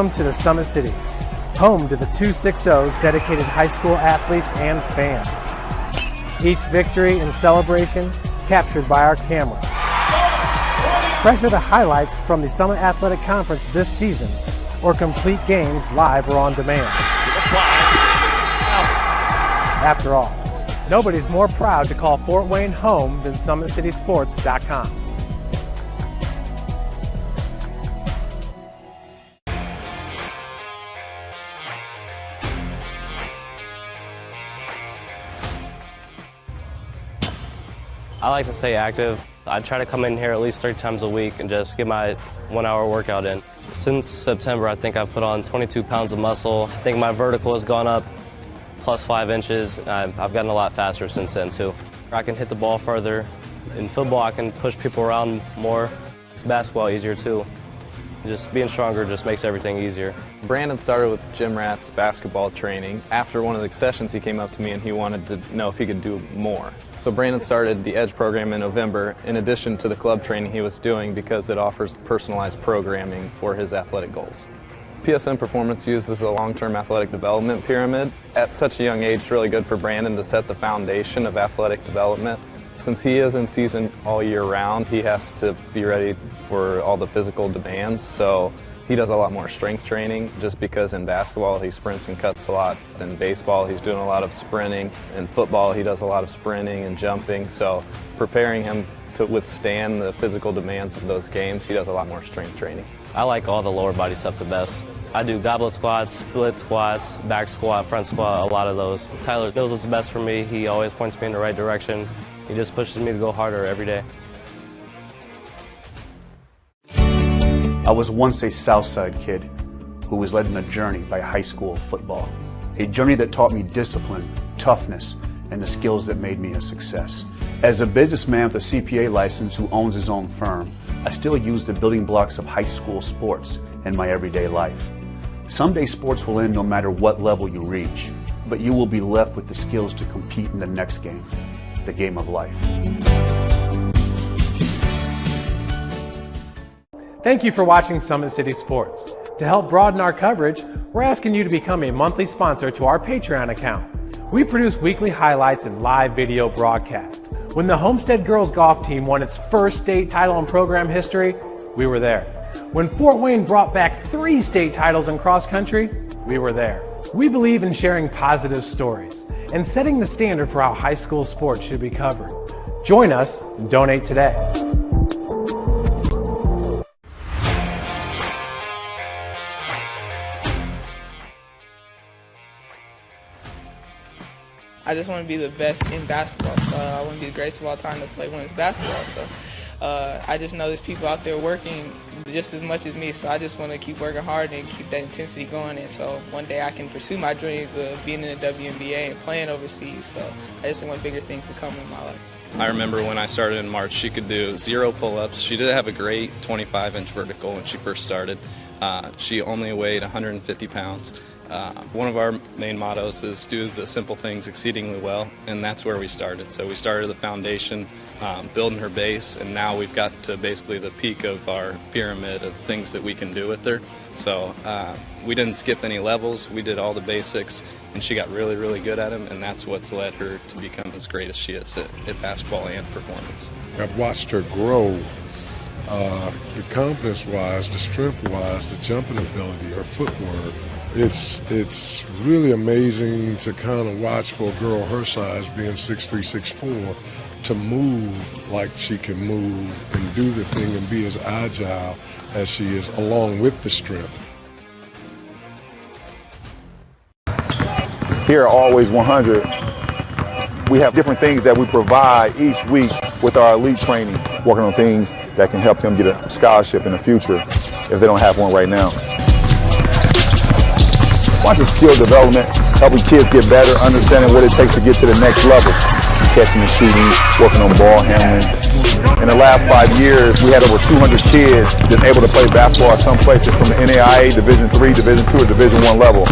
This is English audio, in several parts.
Welcome to the Summit City, home to the 260's dedicated high school athletes and fans. Each victory and celebration captured by our camera. Treasure the highlights from the Summit Athletic Conference this season, or complete games live or on demand. After all, nobody's more proud to call Fort Wayne home than SummitCitySports.com. I like to stay active. I try to come in here at least 3 times a week and just get my 1-hour workout in. Since September, I think I've put on 22 pounds of muscle. I think my vertical has gone up plus 5 inches. I've gotten a lot faster since then too. I can hit the ball further. In football, I can push people around more. It's basketball easier too. Just being stronger just makes everything easier. Brandon started with gym rats basketball training. After one of the sessions, he came up to me and he wanted to know if he could do more. So Brandon started the Edge program in November, in addition to the club training he was doing, because it offers personalized programming for his athletic goals. PSN Performance uses a long-term athletic development pyramid. At such a young age, it's really good for Brandon to set the foundation of athletic development. Since he is in season all year round, he has to be ready for all the physical demands. So he does a lot more strength training, just because in basketball he sprints and cuts a lot. In baseball he's doing a lot of sprinting. In football he does a lot of sprinting and jumping. So preparing him to withstand the physical demands of those games, he does a lot more strength training. I like all the lower body stuff the best. I do goblet squats, split squats, back squat, front squat, a lot of those. Tyler knows what's best for me. He always points me in the right direction. He just pushes me to go harder every day. I was once a Southside kid who was led on a journey by high school football. A journey that taught me discipline, toughness, and the skills that made me a success. As a businessman with a CPA license who owns his own firm, I still use the building blocks of high school sports in my everyday life. Someday sports will end no matter what level you reach, but you will be left with the skills to compete in the next game, the game of life. Thank you for watching Summit City Sports. To help broaden our coverage, we're asking you to become a monthly sponsor to our Patreon account. We produce weekly highlights and live video broadcasts. When the Homestead girls golf team won its first state title in program history, we were there. When Fort Wayne brought back 3 state titles in cross country, we were there. We believe in sharing positive stories and setting the standard for how high school sports should be covered. Join us and donate today. I just want to be the best in basketball. So I want to be the greatest of all time to play women's basketball. So I just know there's people out there working just as much as me. So I just want to keep working hard and keep that intensity going. And so one day I can pursue my dreams of being in the WNBA and playing overseas. So I just want bigger things to come in my life. I remember when I started in March, she could do 0 pull-ups. She did have a great 25-inch vertical when she first started. She only weighed 150 pounds. One of our main mottos is do the simple things exceedingly well, and that's where we started. So we started the foundation, building her base, and now we've got to basically the peak of our pyramid of things that we can do with her. So we didn't skip any levels. We did all the basics, and she got really, really good at them, and that's what's led her to become as great as she is at basketball and performance. I've watched her grow, the confidence-wise, the strength-wise, the jumping ability, her footwork. It's really amazing to kind of watch for a girl her size, being 6'3", 6'4", to move like she can move and do the thing and be as agile as she is, along with the strength. Here at Always 100, we have different things that we provide each week with our elite training, working on things that can help them get a scholarship in the future if they don't have one right now. Watching skill development, helping kids get better, understanding what it takes to get to the next level. Catching and shooting, working on ball handling. In the last 5 years, we had over 200 kids just able to play basketball at some places from the NAIA, Division III, Division II, or Division I level.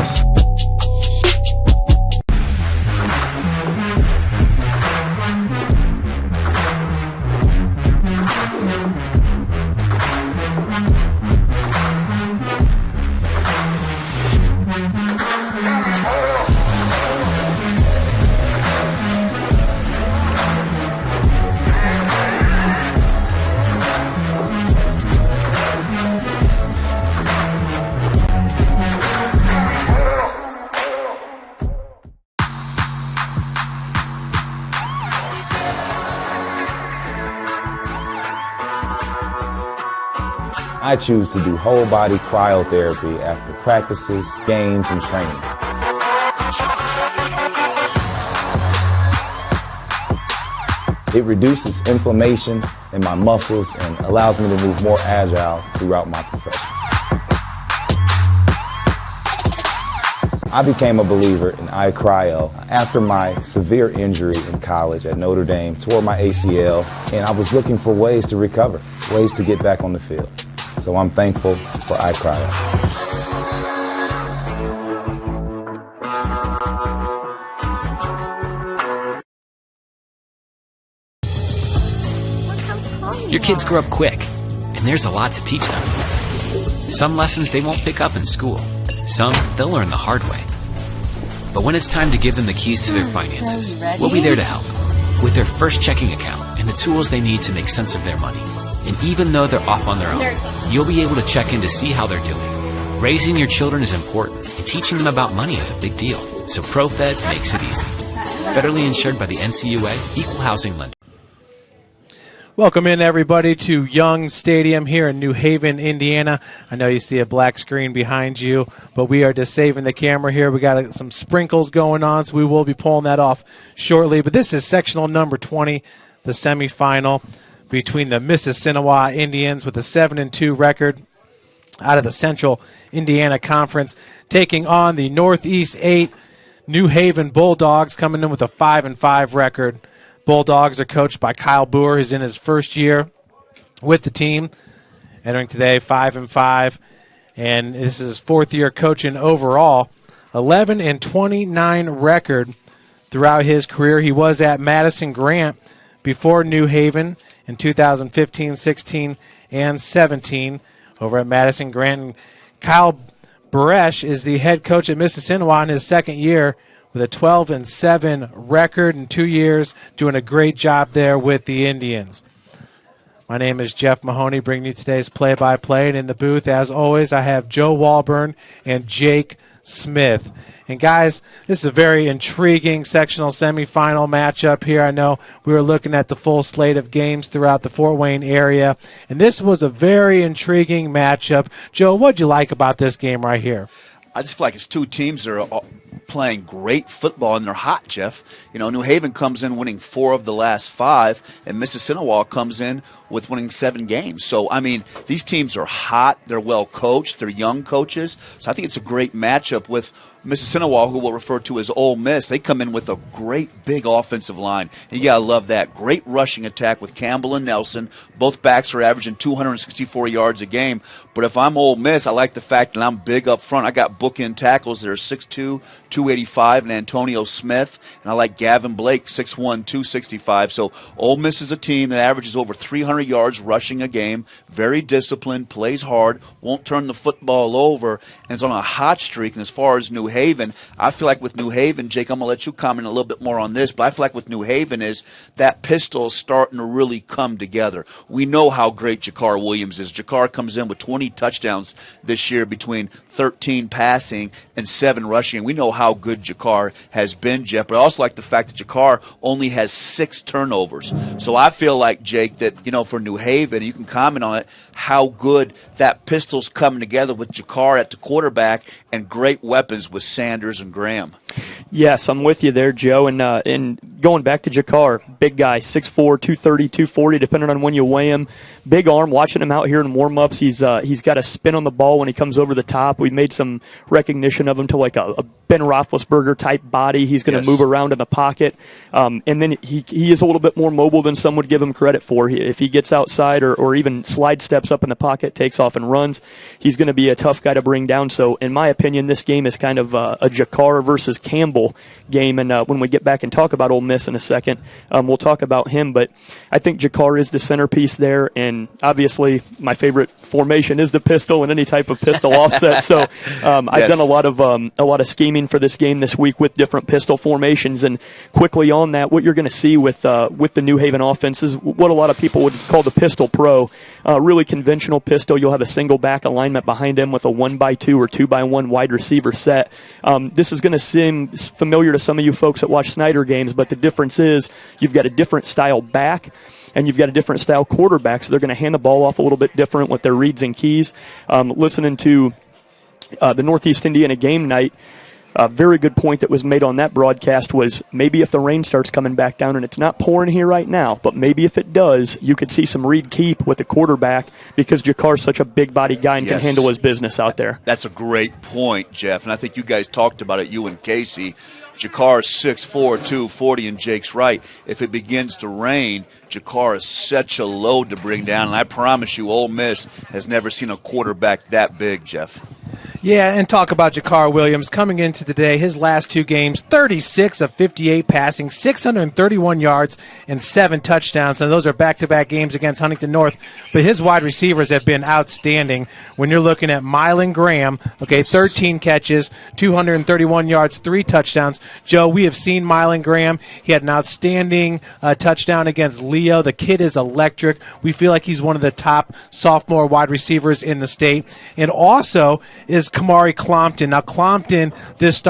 I choose to do whole body cryotherapy after practices, games, and training. It reduces inflammation in my muscles and allows me to move more agile throughout my profession. I became a believer in iCryo after my severe injury in college at Notre Dame, tore my ACL, and I was looking for ways to recover, ways to get back on the field. So I'm thankful for iCryo. Your kids grow up quick, and there's a lot to teach them. Some lessons they won't pick up in school. Some they'll learn the hard way. But when it's time to give them the keys to their finances, we'll be there to help with their first checking account and the tools they need to make sense of their money. And even though they're off on their own, you'll be able to check in to see how they're doing. Raising your children is important, and teaching them about money is a big deal. So ProFed makes it easy. Federally insured by the NCUA, Equal Housing Lender. Welcome in, everybody, to Young Stadium here in New Haven, Indiana. I know you see a black screen behind you, but we are just saving the camera here. We got some sprinkles going on, so we will be pulling that off shortly. But this is sectional number 20, the semifinal between the Mississinewa Indians with a 7-2 record out of the Central Indiana Conference, taking on the Northeast 8 New Haven Bulldogs, coming in with a 5-5 record. Bulldogs are coached by Kyle Boer, who's in his first year with the team, entering today 5-5, and this is his fourth year coaching overall. 11-29 record throughout his career. He was at Madison Grant before New Haven in 2015, 16, and 17 over at Madison Grant. And Kyle Boresh is the head coach at Mississinewa in his second year, with a 12-7 record in 2 years, doing a great job there with the Indians. My name is Jeff Mahoney, bringing you today's play-by-play. And in the booth, as always, I have Joe Walburn and Jake Smith. And, guys, this is a very intriguing sectional semifinal matchup here. I know we were looking at the full slate of games throughout the Fort Wayne area, and this was a very intriguing matchup. Joe, what'd you like about this game right here? I just feel like it's two teams that are playing great football, and they're hot, Jeff. You know, New Haven comes in winning 4 of the last 5, and Mississinewa comes in with winning 7 games. So, I mean, these teams are hot. They're well coached. They're young coaches. So I think it's a great matchup with Mississinewa, who we'll refer to as Ole Miss. They come in with a great big offensive line. And you got to love that. Great rushing attack with Campbell and Nelson. Both backs are averaging 264 yards a game. But if I'm Ole Miss, I like the fact that I'm big up front. I got bookend tackles that are 6'2", 285, and Antonio Smith. And I like Gavin Blake, 6'1", 265. So Ole Miss is a team that averages over 300 yards rushing a game. Very disciplined, plays hard, won't turn the football over, and is on a hot streak. And as far as New Haven, I feel like with New Haven, Jake, I'm going to let you comment a little bit more on this, but I feel like with New Haven is that pistol is starting to really come together. We know how great Jakar Williams is. Jakar comes in with 20 touchdowns this year between 13 passing and 7 rushing. We know how good Jakar has been, Jeff, but I also like the fact that Jakar only has 6 turnovers. So I feel like, Jake, that, you know, for New Haven, you can comment on it, how good that pistol's coming together with Jakar at the quarterback and great weapons with Sanders and Graham. Yes, I'm with you there, Joe. And going back to Jakar, big guy, 6'4", 230, 240, depending on when you weigh him. Big arm, watching him out here in warm-ups. He's got a spin on the ball when he comes over the top. We made some recognition of him to like a Ben Roethlisberger-type body. He's going to move around in the pocket. And then he is a little bit more mobile than some would give him credit for. If he gets outside or even slide steps up in the pocket, takes off and runs, he's going to be a tough guy to bring down. So, in my opinion, this game is kind of a Jakar versus Campbell game. And when we get back and talk about Ole Miss in a second, we'll talk about him. But I think Jakar is the centerpiece there. And obviously, my favorite formation is the pistol and any type of pistol offset. So I've done a lot of scheming for this game this week with different pistol formations. And quickly on that, what you're going to see with the New Haven offense is what a lot of people would call the pistol pro. Really conventional pistol. You'll have a single back alignment behind him with a 1x2 or 2x1 wide receiver set. This is going to seem familiar to some of you folks that watch Snyder games, but the difference is you've got a different style back, and you've got a different style quarterback, so they're going to hand the ball off a little bit different with their reads and keys. Listening to the Northeast Indiana game night, a very good point that was made on that broadcast was maybe if the rain starts coming back down, and it's not pouring here right now, but maybe if it does, you could see some read keep with the quarterback because Jakar's such a big body guy and can handle his business out there. That's a great point, Jeff, and I think you guys talked about it, you and Casey. Jakar is 6'4", 240, and Jake's right. If it begins to rain, Jakar is such a load to bring down, and I promise you Ole Miss has never seen a quarterback that big, Jeff. Yeah, and talk about Jakar Williams coming into today, his last 2 games, 36 of 58 passing, 631 yards, and 7 touchdowns. And those are back-to-back games against Huntington North. But his wide receivers have been outstanding. When you're looking at Mylan Graham, 13 catches, 231 yards, 3 touchdowns. Joe, we have seen Mylan Graham. He had an outstanding touchdown against Leo. The kid is electric. We feel like he's one of the top sophomore wide receivers in the state. And also is Kamari Clompton. Now, Clompton this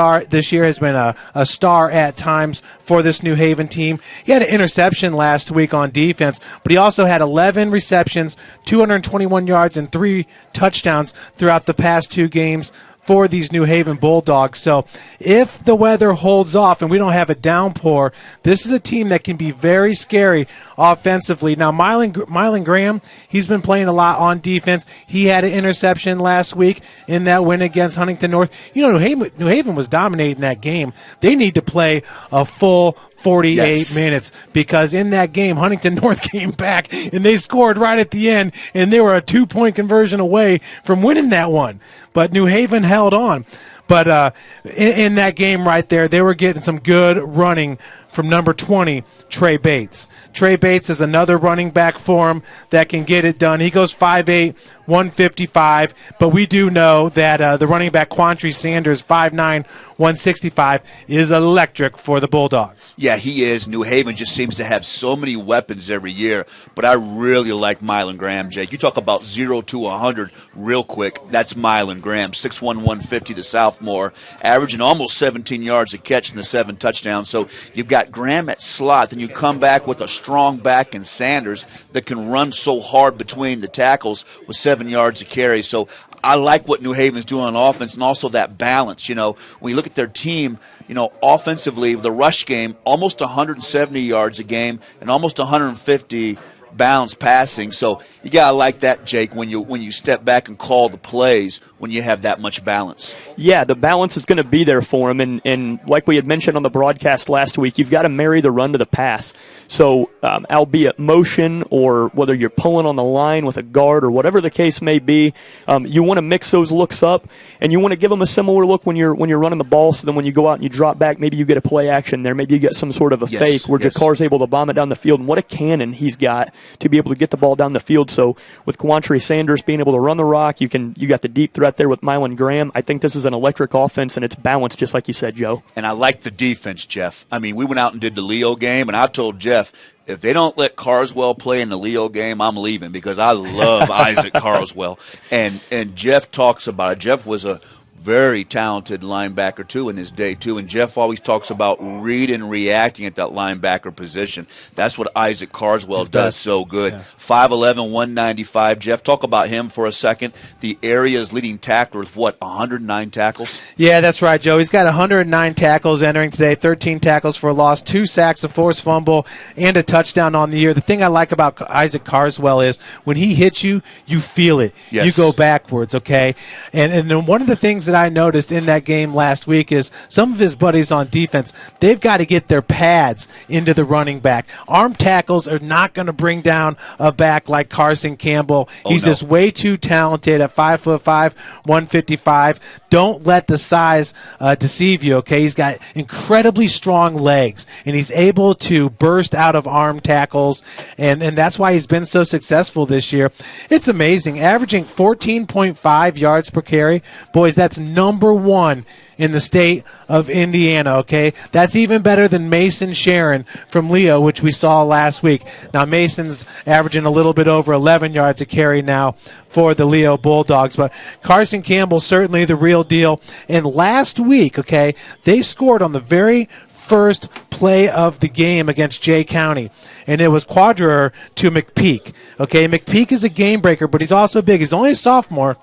year has been a star at times for this New Haven team. He had an interception last week on defense, but he also had 11 receptions, 221 yards, and 3 touchdowns throughout the past 2 games for these New Haven Bulldogs. So if the weather holds off and we don't have a downpour, this is a team that can be very scary offensively. Now, Mylan Graham, he's been playing a lot on defense. He had an interception last week in that win against Huntington North. You know, New Haven was dominating that game. They need to play a full 48 minutes because in that game, Huntington North came back and they scored right at the end, and they were a 2-point conversion away from winning that one. But New Haven held on. But in that game right there, they were getting some good running from number 20, Trey Bates. Trey Bates is another running back for him that can get it done. He goes 5'8", 155, but we do know that the running back Quantry Sanders, 5'9", 165, is electric for the Bulldogs. Yeah, he is. New Haven just seems to have so many weapons every year, but I really like Mylan Graham, Jake. You talk about 0 to 100 real quick. That's Mylan Graham, 6'1", 150, the sophomore, averaging almost 17 yards a catch in the 7 touchdowns. So you've got Graham at slot, then you come back with a strong back in Sanders that can run so hard between the tackles with 7 yards a carry. So I like what New Haven's doing on offense and also that balance. You know, when you look at their team, you know, offensively, the rush game, almost 170 yards a game and almost 150 bounds passing. So you got to like that, Jake, when you step back and call the plays when you have that much balance. Yeah, the balance is going to be there for him. And like we had mentioned on the broadcast last week, you've got to marry the run to the pass. So albeit motion or whether you're pulling on the line with a guard or whatever the case may be, you want to mix those looks up, and you want to give them a similar look when you're running the ball, so then when you go out and you drop back, maybe you get a play action there. Maybe you get some sort of a fake where Jakar's able to bomb it down the field. And what a cannon he's got to be able to get the ball down the field. So with Quantry Sanders being able to run the rock, you got the deep threat there with Mylan Graham. I think this is an electric offense, and it's balanced, just like you said, Joe. And I like the defense, Jeff. I mean, we went out and did the Leo game, and I told Jeff, if they don't let Carswell play in the Leo game, I'm leaving because I love Isaac Carswell. And Jeff talks about it. Jeff was a very talented linebacker, too, in his day, too. And Jeff always talks about read and reacting at that linebacker position. That's what Isaac Carswell does so good. Yeah. 5'11", 195. Jeff, talk about him for a second. The area's leading tackler with, 109 tackles? Yeah, that's right, Joe. He's got 109 tackles entering today, 13 tackles for a loss, 2 sacks, a forced fumble, and a touchdown on the year. The thing I like about Isaac Carswell is when he hits you, you feel it. Yes. You go backwards, okay? And then one of the things that I noticed in that game last week is some of his buddies on defense, they've got to get their pads into the running back. Arm tackles are not going to bring down a back like Carson Campbell. He's just way too talented at 5'5", 155. Don't let the size deceive you, okay? He's got incredibly strong legs, and he's able to burst out of arm tackles, and that's why he's been so successful this year. It's amazing. Averaging 14.5 yards per carry. Boys, that's That's number 1 in the state of Indiana, okay? That's even better than Mason Sharon from Leo, which we saw last week. Now, Mason's averaging a little bit over 11 yards a carry now for the Leo Bulldogs, but Carson Campbell certainly the real deal. And last week, okay, they scored on the very first play of the game against Jay County, and it was quadra to McPeak. Okay, McPeak is a game breaker, but he's also big. He's only a sophomore.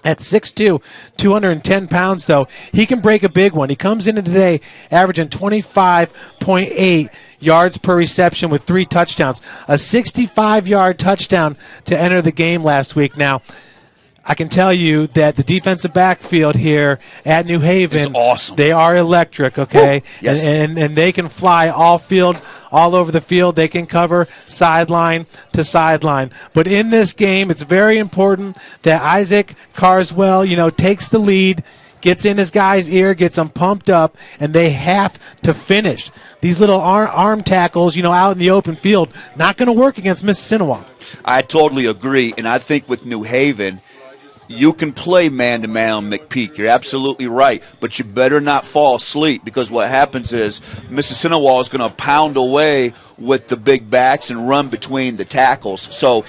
At 6'2", 210 pounds, though, he can break a big one. He comes in today averaging 25.8 yards per reception with 3 touchdowns. A 65-yard touchdown to enter the game last week. Now, I can tell you that the defensive backfield here at New Haven is awesome. They are electric, okay? Yes. And they can fly all over the field. They can cover sideline to sideline. But in this game, it's very important that Isaac Carswell, takes the lead, gets in his guy's ear, gets them pumped up, and they have to finish. These little arm tackles, out in the open field, not going to work against Mississinewa. I totally agree, and I think with New Haven, you can play man-to-man on McPeak. You're absolutely right, but you better not fall asleep, because what happens is Mississinewa is going to pound away with the big backs and run between the tackles. So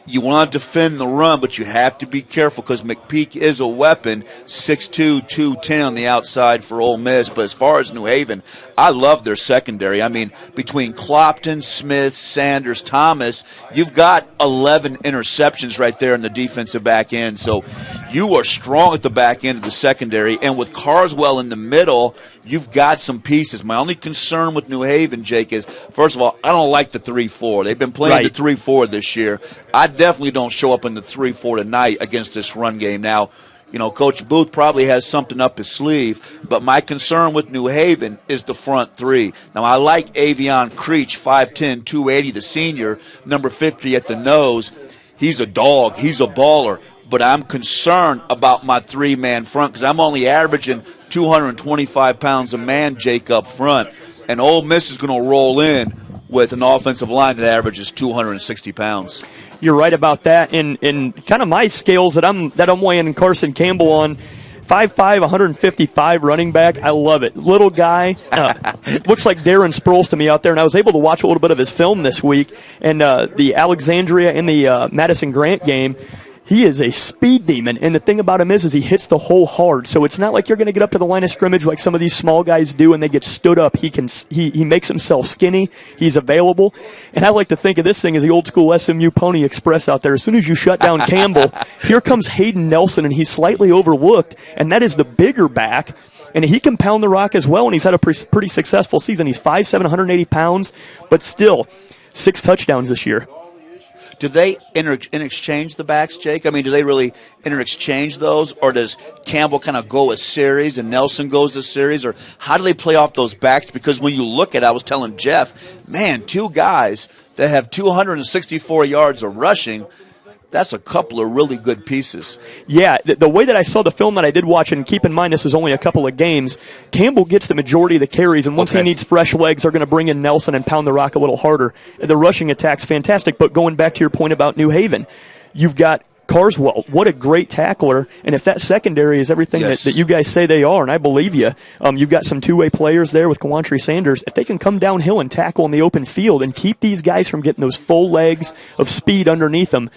you want to defend the run, but you have to be careful because McPeak is a weapon, 6'2", 210 on the outside for Ole Miss. But as far as New Haven, I love their secondary. I mean, between Clopton, Smith, Sanders, Thomas, you've got 11 interceptions right there in the defensive back end. So you are strong at the back end of the secondary. And with Carswell in the middle, you've got some pieces. My only concern with New Haven, Jake, is, first of all, I don't like the 3-4. They've been playing the 3-4 this year. I definitely don't show up in the 3-4 tonight against this run game. Now, Coach Booth probably has something up his sleeve, but my concern with New Haven is the front 3. Now, I like Avion Creech, 5'10", 280, the senior, number 50 at the nose. He's a dog. He's a baller. But I'm concerned about my 3-man front because I'm only averaging 225 pounds a man, Jake, up front. And Ole Miss is going to roll in with an offensive line that averages 260 pounds. You're right about that. In kind of my scales that I'm weighing Carson Campbell on, 5'5", 155 running back. I love it. Little guy. Looks like Darren Sproles to me out there, and I was able to watch a little bit of his film this week. And the Alexandria and the Madison Grant game, he is a speed demon, and the thing about him is he hits the hole hard. So it's not like you're going to get up to the line of scrimmage like some of these small guys do and they get stood up. He makes himself skinny. He's available. And I like to think of this thing as the old school SMU Pony Express out there. As soon as you shut down Campbell, here comes Hayden Nelson, and he's slightly overlooked, and that is the bigger back. And he can pound the rock as well, and he's had a pretty successful season. He's 5'7", 180 pounds, but still 6 touchdowns this year. Do they interexchange the backs, Jake? I mean, do they really interexchange those, or does Campbell kind of go a series and Nelson goes a series, or how do they play off those backs? Because when you look at it, I was telling Jeff, man, 2 guys that have 264 yards of rushing, that's a couple of really good pieces. Yeah, the way that I saw the film that I did watch, and keep in mind this is only a couple of games, Campbell gets the majority of the carries, and once he needs fresh legs, they're going to bring in Nelson and pound the rock a little harder. The rushing attack's fantastic, but going back to your point about New Haven, you've got Carswell, what a great tackler, and if that secondary is everything that you guys say they are, and I believe you, you've got some two-way players there with Kawantri Sanders. If they can come downhill and tackle in the open field and keep these guys from getting those full legs of speed underneath them,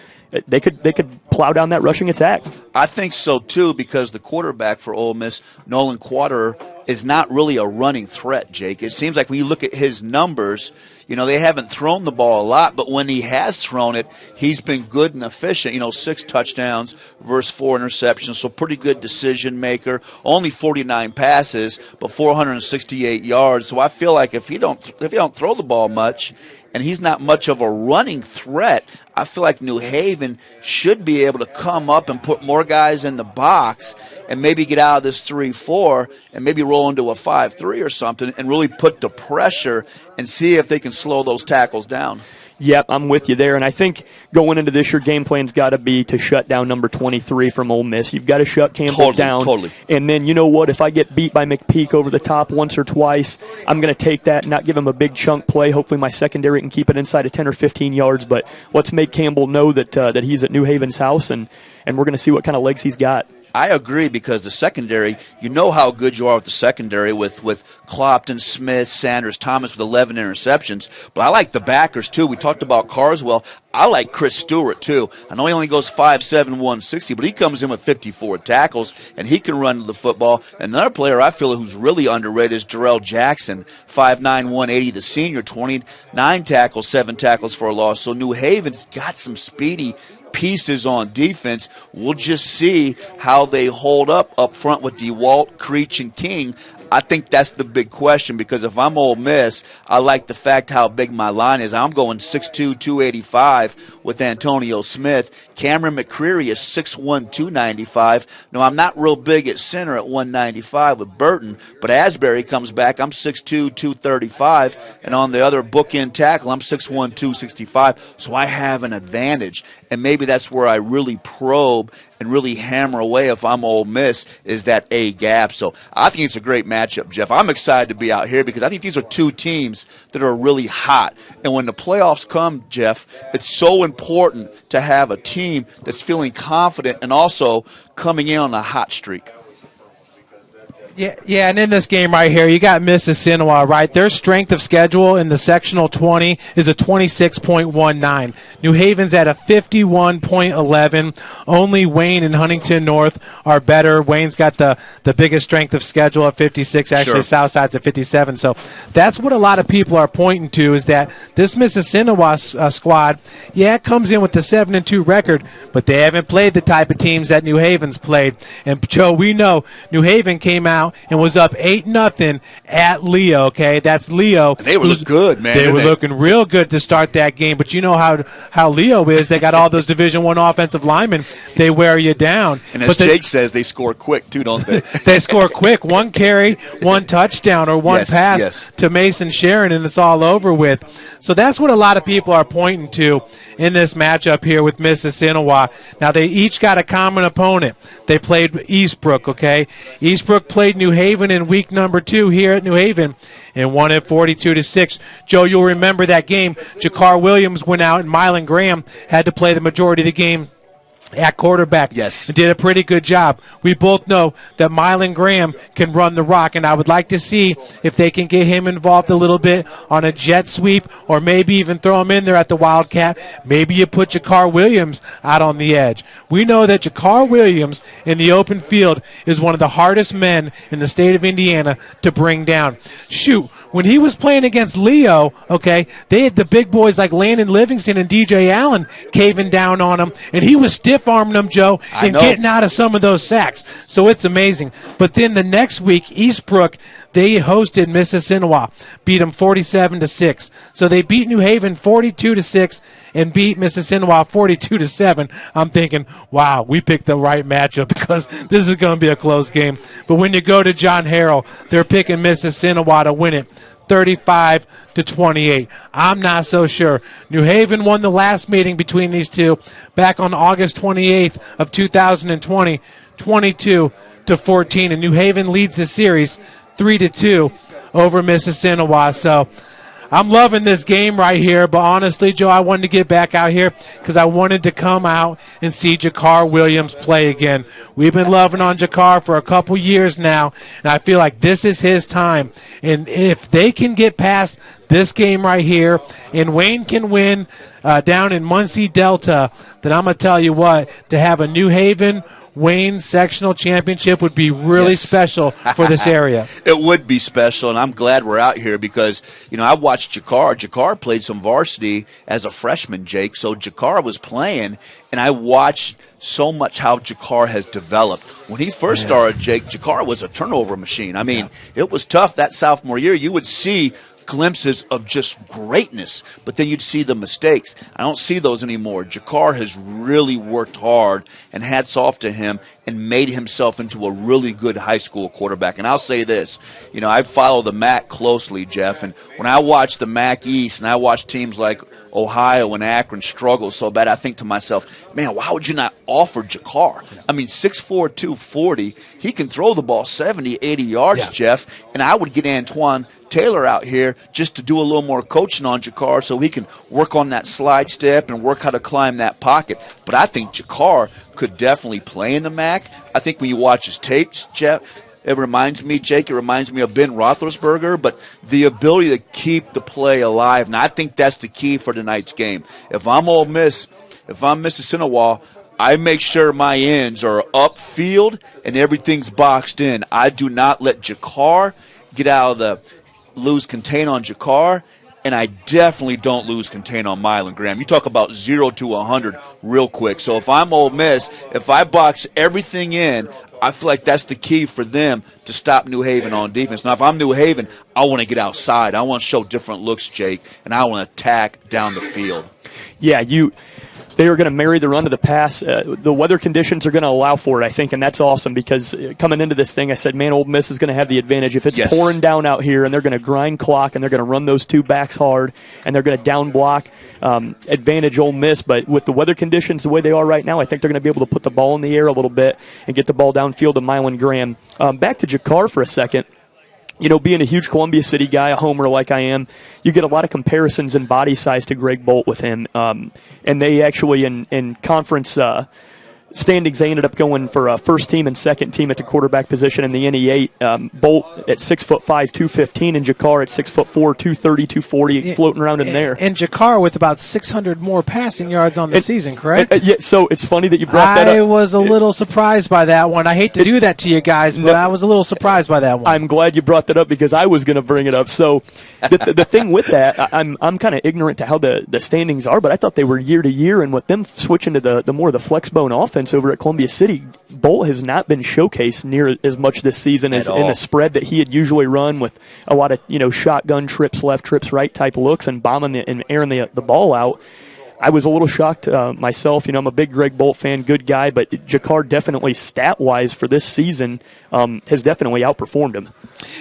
they could plow down that rushing attack. I think so, too, because the quarterback for Ole Miss, Nolan Quater, is not really a running threat, Jake. It seems like when you look at his numbers, they haven't thrown the ball a lot, but when he has thrown it, he's been good and efficient. 6 touchdowns versus 4 interceptions, so pretty good decision maker. Only 49 passes, but 468 yards. So I feel like if you don't throw the ball much, and he's not much of a running threat, I feel like New Haven should be able to come up and put more guys in the box and maybe get out of this 3-4 and maybe roll into a 5-3 or something and really put the pressure and see if they can slow those tackles down. Yep, I'm with you there. And I think going into this, your game plan's got to be to shut down number 23 from Ole Miss. You've got to shut Campbell down. Totally. And then, you know what, if I get beat by McPeak over the top once or twice, I'm going to take that and not give him a big chunk play. Hopefully my secondary can keep it inside of 10 or 15 yards. But let's make Campbell know that he's at New Haven's house, and we're going to see what kind of legs he's got. I agree, because the secondary, you know how good you are with the secondary with Clopton, Smith, Sanders, Thomas with 11 interceptions. But I like the backers, too. We talked about Carswell. I like Chris Stewart, too. I know he only goes 5'7", 160, but he comes in with 54 tackles, and he can run the football. Another player I feel who's really underrated is Jerrell Jackson, 5'9", 180, the senior, 29 tackles, 7 tackles for a loss. So New Haven's got some speedy pieces on defense. We'll just see how they hold up front with DeWalt, Creech, and King. I think that's the big question, because if I'm Ole Miss, I like the fact how big my line is. I'm going 6'2", 285 with Antonio Smith. Cameron McCreary is 6'1", 295. No, I'm not real big at center at 195 with Burton, but Asbury comes back. I'm 6'2", 235, and on the other bookend tackle, I'm 6'1", 265, so I have an advantage, and maybe that's where I really probe and really hammer away if I'm Ole Miss, is that A gap. So I think it's a great matchup, Jeff. I'm excited to be out here because I think these are two teams that are really hot. And when the playoffs come, Jeff, it's so important to have a team that's feeling confident and also coming in on a hot streak. Yeah, and in this game right here, you got Mississinewa, right? Their strength of schedule in the sectional 20 is a 26.19. New Haven's at a 51.11. Only Wayne and Huntington North are better. Wayne's got the biggest strength of schedule at 56. Actually, Sure. Southside's at 57. So that's what a lot of people are pointing to, is that this Mississinewa squad, yeah, it comes in with the 7-2 record, but they haven't played the type of teams that New Haven's played. And, Joe, we know New Haven came out and was up 8-0 at Leo, okay? That's Leo. And they were looking good, man. They were looking real good to start that game, but you know how Leo is. They got all those Division I offensive linemen. They wear you down. And as Jake says, they score quick, too, don't they? They score quick. One carry, one touchdown, or one pass to Mason Sharon, and it's all over with. So that's what a lot of people are pointing to in this matchup here with Mississinewa. Now, they each got a common opponent. They played Eastbrook, okay? Eastbrook played New Haven in week number 2 here at New Haven and won it 42-6. Joe, you'll remember that game. Jakar Williams went out, and Mylan Graham had to play the majority of the game at quarterback. Yes. Did a pretty good job. We both know that Mylan Graham can run the rock, and I would like to see if they can get him involved a little bit on a jet sweep, or maybe even throw him in there at the Wildcat. Maybe you put Jakar Williams out on the edge. We know that Jakar Williams in the open field is one of the hardest men in the state of Indiana to bring down. Shoot, when he was playing against Leo, okay, they had the big boys like Landon Livingston and DJ Allen caving down on him, and he was stiff-arming them, Joe, and getting out of some of those sacks. So it's amazing. But then the next week, Eastbrook, they hosted Mississinewa, beat them 47-6. So they beat New Haven 42-6 and beat Mississinewa 42-7. I'm thinking, wow, we picked the right matchup because this is going to be a close game. But when you go to John Harrell, they're picking Mississinewa to win it 35-28. I'm not so sure. New Haven won the last meeting between these two back on August 28th of 2020, 22-14, and New Haven leads the series 3-2 over Mississinewa. So I'm loving this game right here, but honestly, Joe, I wanted to get back out here because I wanted to come out and see Jakar Williams play again. We've been loving on Jakar for a couple years now, and I feel like this is his time. And if they can get past this game right here and Wayne can win down in Muncie Delta, then I'm going to tell you what, to have a New Haven Wayne sectional championship would be really special for this area. It would be special, and I'm glad we're out here because, you know, I watched Jakar. Jakar played some varsity as a freshman, Jake. So Jakar was playing, and I watched so much how Jakar has developed. When he first started, Jake, Jakar was a turnover machine. I mean, it was tough that sophomore year. You would see glimpses of just greatness, but then you'd see the mistakes. I don't see those anymore. Jakar has really worked hard, and hats off to him, and made himself into a really good high school quarterback. And I'll say this, I follow the MAC closely, Jeff, and when I watch the MAC East and I watch teams like Ohio and Akron struggled so bad, I think to myself, man, why would you not offer Jakar? I mean, 6'4", 240, he can throw the ball 70, 80 yards, Jeff, and I would get Antoine Taylor out here just to do a little more coaching on Jakar so he can work on that slide step and work how to climb that pocket. But I think Jakar could definitely play in the MAC. I think when you watch his tapes, Jeff, it reminds me of Ben Roethlisberger, but the ability to keep the play alive. And I think that's the key for tonight's game. If I'm Ole Miss, if I'm Mississinewa, I make sure my ends are upfield and everything's boxed in. I do not let Jakar get out of the lose contain on Jakar, and I definitely don't lose contain on Milan Graham. You talk about 0 to 100 real quick. So if I'm Ole Miss, if I box everything in, I feel like that's the key for them to stop New Haven on defense. Now, if I'm New Haven, I want to get outside. I want to show different looks, Jake, and I want to attack down the field. Yeah, they are going to marry the run to the pass. The weather conditions are going to allow for it, I think, and that's awesome because coming into this thing, I said, man, Ole Miss is going to have the advantage. If it's pouring down out here and they're going to grind clock and they're going to run those two backs hard and they're going to down block, advantage Ole Miss. But with the weather conditions the way they are right now, I think they're going to be able to put the ball in the air a little bit and get the ball downfield to Milan Graham. Back to Jakar for a second. You know, being a huge Columbia City guy, a homer like I am, you get a lot of comparisons in body size to Greg Bolt with him. And they actually, in conference standings, they ended up going for first team and second team at the quarterback position in the NE8. Bolt at 6'5", 215, and Jakar at 6'4", 230, 240, floating around in there. And Jakar with about 600 more passing yards on the season, correct? Yeah, so it's funny that you brought that up. I was a little surprised by that one. I hate to do that to you guys, but I was a little surprised by that one. I'm glad you brought that up because I was going to bring it up. So the thing with that, I'm kind of ignorant to how the standings are, but I thought they were year to year, and with them switching to the more of the flex bone offense over at Columbia City, Bolt has not been showcased near as much this season as in the spread that he had usually run with a lot of shotgun trips left, trips right type looks and bombing and airing the ball out. I was a little shocked myself. I'm a big Greg Bolt fan, good guy, but Jakar definitely stat-wise for this season has definitely outperformed him.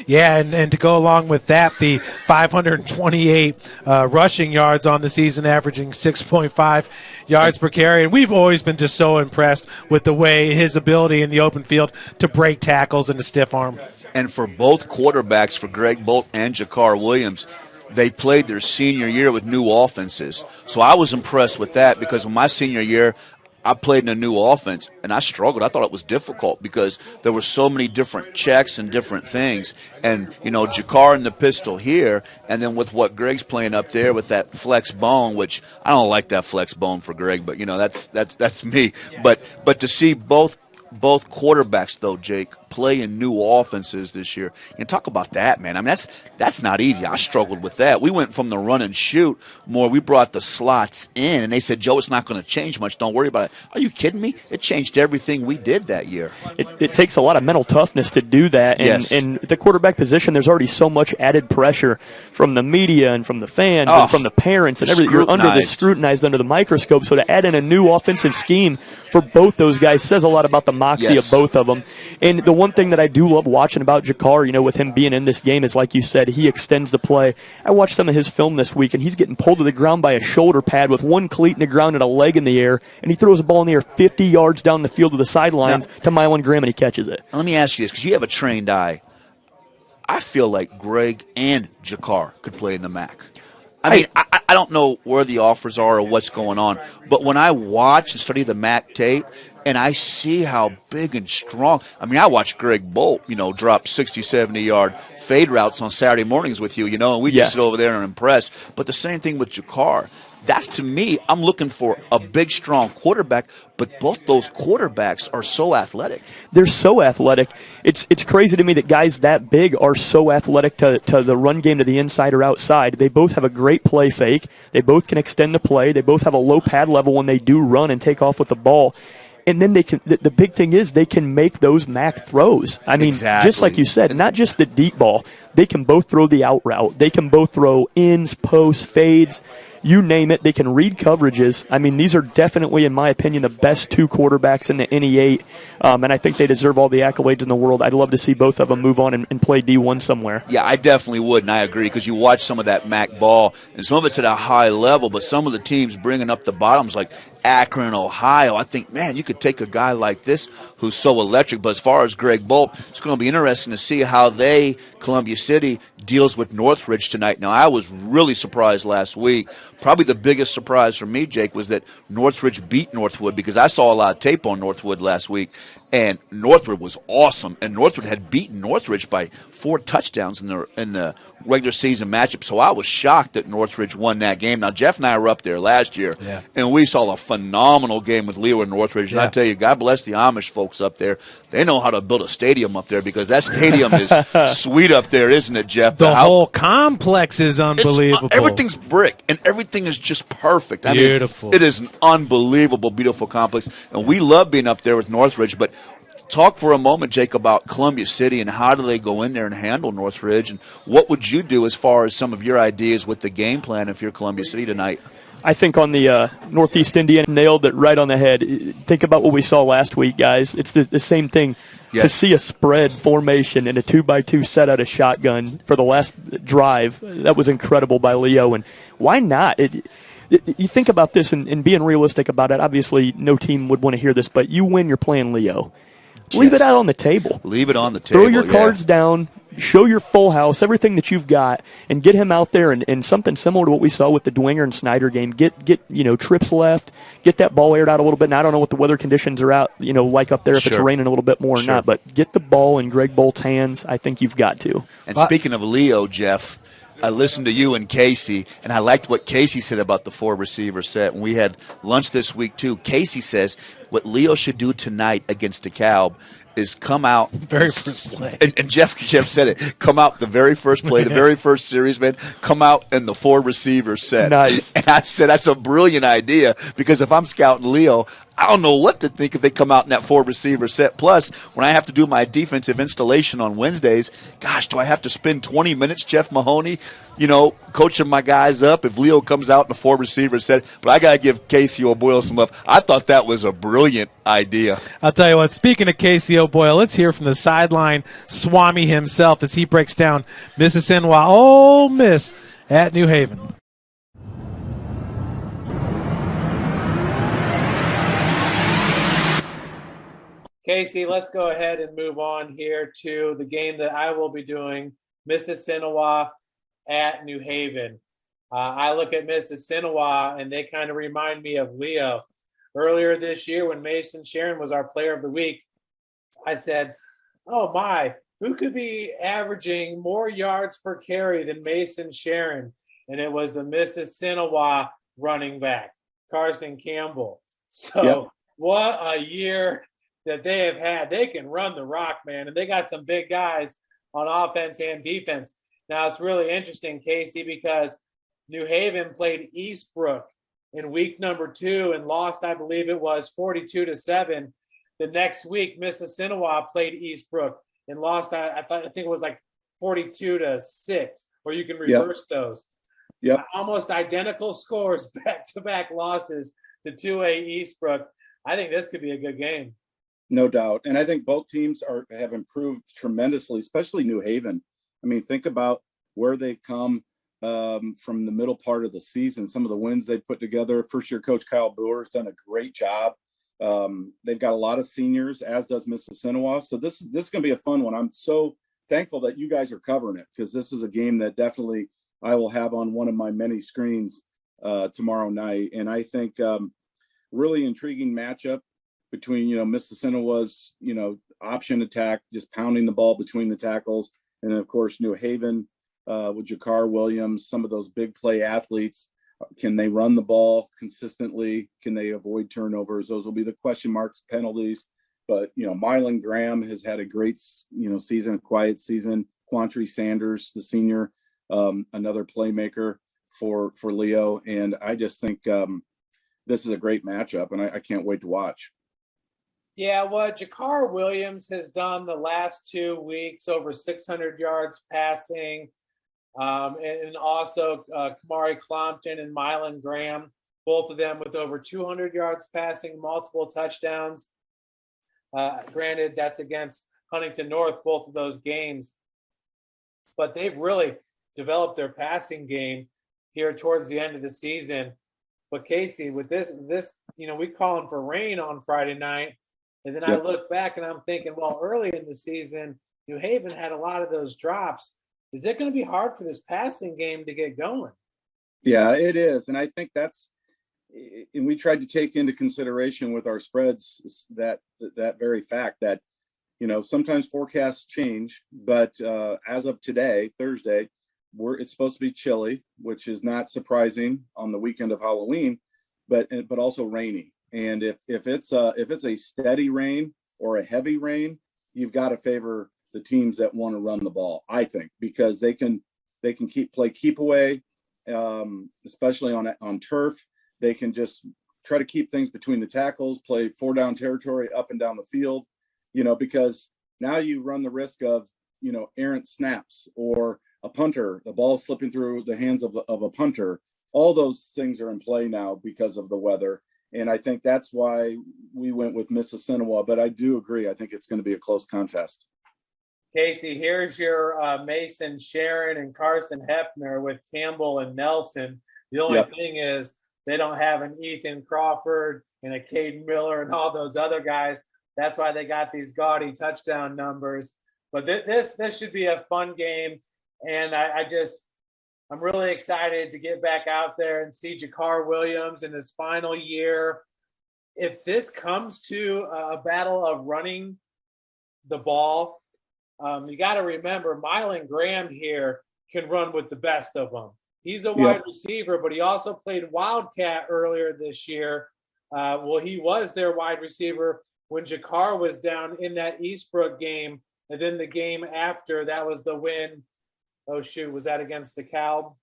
Yeah, and to go along with that, the 528 rushing yards on the season, averaging 6.5 yards per carry. And we've always been just so impressed with the way his ability in the open field to break tackles and to stiff arm. And for both quarterbacks, for Greg Bolt and Jakar Williams, they played their senior year with new offenses. So I was impressed with that because in my senior year, I played in a new offense, and I struggled. I thought it was difficult because there were so many different checks and different things. And, Jakar in the pistol here, and then with what Greg's playing up there with that flex bone, which I don't like that flex bone for Greg, but, that's me. But to see both quarterbacks, though, Jake, play in new offenses this year. And talk about that, man. I mean, that's not easy. I struggled with that. We went from the run and shoot more. We brought the slots in, and they said, Joe, it's not going to change much. Don't worry about it. Are you kidding me? It changed everything we did that year. It takes a lot of mental toughness to do that. And, and the quarterback position, there's already so much added pressure from the media and from the fans and from the parents and everything. You're scrutinized under the microscope. So to add in a new offensive scheme for both those guys says a lot about the moxie of both of them. And the one thing that I do love watching about Jakar, with him being in this game is, like you said, he extends the play. I watched some of his film this week, and he's getting pulled to the ground by a shoulder pad with one cleat in the ground and a leg in the air, and he throws a ball in the air 50 yards down the field to the sidelines to Milan Graham, and he catches it. Let me ask you this, because you have a trained eye. I feel like Greg and Jakar could play in the MAC. I mean, I don't know where the offers are or what's going on, but when I watch and study the MAC tape, and I see how big and strong. I mean, I watched Greg Bolt, drop 60, 70-yard fade routes on Saturday mornings with you, and we just sit over there and impress. But the same thing with Jakar. That's, to me, I'm looking for a big, strong quarterback, but both those quarterbacks are so athletic. They're so athletic. It's crazy to me that guys that big are so athletic to the run game to the inside or outside. They both have a great play fake. They both can extend the play. They both have a low pad level when they do run and take off with the ball. And then they can. The big thing is they can make those MAC throws. I mean, just like you said, not just the deep ball. They can both throw the out route. They can both throw ins, posts, fades. You name it, they can read coverages. I mean, these are definitely, in my opinion, the best two quarterbacks in the NE8, and I think they deserve all the accolades in the world. I'd love to see both of them move on and play D1 somewhere. Yeah, I definitely would, and I agree, because you watch some of that MAC ball, and some of it's at a high level, but some of the teams bringing up the bottoms, like Akron, Ohio, I think, man, you could take a guy like this who's so electric. But as far as Greg Bolt, it's going to be interesting to see how Columbia City, deals with Northridge tonight. Now, I was really surprised last week. Probably the biggest surprise for me, Jake, was that Northridge beat Northwood, because I saw a lot of tape on Northwood last week, and Northwood was awesome. And Northwood had beaten Northridge by 4 touchdowns in the regular season matchup. So I was shocked that Northridge won that game. Now, Jeff and I were up there last year, and we saw a phenomenal game with Leo and Northridge. And I tell you, God bless the Amish folks up there. They know how to build a stadium up there, because that stadium is sweet up there, isn't it, Jeff? The whole complex is unbelievable. Everything's brick, and everything is just perfect. Beautiful. I mean, it is an unbelievable, beautiful complex. And we love being up there with Northridge. But talk for a moment, Jake, about Columbia City and how do they go in there and handle Northridge, and what would you do as far as some of your ideas with the game plan if you're Columbia City tonight? I think on the Northeast Indiana, nailed it right on the head. Think about what we saw last week, guys. It's the same thing. Yes. To see a spread formation and a 2x2 set out of shotgun for the last drive, that was incredible by Leo. And why not? You think about this and being realistic about it. Obviously, no team would want to hear this, but you win, you're playing Leo. Leave it out on the table. Leave it on the table. Throw your cards down. Show your full house, everything that you've got, and get him out there and something similar to what we saw with the Dwenger and Snyder game. Get trips left, get that ball aired out a little bit. And I don't know what the weather conditions are out, like up there, if it's raining a little bit more or not, but get the ball in Greg Bolt's hands. I think you've got to. And speaking of Leo, Jeff, I listened to you and Casey, and I liked what Casey said about the 4-receiver set. And we had lunch this week, too. Casey says what Leo should do tonight against DeKalb is come out very first play, and Jeff said it. Come out the very first play, the very first series, man. Come out in the 4-receiver set. Nice. And I said that's a brilliant idea, because if I'm scouting Leo, I don't know what to think if they come out in that 4-receiver set. Plus, when I have to do my defensive installation on Wednesdays, gosh, do I have to spend 20 minutes, Jeff Mahoney, coaching my guys up if Leo comes out in a 4-receiver set? But I got to give Casey O'Boyle some love. I thought that was a brilliant idea. I'll tell you what, speaking of Casey O'Boyle, let's hear from the sideline Swami himself as he breaks down Mississinewa Ole Miss at New Haven. Casey, let's go ahead and move on here to the game that I will be doing, Mississinewa at New Haven. I look at Mississinewa, and they kind of remind me of Leo. Earlier this year when Mason Sharon was our player of the week, I said, oh, my, who could be averaging more yards per carry than Mason Sharon? And it was the Mississinewa running back, Carson Campbell. So What a year that they have had. They can run the rock, man, and they got some big guys on offense and defense. Now, it's really interesting, Casey, because New Haven played Eastbrook in week number 2 and lost, I believe it was 42-7. The next week, Mississinewa played Eastbrook and lost, I think it was like 42-6, or you can reverse those. Yep. Almost identical scores, back-to-back losses to 2A Eastbrook. I think this could be a good game. No doubt. And I think both teams have improved tremendously, especially New Haven. I mean, think about where they've come from the middle part of the season, some of the wins they've put together. First-year coach Kyle Boer's done a great job. They've got a lot of seniors, as does Mississinewa. So this is going to be a fun one. I'm so thankful that you guys are covering it, because this is a game that definitely I will have on one of my many screens tomorrow night. And I think really intriguing matchup between, Mississinewa's, option attack, just pounding the ball between the tackles. And of course, New Haven with Jakar Williams, some of those big play athletes. Can they run the ball consistently? Can they avoid turnovers? Those will be the question marks, penalties. But, Mylan Graham has had a great, season, quiet season. Quantry Sanders, the senior, another playmaker for Leo. And I just think this is a great matchup, and I can't wait to watch. Yeah, what Jakar Williams has done the last 2 weeks, over 600 yards passing, and also Kamari Clompton and Mylan Graham, both of them with over 200 yards passing, multiple touchdowns. Granted, that's against Huntington North, both of those games. But they've really developed their passing game here towards the end of the season. But Casey, with this, we calling for rain on Friday night. And then I look back and I'm thinking, well, early in the season, New Haven had a lot of those drops. Is it going to be hard for this passing game to get going? Yeah, it is. And I think and we tried to take into consideration with our spreads that very fact that, sometimes forecasts change, but as of today, Thursday, it's supposed to be chilly, which is not surprising on the weekend of Halloween, but also rainy. And if it's a steady rain or a heavy rain, you've got to favor the teams that want to run the ball, I think, because they can keep away, especially on turf. They can just try to keep things between the tackles, play 4-down territory up and down the field, because now you run the risk of, errant snaps or a punter, the ball slipping through the hands of a punter. All those things are in play now because of the weather. And I think that's why we went with Mississinewa. But I do agree. I think it's going to be a close contest. Casey, here's your Mason Sharon and Carson Hefner with Campbell and Nelson. The only thing is they don't have an Ethan Crawford and a Caden Miller and all those other guys. That's why they got these gaudy touchdown numbers. But this should be a fun game. And I'm really excited to get back out there and see Jakar Williams in his final year. If this comes to a battle of running the ball, you got to remember Mylan Graham here can run with the best of them. He's a wide receiver, but he also played Wildcat earlier this year. He was their wide receiver when Jakar was down in that Eastbrook game. And then the game after, that was the win. Oh, shoot, was that against the Calb?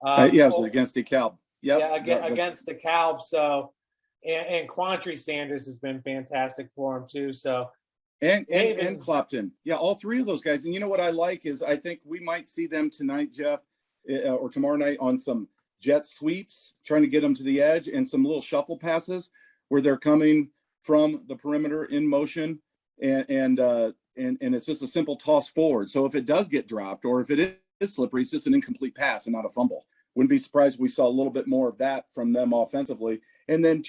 It was against the Calb. Against the Calb. So, and Quantry Sanders has been fantastic for him too. So, and Clopton. Yeah, all three of those guys. And you know what I like is I think we might see them tonight, Jeff, or tomorrow night on some jet sweeps, trying to get them to the edge, and some little shuffle passes where they're coming from the perimeter in motion, and it's just a simple toss forward. So if it does get dropped, or if it is slippery, it's just an incomplete pass and not a fumble. Wouldn't be surprised if we saw a little bit more of that from them offensively. And then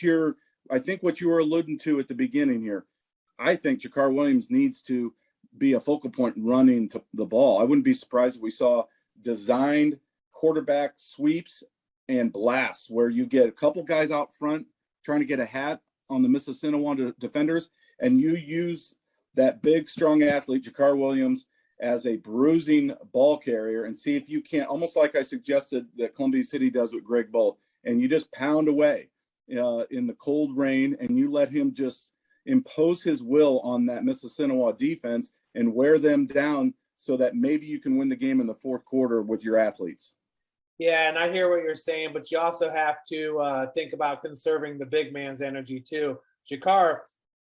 I think what you were alluding to at the beginning here, I think Jakar Williams needs to be a focal point running to the ball. I wouldn't be surprised if we saw designed quarterback sweeps and blasts where you get a couple guys out front trying to get a hat on the Mississinewa defenders, and you use that big, strong athlete, Jakar Williams, as a bruising ball carrier, and see if you can't, almost like I suggested that Columbia City does with Greg Bolt, and you just pound away in the cold rain, and you let him just impose his will on that Mississinewa defense and wear them down so that maybe you can win the game in the fourth quarter with your athletes. Yeah, and I hear what you're saying, but you also have to think about conserving the big man's energy too. Jakar,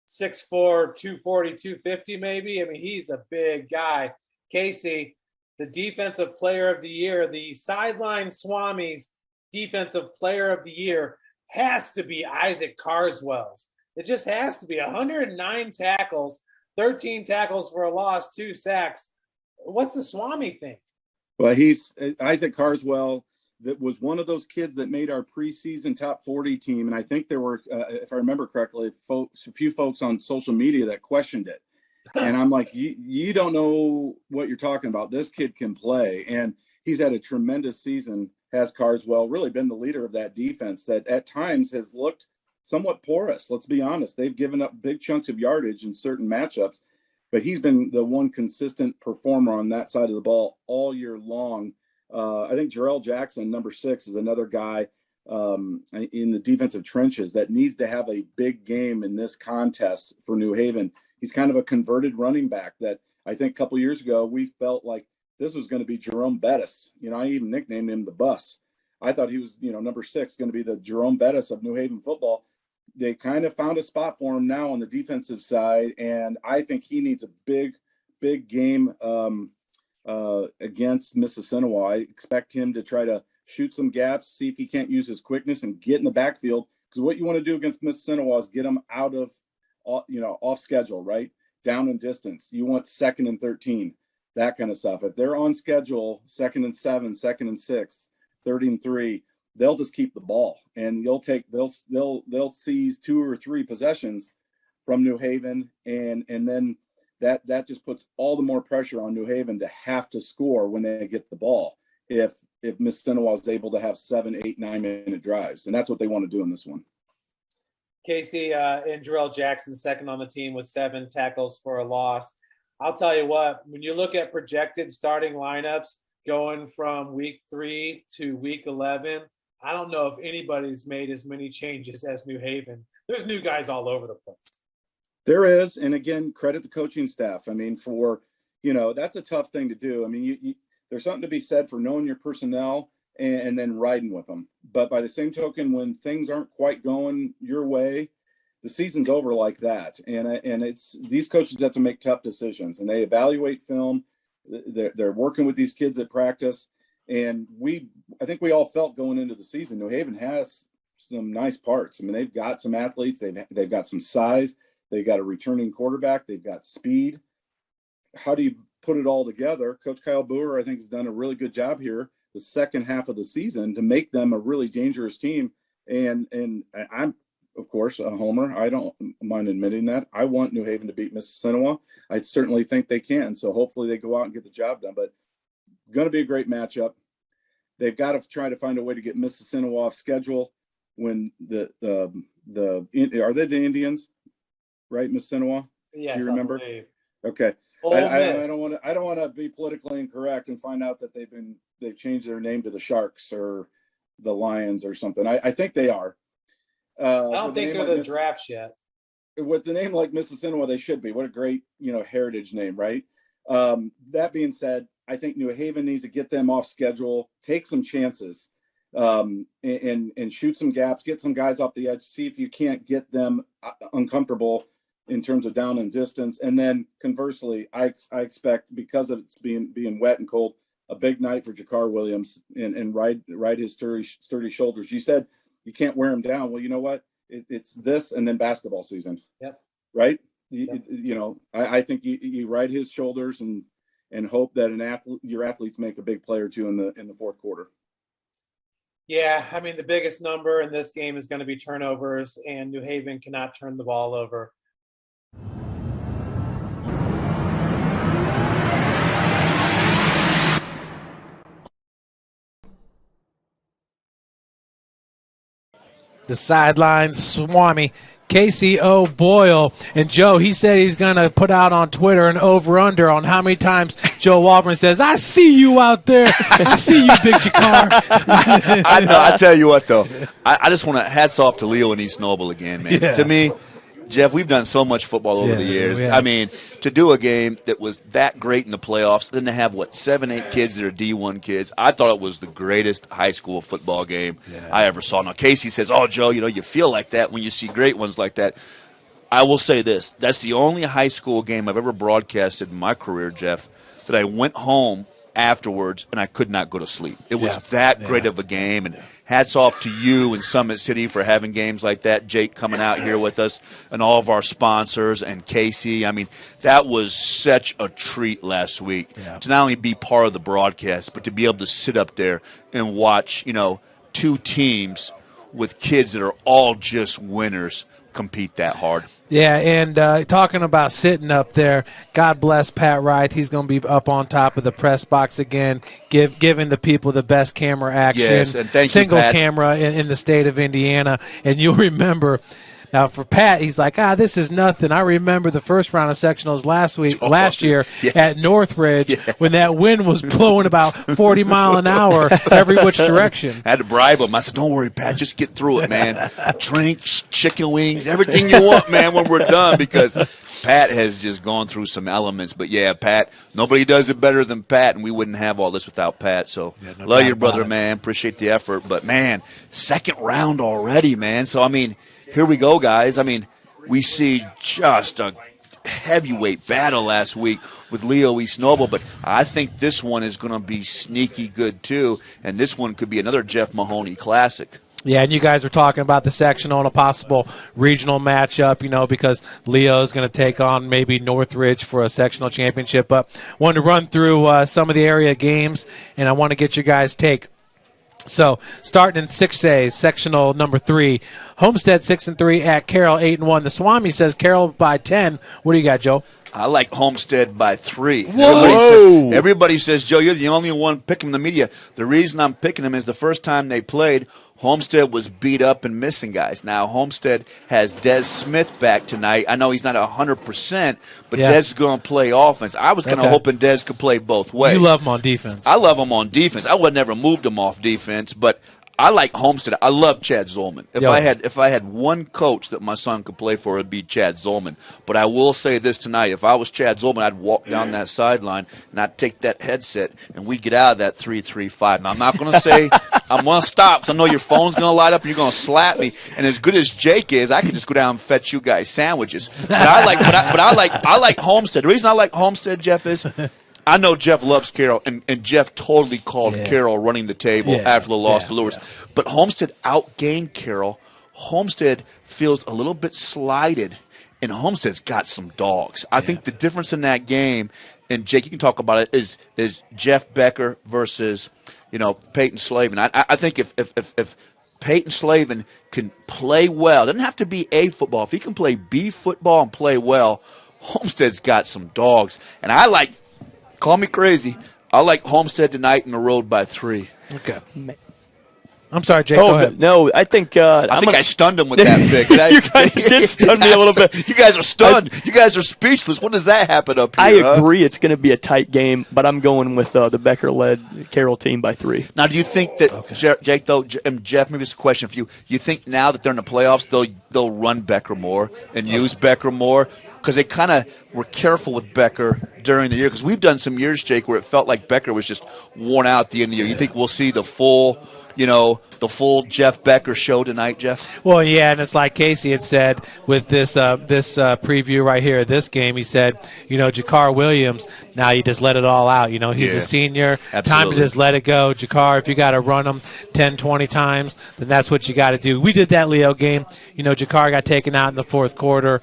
6'4", 240, 250 maybe. I mean, he's a big guy. Casey, the defensive player of the year, the sideline Swamis defensive player of the year has to be Isaac Carswell's. It just has to be. 109 tackles, 13 tackles for a loss, 2 sacks. What's the Swami think? Well, he's Isaac Carswell. That was one of those kids that made our preseason top 40 team. And I think there were, if I remember correctly, a few folks on social media that questioned it. And I'm like, you don't know what you're talking about. This kid can play. And he's had a tremendous season, has Carswell, really been the leader of that defense that at times has looked somewhat porous. Let's be honest. They've given up big chunks of yardage in certain matchups, but he's been the one consistent performer on that side of the ball all year long. I think Jerrell Jackson, number 6, is another guy in the defensive trenches that needs to have a big game in this contest for New Haven. He's kind of a converted running back that I think a couple years ago we felt like this was going to be Jerome Bettis. I even nicknamed him the Bus. I thought he was, number 6, going to be the Jerome Bettis of New Haven football. They kind of found a spot for him now on the defensive side, and I think he needs a big game against Mississinewa. I expect him to try to shoot some gaps, see if he can't use his quickness and get in the backfield. Because what you want to do against Mississinewa is get them out of, off schedule, right? Down in distance. You want 2nd and 13, that kind of stuff. If they're on schedule, 2nd and 7, 2nd and 6, 3rd and 3, they'll just keep the ball, and they'll seize 2 or 3 possessions from New Haven, and then that just puts all the more pressure on New Haven to have to score when they get the ball. If Mississinewa is able to have 7, 8, 9-minute drives, and that's what they want to do in this one. Casey and Jerrell Jackson, second on the team with 7 tackles for a loss. I'll tell you what, when you look at projected starting lineups going from week 3 to week 11, I don't know if anybody's made as many changes as New Haven. There's new guys all over the place. There is, and again, credit the coaching staff. I mean, that's a tough thing to do. I mean, there's something to be said for knowing your personnel and then riding with them. But by the same token, when things aren't quite going your way, the season's over like that. And it's these coaches have to make tough decisions, and they evaluate film. They're working with these kids at practice. And I think we all felt going into the season, New Haven has some nice parts. I mean, they've got some athletes. They've got some size. They've got a returning quarterback. They've got speed. How do you put it all together? Coach Kyle Boer, I think, has done a really good job here the second half of the season to make them a really dangerous team. And I'm, of course, a homer. I don't mind admitting that. I want New Haven to beat Mississinewa. I certainly think they can. So hopefully they go out and get the job done. But going to be a great matchup. They've got to try to find a way to get Mississinewa off schedule when are they the Indians? Right, Mississinewa? Yes, do you remember? Okay. I don't want to be politically incorrect and find out that they've changed their name to the Sharks or the Lions or something. I think they are. I don't think they're the drafts yet. With the name like Mississinewa, they should be. What a great, heritage name, right? That being said, I think New Haven needs to get them off schedule, take some chances, and shoot some gaps, get some guys off the edge, see if you can't get them uncomfortable in terms of down and distance. And then conversely, I expect, because of it's being wet and cold, a big night for Jakar Williams and ride his sturdy shoulders. You said you can't wear him down. Well, you know what? It's this and then basketball season. Yep. Right? Yep. I think you ride his shoulders and hope that your athletes make a big play or two in the fourth quarter. Yeah, I mean, the biggest number in this game is going to be turnovers, and New Haven cannot turn the ball over. The sidelines, Swami, Casey O'Boyle, and Joe, he said he's going to put out on Twitter an over-under on how many times Joe Walburn says, "I see you out there. I see you, Big Jakar." I know. I tell you what, though, I just want to hats off to Leo and East Noble again, man. Yeah. To me, Jeff, we've done so much football over the years. I mean, to do a game that was that great in the playoffs, then to have, 7, 8 kids that are D1 kids, I thought it was the greatest high school football game I ever saw. Now, Casey says, "Oh, Joe, you feel like that when you see great ones like that." I will say this. That's the only high school game I've ever broadcasted in my career, Jeff, that I went home afterwards and I could not go to sleep. It was that great of a game, and hats off to you and Summit City for having games like that. Jake coming out here with us and all of our sponsors and Casey. I mean, that was such a treat last week to not only be part of the broadcast, but to be able to sit up there and watch, 2 teams with kids that are all just winners compete that hard. Yeah, and talking about sitting up there, God bless Pat Wright. He's going to be up on top of the press box again, giving the people the best camera action. Yes, and thank single you, Pat. camera in the state of Indiana. And you'll remember, now for Pat, he's like, this is nothing. I remember the first round of sectionals last year at Northridge when that wind was blowing about 40 mile an hour every which direction. I had to bribe him. I said, "Don't worry, Pat, just get through it, man. Drinks, chicken wings, everything you want, man, when we're done," because Pat has just gone through some elements. But, Pat, nobody does it better than Pat, and we wouldn't have all this without Pat. So, love your brother, man. Appreciate the effort. But, man, second round already, man. So, I mean, here we go, guys. I mean, we see just heavyweight battle last week with Leo East Noble, but I think this one is going to be sneaky good too, and this one could be another Jeff Mahoney classic. Yeah, and you guys were talking about the sectional and a possible regional matchup, because Leo is going to take on maybe Northridge for a sectional championship. But I wanted to run through some of the area games, and I want to get your guys' take. So starting in 6A, sectional number 3, Homestead 6-3 at Carroll 8-1. The Swami says Carroll by 10. What do you got, Joe? I like Homestead by 3. Whoa. Everybody says, Joe, you're the only one picking the media. The reason I'm picking them is the first time they played, Homestead was beat up and missing guys. Now, Homestead has Des Smith back tonight. I know he's not 100%, but Des is going to play offense. I was kind of hoping Des could play both ways. You love him on defense. I love him on defense. I would never moved him off defense, but I like Homestead. I love Chad Zolman. If I had one coach that my son could play for, it would be Chad Zolman. But I will say this tonight: if I was Chad Zolman, I'd walk down that sideline and I'd take that headset and we'd get out of that 3-3-5. Now I'm not going to say I'm going to stop because I know your phone's going to light up and you're going to slap me. And as good as Jake is, I could just go down and fetch you guys sandwiches. But I like Homestead. The reason I like Homestead, Jeff, is I know Jeff loves Carroll, and Jeff totally called Carroll running the table after the loss to Lewis. Yeah. But Homestead outgained Carroll. Homestead feels a little bit slighted, and Homestead's got some dogs. I think the difference in that game, and Jake, you can talk about it, is Jeff Becker versus Peyton Slavin. I think if Peyton Slavin can play well, doesn't have to be A football. If he can play B football and play well, Homestead's got some dogs. And I like. Call me crazy. I like Homestead tonight in the road by 3. Okay. I'm sorry, Jake. Go ahead. No, I think I stunned him with that pick. You guys did stun me a little bit. You guys are stunned. You guys are speechless. When does that happen up here? I agree. It's going to be a tight game, but I'm going with the Becker-led Carroll team by 3. Now, do you think that Jake, though, and Jeff, maybe it's a question for you. You think now that they're in the playoffs, they'll run Becker more and use Becker more? Because they kind of were careful with Becker during the year. Because we've done some years, Jake, where it felt like Becker was just worn out at the end of the year. You think we'll see the full Jeff Becker show tonight, Jeff? Well, yeah, and it's like Casey had said with this preview right here of this game. He said, Jakar Williams, now you just let it all out. He's a senior. Absolutely. Time to just let it go. Jakar, if you got to run him 10, 20 times, then that's what you got to do. We did that Leo game. Jakar got taken out in the fourth quarter.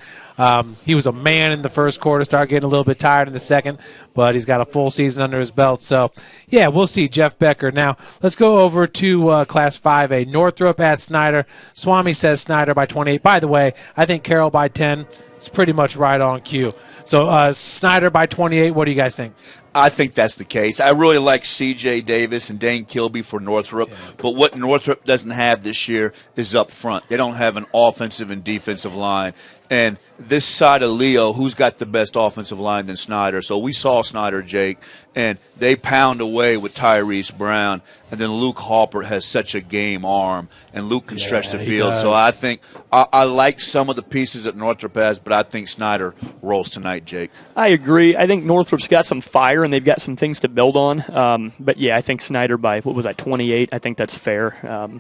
He was a man in the first quarter, started getting a little bit tired in the second, but he's got a full season under his belt. So, yeah, we'll see Jeff Becker. Now, let's go over to Class 5A. Northrop at Snyder. Swami says Snyder by 28. By the way, I think Carroll by 10 is pretty much right on cue. So, Snyder by 28, what do you guys think? I think that's the case. I really like C.J. Davis and Dane Kilby for Northrop, but what Northrop doesn't have this year is up front. They don't have an offensive and defensive line. And this side of Leo, who's got the best offensive line than Snyder? So we saw Snyder, Jake, and they pound away with Tyrese Brown. And then Luke Halpert has such a game arm, and Luke can stretch the field. So I think I like some of the pieces that Northrop has, but I think Snyder rolls tonight, Jake. I agree. I think Northrop's got some fire, and they've got some things to build on. But, yeah, I think Snyder by, 28? I think that's fair.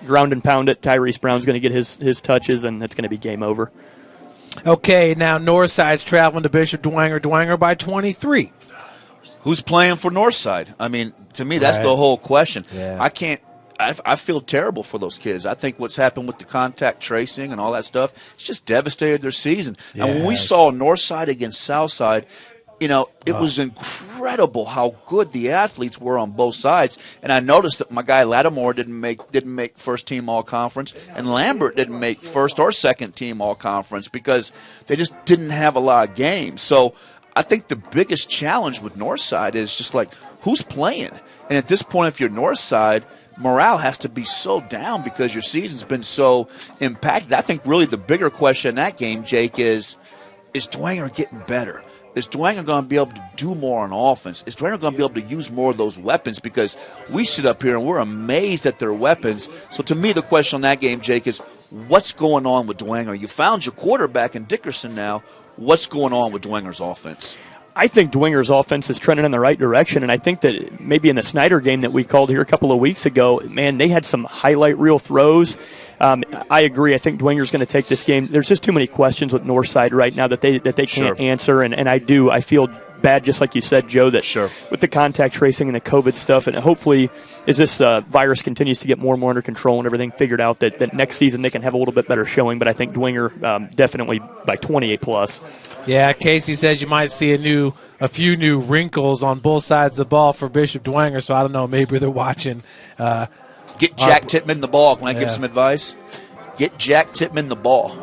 Ground and pound it. Tyrese Brown's going to get his touches, and it's going to be game over. Okay, now Northside's traveling to Bishop Dwenger. Dwenger by 23. Who's playing for Northside? I mean, to me, that's the whole question. Yeah. I feel terrible for those kids. I think what's happened with the contact tracing and all that stuff, it's just devastated their season. Yeah, and when we saw Northside against Southside, it was incredible how good the athletes were on both sides. And I noticed that my guy Lattimore didn't make first team all conference, and Lambert didn't make first or second team all conference because they just didn't have a lot of games. So I think the biggest challenge with Northside is just like who's playing. And at this point, if you're Northside, morale has to be so down because your season's been so impacted. I think really the bigger question in that game, Jake, is Dwenger getting better? Is Dwenger going to be able to do more on offense? Is Dwenger going to be able to use more of those weapons? Because we sit up here and we're amazed at their weapons. So to me, the question on that game, Jake, is what's going on with Dwenger? You found your quarterback in Dickerson now. What's going on with Dwenger's offense? I think Dwinger's offense is trending in the right direction, and I think that maybe in the Snyder game that we called here a couple of weeks ago, man, they had some highlight reel throws. I agree. I think Dwinger's going to take this game. There's just too many questions with Northside right now that they can't answer, and I feel bad, just like you said, Joe, that with the contact tracing and the COVID stuff, and hopefully as this virus continues to get more and more under control and everything figured out, that next season they can have a little bit better showing. But I think Dwinger definitely by 28 plus. Yeah, Casey says you might see a few new wrinkles on both sides of the ball for Bishop Dwinger, so I don't know, maybe they're watching. Get Jack Tittman the ball. Can I give some advice? Get Jack Tittman the ball.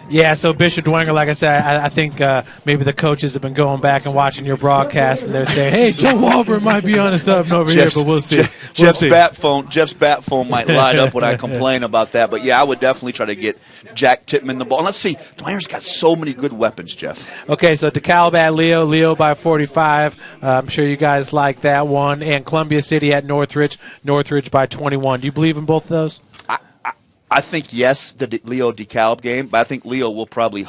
Yeah, so Bishop Dwinger, like I said, I think maybe the coaches have been going back and watching your broadcast, and they're saying, "Hey, Joe Walburn might be on to something over here," but we'll see. Jeff's bat phone might light up when I complain about that. But yeah, I would definitely try to get Jack Tittman the ball. And let's see, Dwinger's got so many good weapons, Jeff. Okay, so DeKalb at Leo by 45. I'm sure you guys like that one. And Columbia City at Northridge by 21. Do you believe in both of those? I think, yes, the Leo DeKalb game, but I think Leo will probably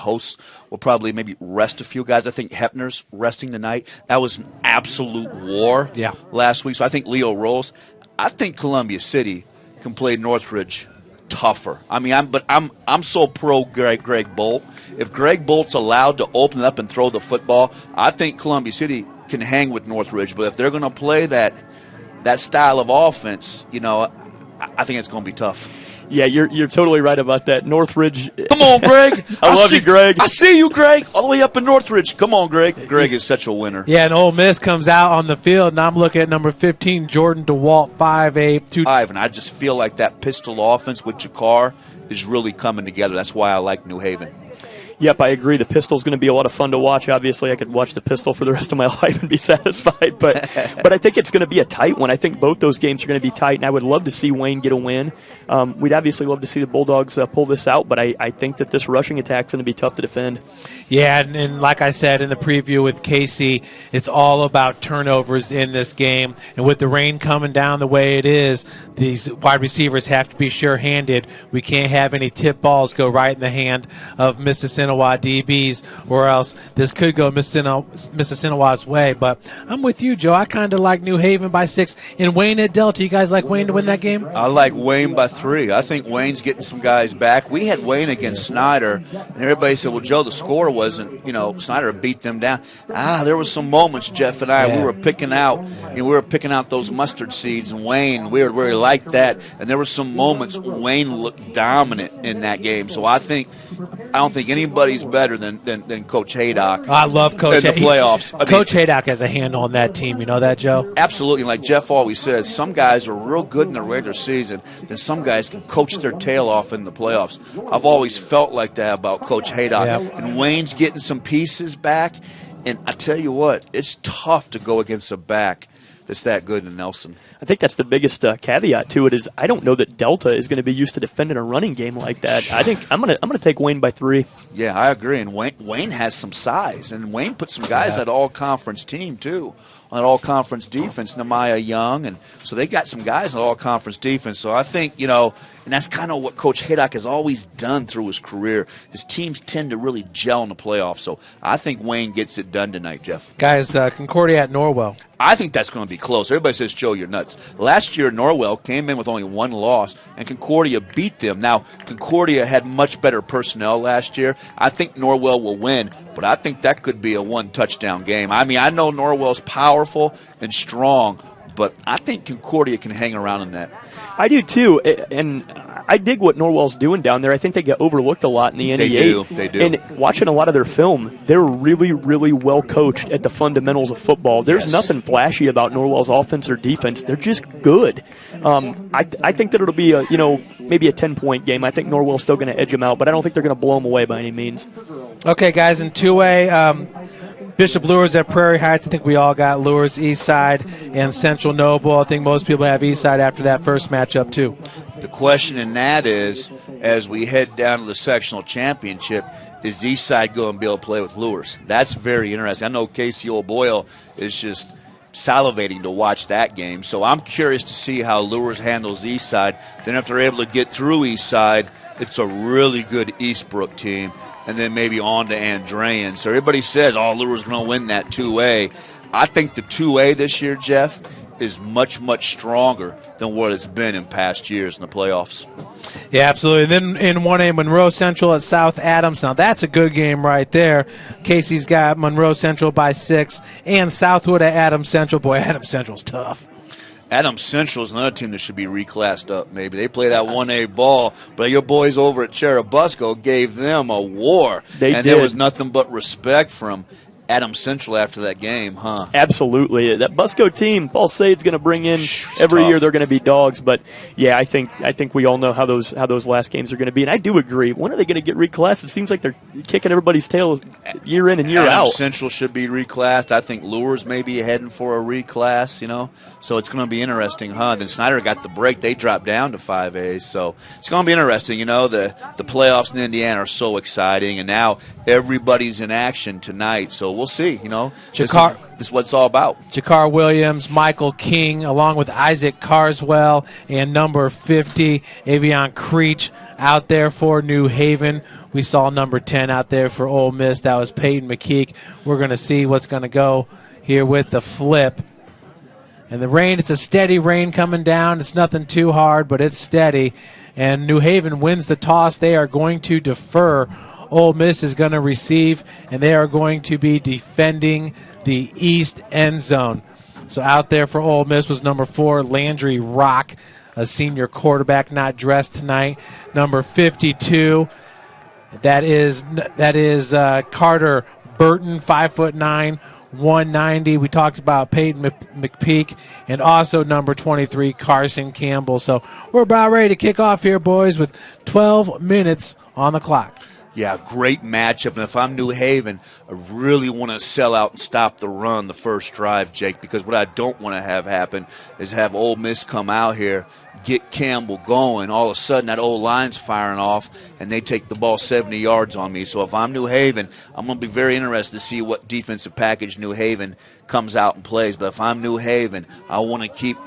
maybe rest a few guys. I think Hepner's resting tonight. That was an absolute war last week, so I think Leo rolls. I think Columbia City can play Northridge tougher. I mean, I'm so pro Greg Bolt. If Greg Bolt's allowed to open it up and throw the football, I think Columbia City can hang with Northridge. But if they're going to play that style of offense, I think it's going to be tough. Yeah, you're totally right about that. Northridge. Come on, Greg. I love you, Greg. I see you, Greg. All the way up in Northridge. Come on, Greg. Greg is such a winner. Yeah, and Ole Miss comes out on the field, and I'm looking at number 15, Jordan DeWalt, 5'8", 2. And I just feel like that pistol offense with Jakar is really coming together. That's why I like New Haven. Yep, I agree. The pistol's going to be a lot of fun to watch. Obviously, I could watch the pistol for the rest of my life and be satisfied. But I think it's going to be a tight one. I think both those games are going to be tight, and I would love to see Wayne get a win. We'd obviously love to see the Bulldogs pull this out, but I think that this rushing attack's going to be tough to defend. Yeah, and like I said in the preview with Casey, it's all about turnovers in this game. And with the rain coming down the way it is, these wide receivers have to be sure-handed. We can't have any tip balls go right in the hand of Mississinewa DBs, or else this could go Mississinewa's way. But I'm with you, Joe. I kind of like New Haven by 6. And Wayne at Delta, you guys like Wayne to win that game? I like Wayne by 3. I think Wayne's getting some guys back. We had Wayne against Snyder, and everybody said, well, Joe, the score wasn't, Snyder beat them down. There were some moments, Jeff and I, we were picking out those mustard seeds, and Wayne, we really liked that. And there were some moments Wayne looked dominant in that game. So I don't think anybody's better than Coach Haydock. I love Coach in the playoffs. Coach Haydock has a handle on that team. You know that, Joe? Absolutely. Like Jeff always says, some guys are real good in the regular season, and some guys can coach their tail off in the playoffs. I've always felt like that about Coach Haydock. Yep. And Wayne's getting some pieces back. And I tell you what, it's tough to go against a back that's that good in Nelson. I think that's the biggest caveat to it is I don't know that Delta is going to be used to defending a running game like that. I think I'm going to take Wayne by 3. Yeah, I agree. And Wayne has some size, and Wayne put some guys on that all-conference team too, on that all-conference defense. Nehemiah Young, and so they got some guys on all-conference defense. So I think And that's kind of what Coach Haydock has always done through his career. His teams tend to really gel in the playoffs. So I think Wayne gets it done tonight, Jeff. Guys, Concordia at Norwell. I think that's going to be close. Everybody says, Joe, you're nuts. Last year, Norwell came in with only one loss, and Concordia beat them. Now, Concordia had much better personnel last year. I think Norwell will win, but I think that could be a one-touchdown game. I mean, I know Norwell's powerful and strong, but I think Concordia can hang around in that. I do too, and I dig what Norwell's doing down there. I think they get overlooked a lot in the NEA. They do. And watching a lot of their film, they're really, really well coached at the fundamentals of football. There's nothing flashy about Norwell's offense or defense. They're just good. I think that it'll be maybe a 10-point game. I think Norwell's still going to edge them out, but I don't think they're going to blow them away by any means. Okay, guys, in 2A, Bishop Lures at Prairie Heights. I think we all got Lures Eastside and Central Noble. I think most people have Eastside after that first matchup, too. The question in that is, as we head down to the sectional championship, is Eastside going to be able to play with Lures? That's very interesting. I know Casey O'Boyle is just salivating to watch that game. So I'm curious to see how Lures handles Eastside. Then if they're able to get through Eastside, it's a really good Eastbrook team. And then maybe on to Andrean. So everybody says, Lures going to win that 2A. I think the 2A this year, Jeff, is much, much stronger than what it's been in past years in the playoffs. Yeah, absolutely. And then in 1A, Monroe Central at South Adams. Now, that's a good game right there. Casey's got Monroe Central by 6, and Southwood at Adams Central. Boy, Adams Central's tough. Adams Central is another team that should be reclassed up, maybe. They play that 1A ball, but your boys over at Cherubusco gave them a war. They did. There was nothing but respect from Adams Central after that game, huh? Absolutely. That Busco team, Paul Sade's going to bring in every year. They're going to be dogs, but yeah, I think we all know how those last games are going to be, and I do agree. When are they going to get reclassed? It seems like they're kicking everybody's tail year in and year out. Adams Central should be reclassed. I think Lures may be heading for a reclass, so it's going to be interesting, huh? Then Snyder got the break. They dropped down to 5A, so it's going to be interesting. The playoffs in Indiana are so exciting, and now everybody's in action tonight, so we'll see, This is what it's all about. Jakar Williams, Michael King, along with Isaac Carswell, and number 50, Avion Creech, out there for New Haven. We saw number 10 out there for Ole Miss. That was Peyton McKeek. We're going to see what's going to go here with the flip. And the rain, it's a steady rain coming down. It's nothing too hard, but it's steady. And New Haven wins the toss. They are going to defer. Ole Miss is going to receive, and they are going to be defending the east end zone. So out there for Ole Miss was number 4, Landry Rock, a senior quarterback not dressed tonight. Number 52, that is Carter Burton, 5'9", 190. We talked about Peyton McPeak, and also number 23, Carson Campbell. So we're about ready to kick off here, boys, with 12 minutes on the clock. Yeah, great matchup. And if I'm New Haven, I really want to sell out and stop the run the first drive, Jake, because what I don't want to have happen is have Ole Miss come out here, get Campbell going. All of a sudden, that old line's firing off, and they take the ball 70 yards on me. So if I'm New Haven, I'm going to be very interested to see what defensive package New Haven comes out and plays. But if I'm New Haven, I want to keep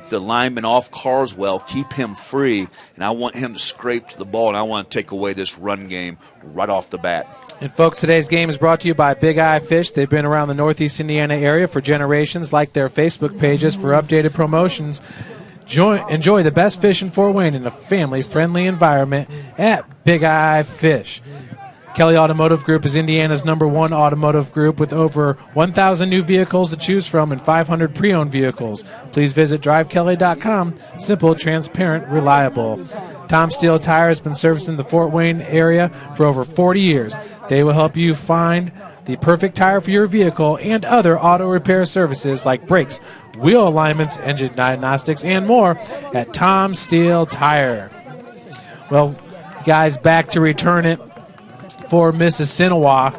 the lineman off Carswell, keep him free, and I want him to scrape to the ball, and I want to take away this run game right off the bat. And, folks, today's game is brought to you by Big Eye Fish. They've been around the Northeast Indiana area for generations. Like their Facebook pages for updated promotions. Enjoy the best fish in Fort Wayne in a family-friendly environment at Big Eye Fish. Kelly Automotive Group is Indiana's #1 automotive group with over 1,000 new vehicles to choose from and 500 pre-owned vehicles. Please visit drivekelly.com. Simple, transparent, reliable. Tom Steele Tire has been servicing the Fort Wayne area for over 40 years. They will help you find the perfect tire for your vehicle and other auto repair services like brakes, wheel alignments, engine diagnostics, and more at Tom Steele Tire. Well, guys, back to return it for Mississinewa.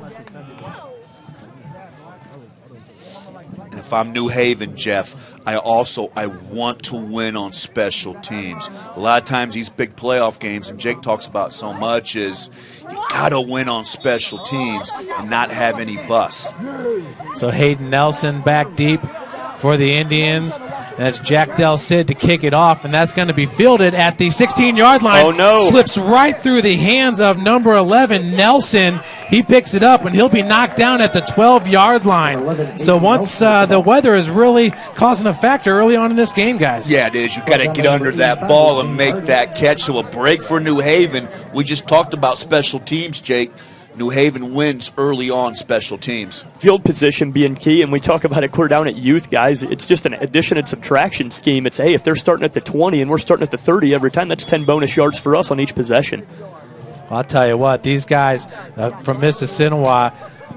And if I'm New Haven, Jeff, I want to win on special teams. A lot of times these big playoff games, and Jake talks about so much, is you got to win on special teams and not have any busts. So Hayden Nelson back deep for the Indians. That's Jack Del Cid to kick it off, and that's going to be fielded at the 16-yard line. Oh, no. Slips right through the hands of number 11, Nelson. He picks it up, and he'll be knocked down at the 12-yard line. So once the weather is really causing a factor early on in this game, guys. Yeah, it is. You got to get under that ball and make that catch. So a break for New Haven. We just talked about special teams, Jake. New Haven wins early on special teams. Field position being key, and we talk about it clear down at youth, guys. It's just an addition and subtraction scheme. It's, hey, if they're starting at the 20 and we're starting at the 30 every time, that's 10 bonus yards for us on each possession. Well, I'll tell you what, these guys from Mississinewa,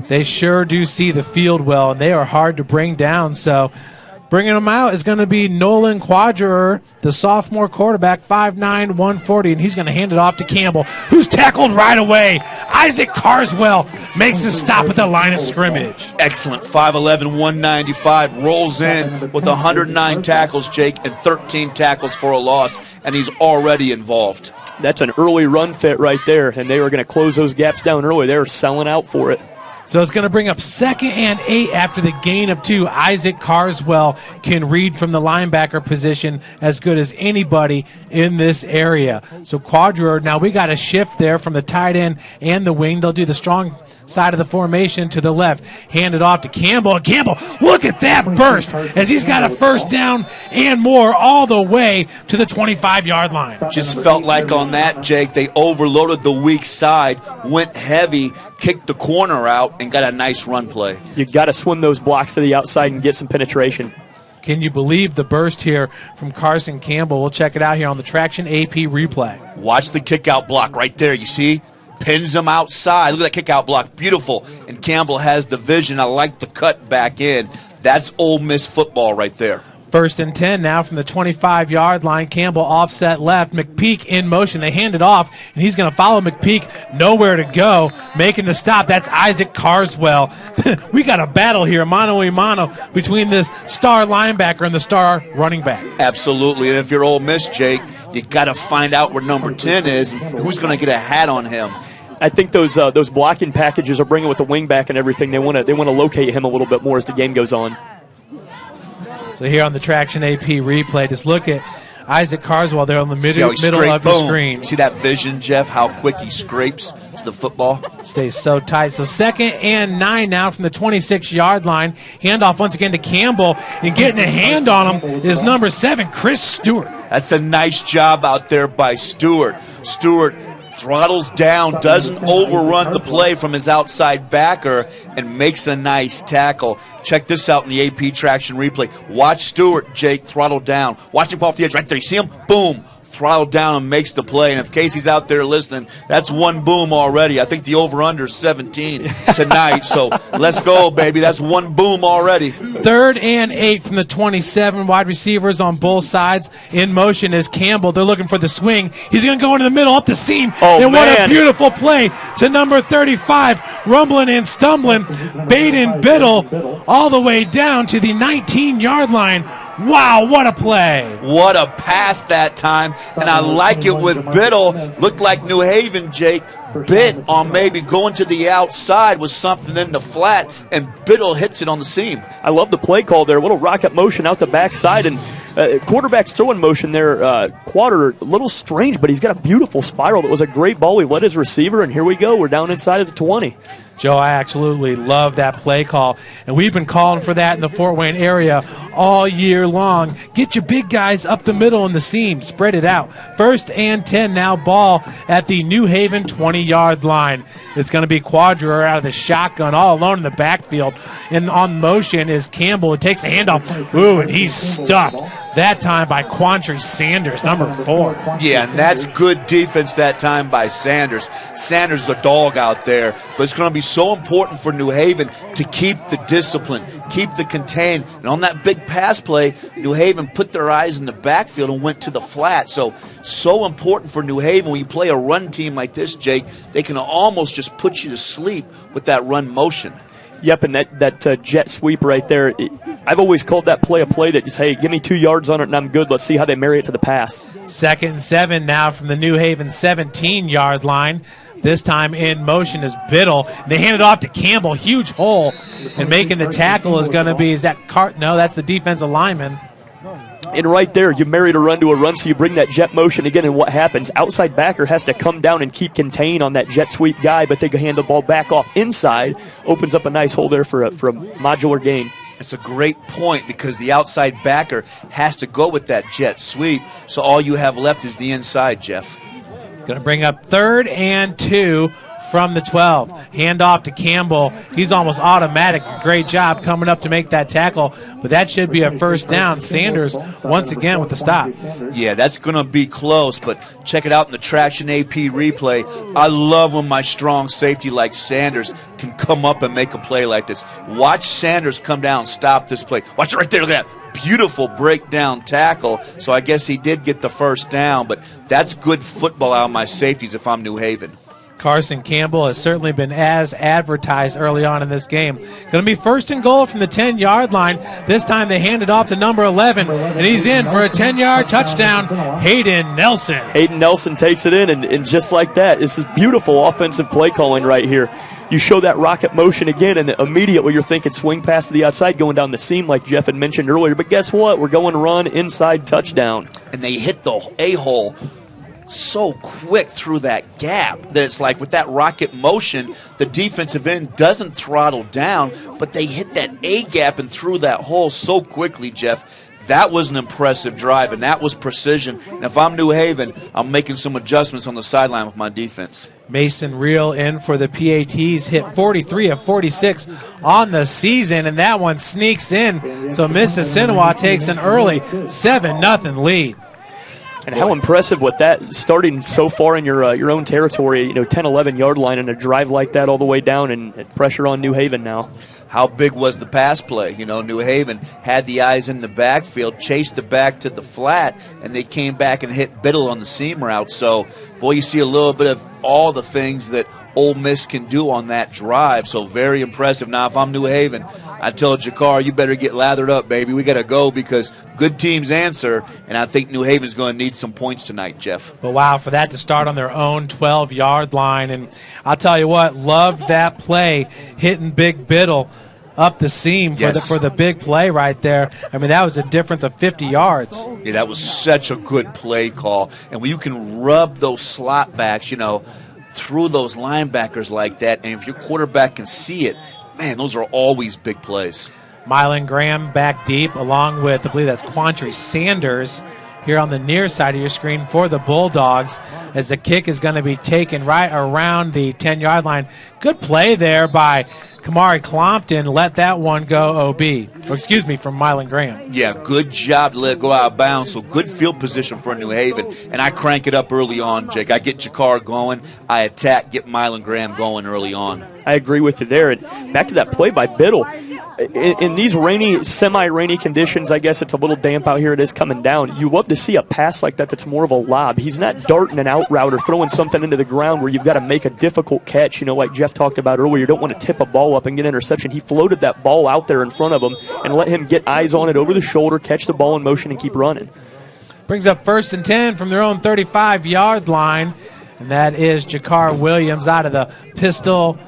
they sure do see the field well, and they are hard to bring down. So bringing them out is going to be Nolan Quadrer, the sophomore quarterback, 5'9", 140, and he's going to hand it off to Campbell, who's tackled right away. Isaac Carswell makes a stop at the line of scrimmage. Excellent. 5'11", 195, rolls in with 109 tackles, Jake, and 13 tackles for a loss, and he's already involved. That's an early run fit right there, and they were going to close those gaps down early. They were selling out for it. So it's going to bring up 2nd and 8 after the gain of 2. Isaac Carswell can read from the linebacker position as good as anybody in this area. So Quadrer, now we got a shift there from the tight end and the wing. They'll do the strong side of the formation to the left. Hand it off to Campbell. Campbell, look at that burst as he's got a first down and more all the way to the 25-yard line. Just felt like on that, Jake, they overloaded the weak side, went heavy, kicked the corner out, and got a nice run play. You got to swim those blocks to the outside and get some penetration. Can you believe the burst here from Carson Campbell? We'll check it out here on the Traction AP replay. Watch the kick-out block right there, you see? Pins him outside. Look at that kick-out block. Beautiful. And Campbell has the vision. I like the cut back in. That's Ole Miss football right there. 1st and 10 now from the 25-yard line. Campbell offset left. McPeak in motion. They hand it off, and he's going to follow McPeak. Nowhere to go. Making the stop. That's Isaac Carswell. We got a battle here, mano-a-mano, between this star linebacker and the star running back. Absolutely. And if you're Ole Miss, Jake, you got to find out where number 10 is and who's going to get a hat on him. I think those blocking packages are bringing with the wing back and everything. They want to locate him a little bit more as the game goes on. So here on the Traction AP replay, just look at Isaac Carswell there on the middle of the screen. See that vision, Jeff, how quick he scrapes to the football? Stays so tight. So 2nd and 9 now from the 26-yard line. Handoff once again to Campbell. And getting a hand on him is number 7, Chris Stewart. That's a nice job out there by Stewart. Stewart throttles down, doesn't overrun the play from his outside backer, and makes a nice tackle. Check this out in the AP Traction replay. Watch Stewart, Jake, throttle down. Watch him off the edge right there. You see him? Boom. Throttle down and makes the play. And if Casey's out there listening, that's one boom already. I think the over-under is 17 tonight. So let's go, baby. That's one boom already. 3rd and 8 from the 27. Wide receivers on both sides. In motion is Campbell. They're looking for the swing. He's going to go into the middle, up the seam. And what a beautiful play to number 35. Rumbling and stumbling. Baden Biddle all the way down to the 19-yard line. Wow, what a play. What a pass that time. And I like it with Biddle. Looked like New Haven, Jake, bit on maybe going to the outside with something in the flat, and Biddle hits it on the seam. I love the play call there. A little rocket motion out the backside, and quarterback's throwing motion there. Quadrer, a little strange, but he's got a beautiful spiral. It was a great ball. He led his receiver, and here we go. We're down inside of the 20. Joe, I absolutely love that play call, and we've been calling for that in the Fort Wayne area all year long. Get your big guys up the middle in the seam. Spread it out. 1st and 10 now, ball at the New Haven 20-yard line. It's going to be Quadrer out of the shotgun all alone in the backfield. And on motion is Campbell. It takes a handoff. Ooh, and he's stuffed. That time by Quantrey Sanders, number 4. Yeah, and that's good defense that time by Sanders. Sanders is a dog out there, but it's going to be so important for New Haven to keep the discipline, keep the contain. And on that big pass play, New Haven put their eyes in the backfield and went to the flat. So important for New Haven. When you play a run team like this, Jake, they can almost just put you to sleep with that run motion. Yep, and that jet sweep right there, I've always called that play a play that just, hey, give me 2 yards on it and I'm good. Let's see how they marry it to the pass. 2nd and 7 now from the New Haven 17-yard line. This time in motion is Biddle. They hand it off to Campbell. Huge hole. And making the tackle is going to be, is that Cart? No, that's the defensive lineman. And right there, you married a run to a run, so you bring that jet motion again, and what happens? Outside backer has to come down and keep contain on that jet sweep guy, but they can hand the ball back off inside. Opens up a nice hole there for a modular gain. It's a great point because the outside backer has to go with that jet sweep, so all you have left is the inside, Jeff. Going to bring up 3rd and 2 from the 12. Hand off to Campbell. He's almost automatic. Great job coming up to make that tackle, but that should be a first down. Sanders once again with the stop. Yeah, that's going to be close, but check it out in the Traction AP replay. I love when my strong safety like Sanders can come up and make a play like this. Watch Sanders come down and stop this play. Watch it right there. Look at that. Beautiful breakdown tackle. So I guess he did get the first down, but that's good football out of my safeties if I'm New Haven. Carson Campbell has certainly been as advertised early on in this game. Going to be 1st and goal from the 10-yard line. This time they hand it off to number 11, and he's in for a 10-yard touchdown, Hayden Nelson. Hayden Nelson takes it in, and just like that, this is beautiful offensive play calling right here. You show that rocket motion again, and immediately you're thinking swing pass to the outside, going down the seam like Jeff had mentioned earlier. But guess what? We're going run inside touchdown. And they hit the A-hole so quick through that gap that it's like with that rocket motion, the defensive end doesn't throttle down, but they hit that A gap and through that hole so quickly, Jeff. That was an impressive drive, and that was precision. And if I'm New Haven, I'm making some adjustments on the sideline with my defense. Mason Reel in for the PATs, hit 43 of 46 on the season, and that one sneaks in. So Mississinewa takes an early 7-0 lead. And how impressive with that, starting so far in your own territory, 10, 11 yard line, and a drive like that all the way down, and pressure on New Haven now. How big was the pass play? New Haven had the eyes in the backfield, chased it back to the flat, and they came back and hit Biddle on the seam route. So, boy, you see a little bit of all the things that Ole Miss can do on that drive. So very impressive. Now, if I'm New Haven, I tell Jakar, you better get lathered up, baby. We got to go because good teams answer, and I think New Haven's going to need some points tonight, Jeff. But, wow, for that to start on their own 12-yard line. And I'll tell you what, loved that play, hitting Big Biddle up the seam for the big play right there. I mean, that was a difference of 50 yards. Yeah, that was such a good play call. And when you can rub those slot backs, through those linebackers like that, and if your quarterback can see it, man, those are always big plays. Mylan Graham back deep along with, I believe that's Quantry Sanders here on the near side of your screen for the Bulldogs as the kick is going to be taken right around the 10-yard line. Good play there by Kamari Clompton. Let that one go from Mylan Graham. Yeah, good job to let it go out of bounds. So good field position for New Haven. And I crank it up early on, Jake. I get Jakar going. I attack, get Mylan Graham going early on. I agree with you there. And back to that play by Biddle. In these semi-rainy conditions, I guess it's a little damp out here. It is coming down. You love to see a pass like that that's more of a lob. He's not darting an out route or throwing something into the ground where you've got to make a difficult catch, like Jeff talked about earlier. You don't want to tip a ball up and get an interception. He floated that ball out there in front of him and let him get eyes on it over the shoulder, catch the ball in motion, and keep running. Brings up 1st and 10 from their own 35-yard line, and that is Jakar Williams out of the pistol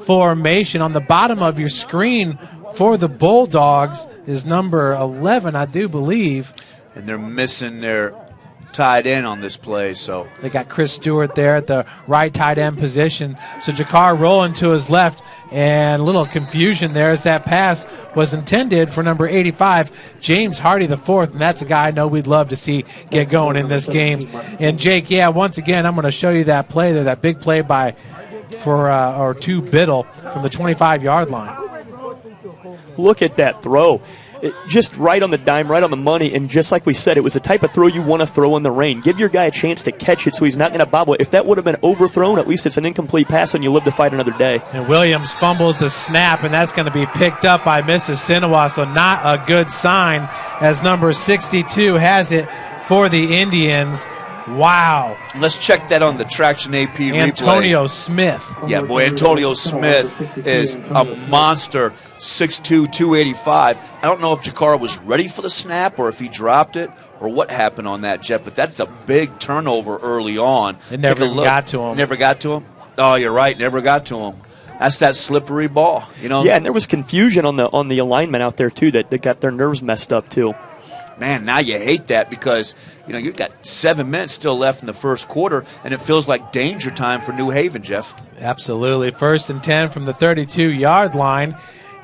formation. On the bottom of your screen for the Bulldogs is number 11, I do believe. And they're missing their tight end on this play. So they got Chris Stewart there at the right tight end position. So Jakar rolling to his left, and a little confusion there as that pass was intended for number 85, James Hardy the fourth, and that's a guy I know we'd love to see get going in this game. And Jake, once again, I'm going to show you that play there, that big play to Biddle from the 25-yard line. Look at that throw. Just right on the dime, right on the money, and just like we said, it was the type of throw you want to throw in the rain. Give your guy a chance to catch it so he's not going to bobble it. If that would have been overthrown, at least it's an incomplete pass and you live to fight another day. And Williams fumbles the snap, and that's going to be picked up by Mississinewa, so not a good sign as number 62 has it for the Indians. Wow. Let's check that on the Traction AP replay. Antonio Smith. Yeah, boy, Antonio Smith is a monster, 6'2", 285. I don't know if Jakar was ready for the snap or if he dropped it or what happened on that, Jeff, but that's a big turnover early on. It never got to him. Never got to him? Oh, you're right. Never got to him. That's that slippery ball, you know. Yeah, and there was confusion on the alignment out there too that got their nerves messed up too. Man, now you hate that because, you know, you've got 7 minutes still left in the first quarter, and it feels like danger time for New Haven, Jeff. Absolutely. 1st and 10 from the 32-yard line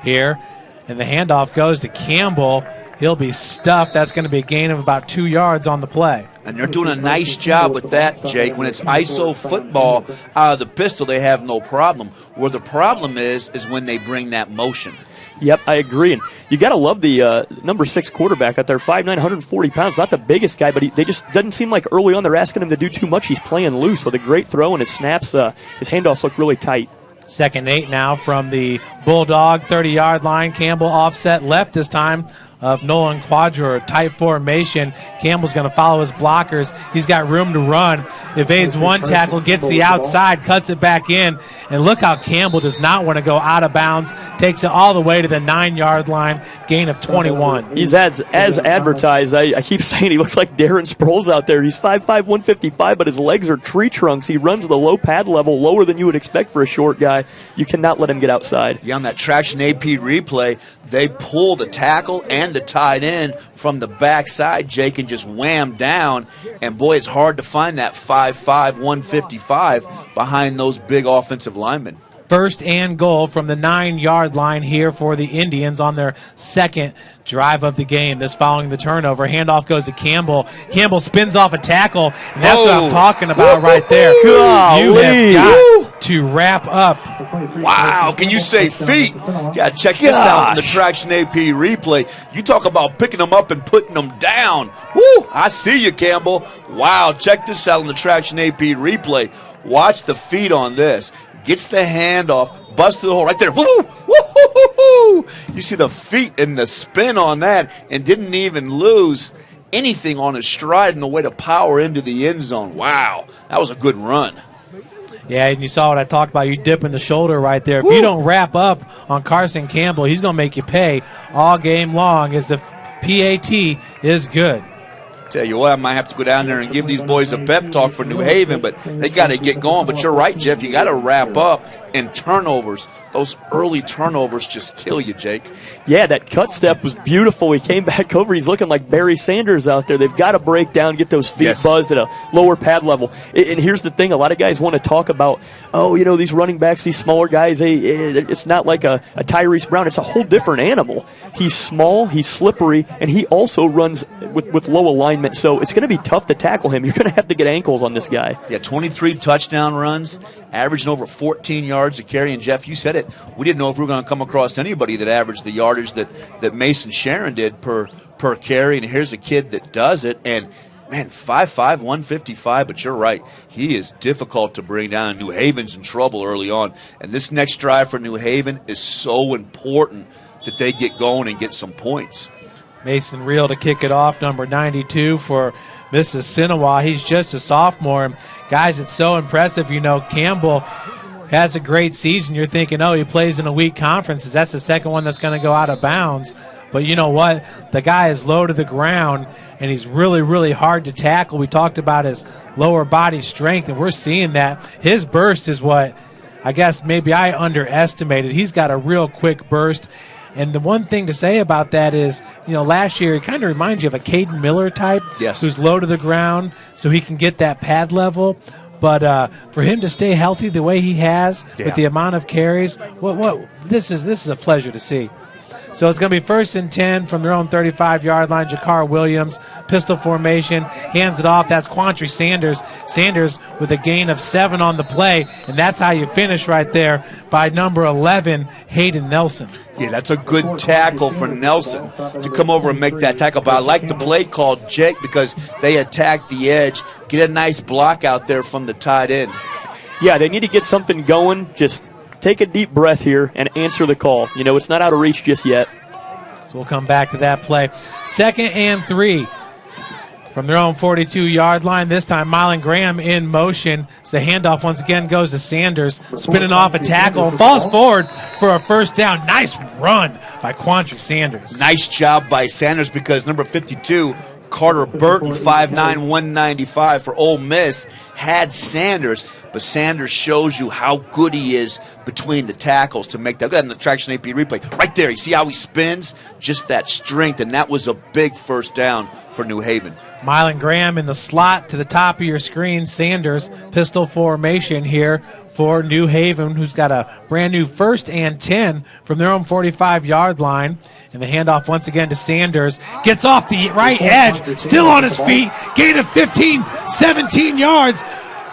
here, and the handoff goes to Campbell. He'll be stuffed. That's going to be a gain of about 2 yards on the play. And they're doing a nice job with that, Jake. When it's ISO football out of the pistol, they have no problem. Where the problem is when they bring that motion. Yep, I agree. And you got to love the number 6 quarterback out there, 5'9", 140 pounds. Not the biggest guy, but they just doesn't seem like early on they're asking him to do too much. He's playing loose with a great throw, and his snaps, his handoffs look really tight. 2nd and 8 now from the Bulldog 30-yard line. Campbell offset left this time of Nolan Quadra, tight formation. Campbell's going to follow his blockers. He's got room to run. Evades one tackle, gets the outside, cuts it back in. And look how Campbell does not want to go out of bounds. Takes it all the way to the 9-yard line, gain of 21. He's as advertised. I keep saying he looks like Darren Sproles out there. He's 5'5", 155, but his legs are tree trunks. He runs the low pad level, lower than you would expect for a short guy. You cannot let him get outside. Yeah, on that traction AP replay, they pull the tackle and the tight end from the backside, Jake, and just wham down. And, boy, it's hard to find that 5'5", 155 behind those big offensive linemen. 1st and goal from the 9-yard line here for the Indians on their 2nd drive of the game. This following the turnover. Handoff goes to Campbell. Campbell spins off a tackle, and that's what I'm talking about right there. You have got to wrap up. Wow, can you say feet? Yeah, check this out in the traction AP replay. You talk about picking them up and putting them down. Woo, I see you, Campbell. Wow, check this out in the traction AP replay. Watch the feet on this. Gets the handoff, busts through the hole right there. Woo, woo, woo, woo. You see the feet and the spin on that, and didn't even lose anything on his stride in the way to power into the end zone. Wow, that was a good run. Yeah, and you saw what I talked about. You dipping the shoulder right there. If you don't wrap up on Carson Campbell, he's going to make you pay all game long as the PAT is good. Tell you what, I might have to go down there and give these boys a pep talk for New Haven, but they got to get going. But you're right, Jeff. You got to wrap up. And turnovers, those early turnovers just kill you, Jake. Yeah, that cut step was beautiful. He came back over. He's looking like Barry Sanders out there. They've got to break down, get those feet buzzed at a lower pad level. And here's the thing. A lot of guys want to talk about, these running backs, these smaller guys, it's not like a Tyrese Brown. It's a whole different animal. He's small, he's slippery, and he also runs with low alignment. So it's going to be tough to tackle him. You're going to have to get ankles on this guy. Yeah, 23 touchdown runs, averaging over 14 yards a carry. And, Jeff, you said it. We didn't know if we were going to come across anybody that averaged the yardage that Mason Sharon did per carry. And here's a kid that does it. And, man, 5'5", 155. But you're right. He is difficult to bring down. New Haven's in trouble early on. And this next drive for New Haven is so important that they get going and get some points. Mason Reel to kick it off, number 92 for Mississinewa. He's just a sophomore. And guys, it's so impressive. Campbell has a great season. You're thinking, he plays in a weak conference. That's the second one that's going to go out of bounds. But you know what? The guy is low to the ground, and he's really, really hard to tackle. We talked about his lower body strength, and we're seeing that. His burst is what I guess maybe I underestimated. He's got a real quick burst. And the one thing to say about that is, last year it kind of reminds you of a Caden Miller type, who's low to the ground, so he can get that pad level. But for him to stay healthy the way he has, with the amount of carries, this is a pleasure to see. So it's going to be 1st and 10 from their own 35-yard line. Jakar Williams, pistol formation, hands it off. That's Quantry Sanders. Sanders with a gain of 7 on the play, and that's how you finish right there by number 11, Hayden Nelson. Yeah, that's a good tackle for Nelson to come over and make that tackle. But I like the play call, Jake, because they attack the edge, get a nice block out there from the tight end. Yeah, they need to get something going. Just take a deep breath here and answer the call. It's not out of reach just yet. So we'll come back to that play. 2nd and 3 from their own 42-yard line. This time, Mylan Graham in motion. So the handoff once again goes to Sanders, spinning off a tackle and falls forward for a first down. Nice run by Quantry Sanders. Nice job by Sanders because number 52, Carter Burton, 5'9", 195 for Ole Miss, had Sanders. but Sanders shows you how good he is between the tackles to make that. Look at that in the traction AP replay. Right there, you see how he spins? Just that strength, and that was a big first down for New Haven. Mylan Graham in the slot to the top of your screen. Sanders, pistol formation here for New Haven, who's got a brand new 1st and 10 from their own 45-yard line. And the handoff once again to Sanders. Gets off the right edge, still on his feet. Gain of 15, 17 yards.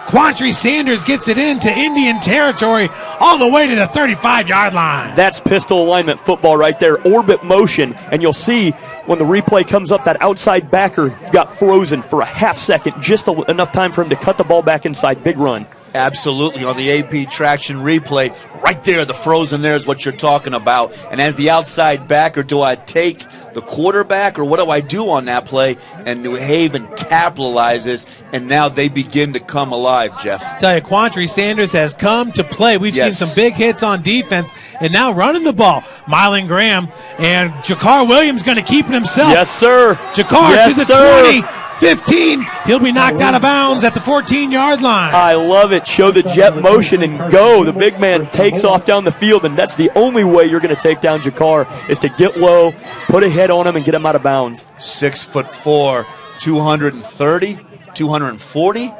Quantry Sanders gets it into Indian territory all the way to the 35-yard line. That's pistol alignment football right there, orbit motion. And you'll see when the replay comes up, that outside backer got frozen for a half second, just enough time for him to cut the ball back inside. Big run. Absolutely. On the AP traction replay, right there, the frozen there is what you're talking about. And as the outside backer, do I take the quarterback or what do I do on that play? And New Haven capitalizes, and now they begin to come alive, Jeff. I tell you, Quantry Sanders has come to play. We've seen some big hits on defense, and now running the ball. Mylan Graham and Jakar Williams going to keep it himself. Yes, sir. Jakar to the 20. 15. He'll be knocked out of bounds at the 14-yard line. I love it. Show the jet motion and go. The big man takes off down the field, and that's the only way you're going to take down Jakar is to get low, put a head on him, and get him out of bounds. 6'4", 230, 240.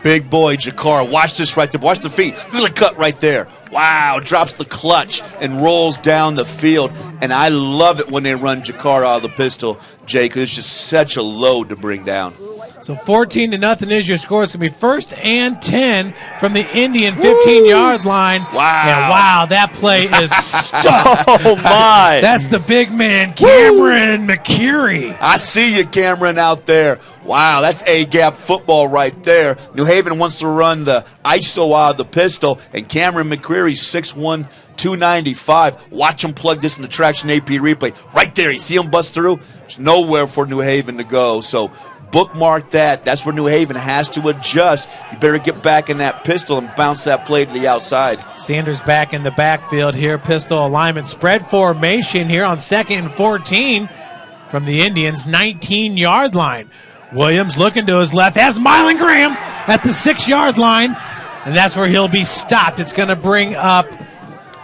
Big boy Jakar. Watch this right there. Watch the feet. Look at the cut right there. Wow. Drops the clutch and rolls down the field. And I love it when they run Jakar out of the pistol, Jake. It's just such a load to bring down. So 14-0 is your score. It's going to be 1st and 10 from the Indian 15-yard line. Wow. And wow, that play is stuck. Oh, my. That's the big man, Cameron McCurry. I see you, Cameron, out there. Wow, that's A-gap football right there. New Haven wants to run the ISO out of the pistol, and Cameron McCreary, 6'1", 295. Watch him plug this in the traction AP replay. Right there, you see him bust through? There's nowhere for New Haven to go, so bookmark that. That's where New Haven has to adjust. You better get back in that pistol and bounce that play to the outside. Sanders back in the backfield here. Pistol alignment. Spread formation here on 2nd and 14 from the Indians' 19-yard line. Williams looking to his left. Has Mylan Graham at the 6-yard line. And that's where he'll be stopped. It's going to bring up,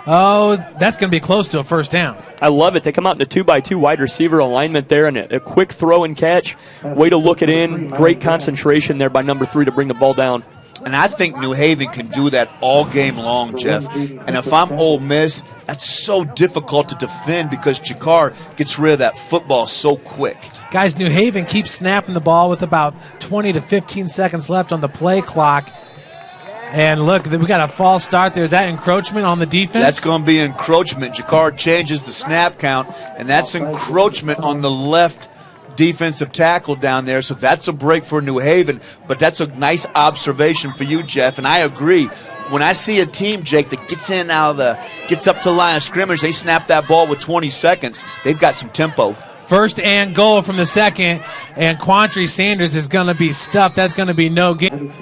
that's going to be close to a first down. I love it. They come out in a 2-by-2 wide receiver alignment there and a quick throw and catch. Way to look it in. Great concentration there by number 3 to bring the ball down. And I think New Haven can do that all game long, Jeff. And if I'm Ole Miss, that's so difficult to defend because Jakar gets rid of that football so quick. Guys, New Haven keeps snapping the ball with about 20 to 15 seconds left on the play clock. And look, we got a false start there. Is that encroachment on the defense? That's going to be encroachment. Jakar changes the snap count, and that's encroachment on the left defensive tackle down there. So that's a break for New Haven. But that's a nice observation for you, Jeff. And I agree. When I see a team, Jake, that gets up to the line of scrimmage, they snap that ball with 20 seconds. They've got some tempo. 1st and goal from the 2nd, and Quantry Sanders is going to be stuffed. That's going to be no gain.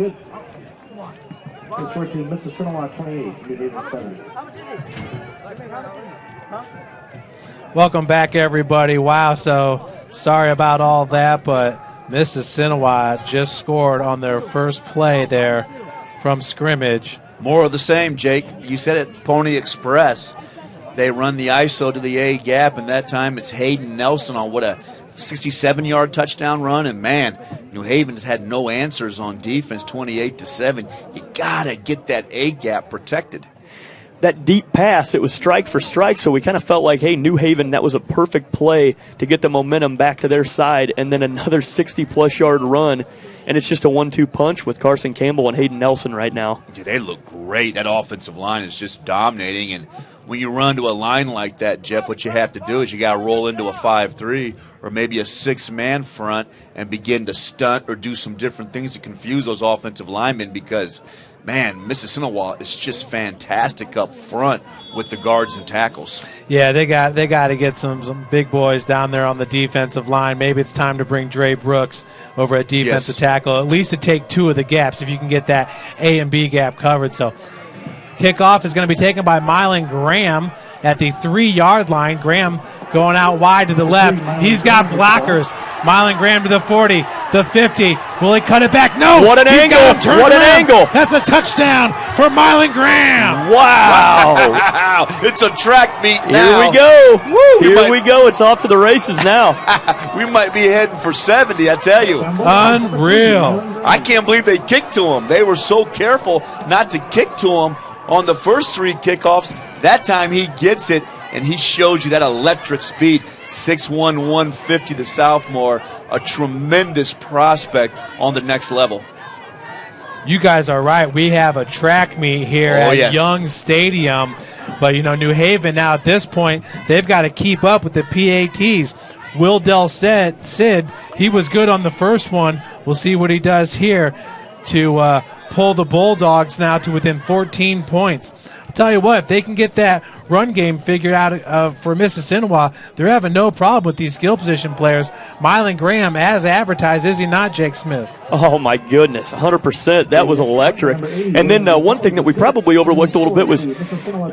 Welcome back, everybody. Wow, so sorry about all that, but Mississinewa just scored on their first play there from scrimmage. More of the same, Jake. You said it, Pony Express. They run the ISO to the A gap, and that time it's Hayden Nelson on what a 67-yard touchdown run. And, man, New Haven's had no answers on defense, 28-7. You got to get that A gap protected. That deep pass, it was strike for strike, so we kind of felt like, hey, New Haven, that was a perfect play to get the momentum back to their side, and then another 60-plus yard run, and it's just a 1-2 punch with Carson Campbell and Hayden Nelson right now. Yeah, they look great. That offensive line is just dominating, and when you run to a line like that, Jeff, what you have to do is you got to roll into a 5-3 or maybe a 6-man front and begin to stunt or do some different things to confuse those offensive linemen because, man, Mississinewa is just fantastic up front with the guards and tackles. Yeah, they got to get some big boys down there on the defensive line. Maybe it's time to bring Dre Brooks over at defensive tackle, at least to take 2 of the gaps if you can get that A and B gap covered. So kickoff is going to be taken by Mylan Graham at the 3-yard line. Graham going out wide to the left. He's got blockers. Mylan Graham to the 40, The 50. Will he cut it back? No. What an He's got him turned angle. What an around. angle. That's a touchdown for Mylan Graham. Wow. Wow. It's a track meet now. Here we go. Woo. Here we go. It's off to the races now. We might be heading for 70, I tell you. Unreal. I can't believe they kicked to him. They were so careful not to kick to him on the first 3 kickoffs. That time he gets it, and he shows you that electric speed. 6'1", 150, the sophomore, a tremendous prospect on the next level. You guys are right. We have a track meet here at Young Stadium. But, New Haven now at this point, they've got to keep up with the PATs. Will Del Cid, he was good on the first one. We'll see what he does here to pull the Bulldogs now to within 14 points. I'll tell you what, if they can get that run game figured out for Mississinewa, they're having no problem with these skill position players. Mylan Graham, as advertised, is he not, Jake Smith? Oh, my goodness, 100%. That was electric. And then one thing that we probably overlooked a little bit was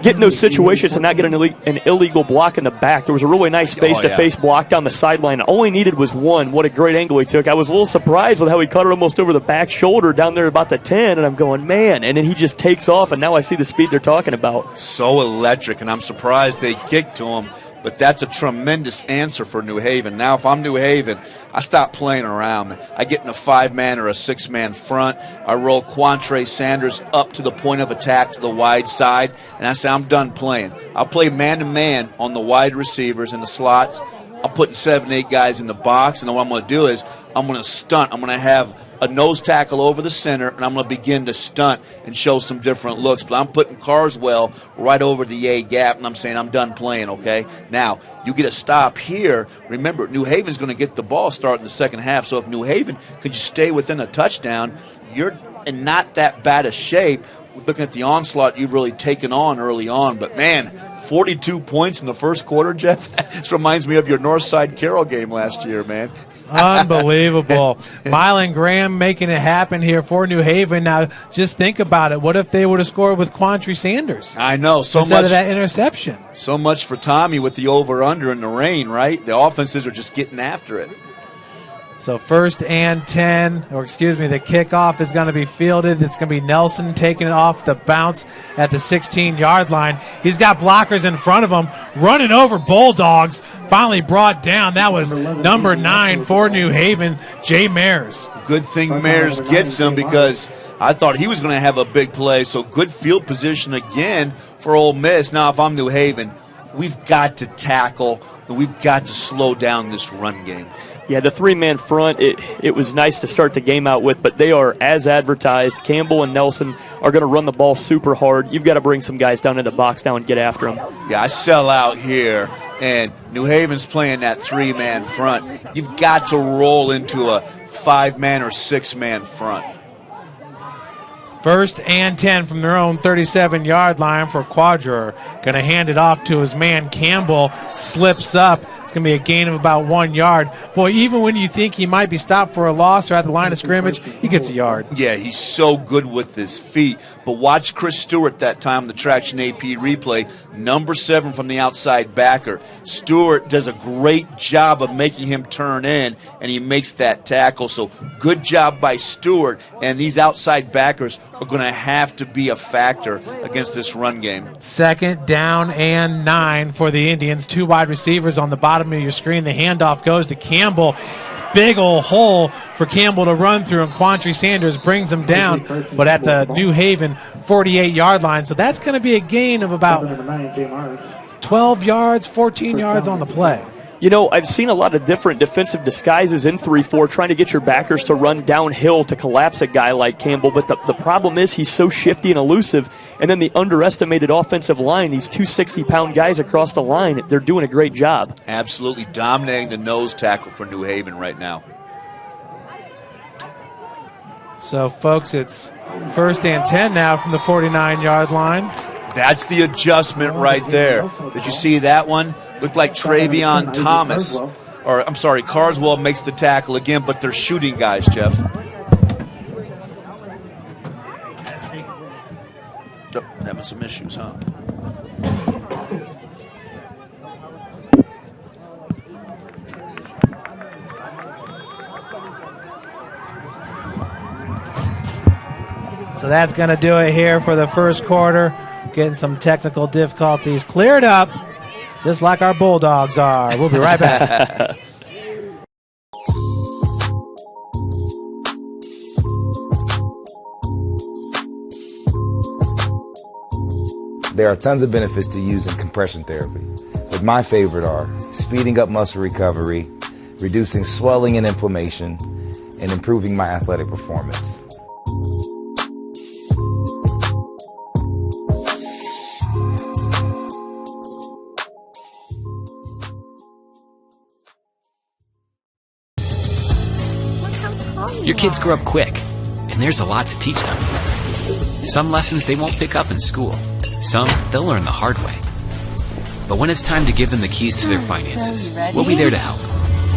getting those situations and not getting an illegal block in the back. There was a really nice face-to-face block down the sideline. All he needed was one. What a great angle he took. I was a little surprised with how he cut it almost over the back shoulder down there about the 10, and I'm going, man. And then he just takes off, and now I see the speed they're talking about. So electric, and I'm surprised they kicked to him, but that's a tremendous answer for New Haven. Now, if I'm New Haven, I stop playing around. I get in a 5-man or a 6-man front. I roll Quantre Sanders up to the point of attack to the wide side, and I say I'm done playing. I'll play man-to-man on the wide receivers in the slots. I'm putting 7, 8 guys in the box, and what I'm going to do is I'm going to stunt. I'm going to have a nose tackle over the center, and I'm going to begin to stunt and show some different looks. But I'm putting Carswell right over the A gap, and I'm saying I'm done playing, okay? Now, you get a stop here. Remember, New Haven's going to get the ball starting the second half, so if New Haven could just stay within a touchdown, you're in not that bad a shape. Looking at the onslaught you've really taken on early on. But, man, 42 points in the first quarter, Jeff. This reminds me of your Northside Carroll game last year, man. Unbelievable. Mylan Graham making it happen here for New Haven. Now, just think about it. What if they would have scored with Quantre Sanders? I know. Instead of that interception. So much for Tommy with the over-under in the rain, right? The offenses are just getting after it. So first and 10, the kickoff is going to be fielded. It's going to be Nelson taking it off the bounce at the 16-yard line. He's got blockers in front of him, running over Bulldogs. Finally brought down. That was number 9 for New Haven, Jay Mayers. Good thing Mayers gets him because I thought he was going to have a big play. So good field position again for Ole Miss. Now, if I'm New Haven, we've got to tackle and we've got to slow down this run game. Yeah, the 3-man front, it was nice to start the game out with, but they are, as advertised, Campbell and Nelson are going to run the ball super hard. You've got to bring some guys down in the box now and get after them. Yeah, I sell out here, and New Haven's playing that 3-man front. You've got to roll into a 5-man or 6-man front. First and 10 from their own 37-yard line for Quadrer. Going to hand it off to his man Campbell. Slips up. It's going to be a gain of about 1 yard. Boy, even when you think he might be stopped for a loss or at the line of scrimmage, he gets a yard. Yeah, he's so good with his feet. But watch Chris Stewart that time, the Traction AP replay, number 7 from the outside backer. Stewart does a great job of making him turn in, and he makes that tackle. So good job by Stewart, and these outside backers are going to have to be a factor against this run game. Second down and 9 for the Indians. 2 wide receivers on the bottom of your screen. The handoff goes to Campbell. Big old hole for Campbell to run through, and Quantre Sanders brings him down, but at the New Haven 48-yard line. So that's going to be a gain of about 12 yards, 14 yards on the play. You know, I've seen a lot of different defensive disguises in 3-4 trying to get your backers to run downhill to collapse a guy like Campbell, but the problem is he's so shifty and elusive, and then the underestimated offensive line, these 260-pound guys across the line, they're doing a great job. Absolutely dominating the nose tackle for New Haven right now. So, folks, it's first and 10 now from the 49-yard line. That's the adjustment right there. Did you see that one? Looked like Travion Thomas, or I'm sorry, Carswell makes the tackle again, but they're shooting guys, Jeff. Oh, having some issues, huh? So that's going to do it here for the first quarter. Getting some technical difficulties cleared up, just like our Bulldogs are. We'll be right back. There are tons of benefits to using compression therapy, but my favorite are speeding up muscle recovery, reducing swelling and inflammation, and improving my athletic performance. Your kids grow up quick, and there's a lot to teach them. Some lessons they won't pick up in school. Some they'll learn the hard way. But when it's time to give them the keys to their finances, we'll be there to help.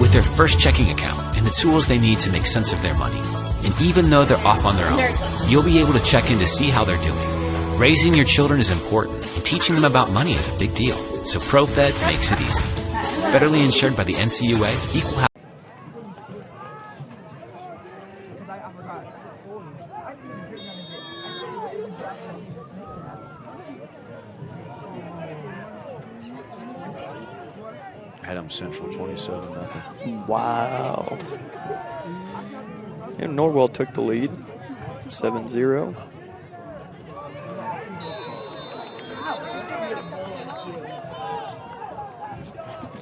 With their first checking account and the tools they need to make sense of their money. And even though they're off on their own, you'll be able to check in to see how they're doing. Raising your children is important, and teaching them about money is a big deal. So ProFed makes it easy. Federally insured by the NCUA, Equal Housing. Adams Central 27-0. Wow. And Norwell took the lead, 7-0.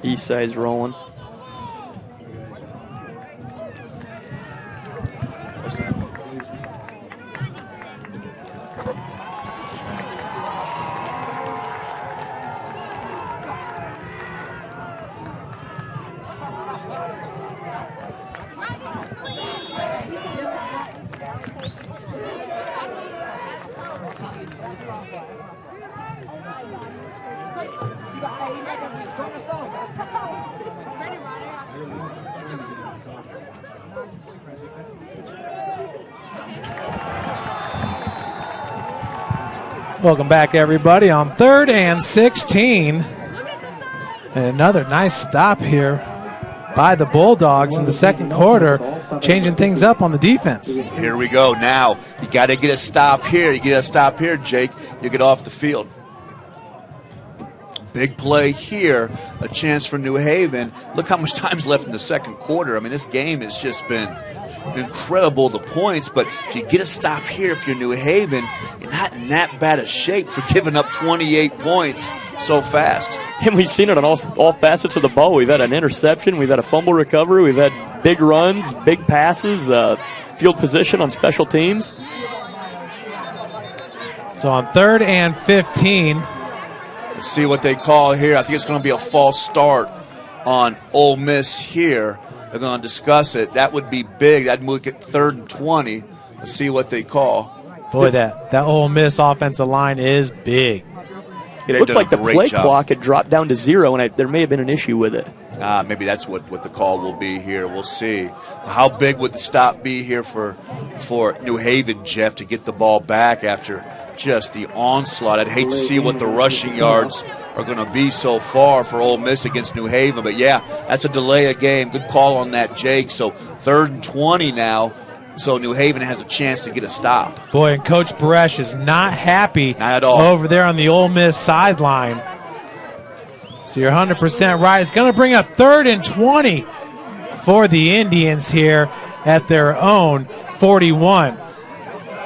East side's rolling. Welcome back, everybody, on 3rd and 16. And another nice stop here by the Bulldogs in the second quarter, changing things up on the defense. Here we go. Now, you got to get a stop here. You get a stop here, Jake, you get off the field. Big play here, a chance for New Haven. Look how much time's left in the second quarter. I mean, this game has just been incredible, the points, but if you get a stop here, if you're New Haven, you're not in that bad a shape for giving up 28 points so fast. And we've seen it on all facets of the ball. We've had an interception, we've had a fumble recovery, we've had big runs, big passes, field position on special teams. So on 3rd and 15. Let's see what they call here. I think it's going to be a false start on Ole Miss here. They're going to discuss it. That would be big. That'd move it 3rd and 20. Let's see what they call. Boy, that Ole Miss offensive line is big. It looked like the play clock had dropped down to 0, and there may have been an issue with it. Maybe that's what the call will be here. We'll see. How big would the stop be here for New Haven, Jeff, to get the ball back after just the onslaught? I'd hate to see what the rushing yards are going to be so far for Ole Miss against New Haven. But, yeah, that's a delay of game. Good call on that, Jake. So 3rd and 20 now. So New Haven has a chance to get a stop. Boy, and Coach Baresh is not happy not at all over there on the Ole Miss sideline. So you're 100% right. It's going to bring up 3rd and 20 for the Indians here at their own 41.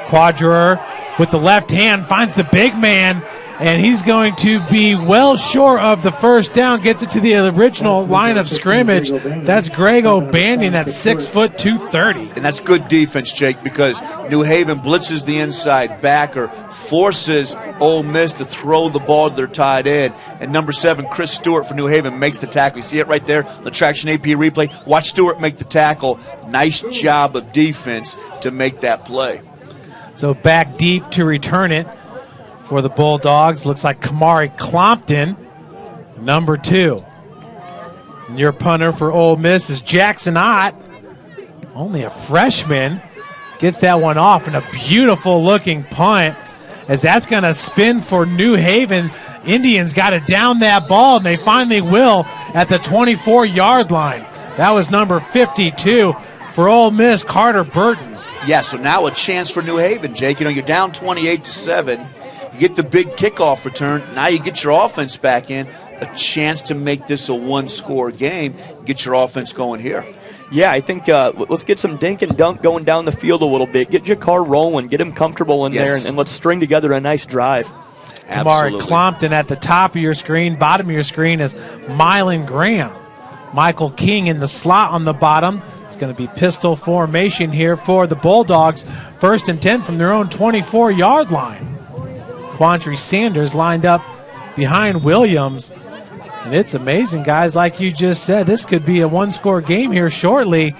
Quadrer with the left hand finds the big man, and he's going to be well short of the first down. Gets it to the original line of scrimmage. That's Greg O'Banion at 6 foot 230. And that's good defense, Jake, because New Haven blitzes the inside backer, forces Ole Miss to throw the ball to their tight end. And number 7, Chris Stewart for New Haven makes the tackle. You see it right there, the traction AP replay. Watch Stewart make the tackle. Nice job of defense to make that play. So back deep to return it for the Bulldogs. Looks like Kamari Clompton, number 2. And your punter for Ole Miss is Jackson Ott, only a freshman. Gets that one off, and a beautiful-looking punt, as that's going to spin for New Haven. Indians got to down that ball, and they finally will at the 24-yard line. That was number 52 for Ole Miss, Carter Burton. Yeah, so now a chance for New Haven, Jake. You know, you're down 28-7. You get the big kickoff return. Now you get your offense back in. A chance to make this a one-score game. Get your offense going here. Yeah, I think let's get some dink and dunk going down the field a little bit. Get Jakar rolling. Get him comfortable in there, and let's string together a nice drive. Kamari Clompton at the top of your screen. Bottom of your screen is Mylan Graham. Michael King in the slot on the bottom. It's going to be pistol formation here for the Bulldogs. 1st and 10 from their own 24-yard line. Quantry Sanders lined up behind Williams. And it's amazing, guys, like you just said, this could be a one-score game here shortly.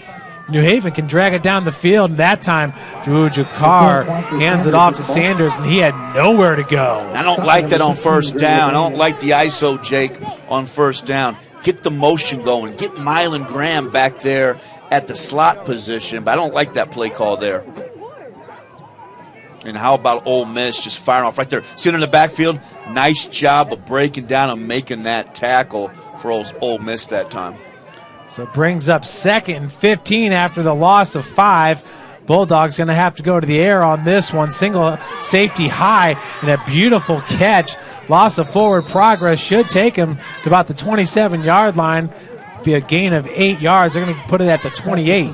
New Haven can drag it down the field, and that time Drew Jakar hands it off to Sanders, and he had nowhere to go. I don't like that on 1st down. I don't like the ISO, Jake, on 1st down. Get the motion going. Get Mylan Graham back there at the slot position, but I don't like that play call there. And how about Ole Miss just firing off right there? Sitting in the backfield, nice job of breaking down and making that tackle for Ole Miss that time. So it brings up 2nd and 15 after the loss of 5. Bulldogs going to have to go to the air on this one. Single safety high and a beautiful catch. Loss of forward progress should take him to about the 27-yard line. Be a gain of 8 yards. They're going to put it at the 28.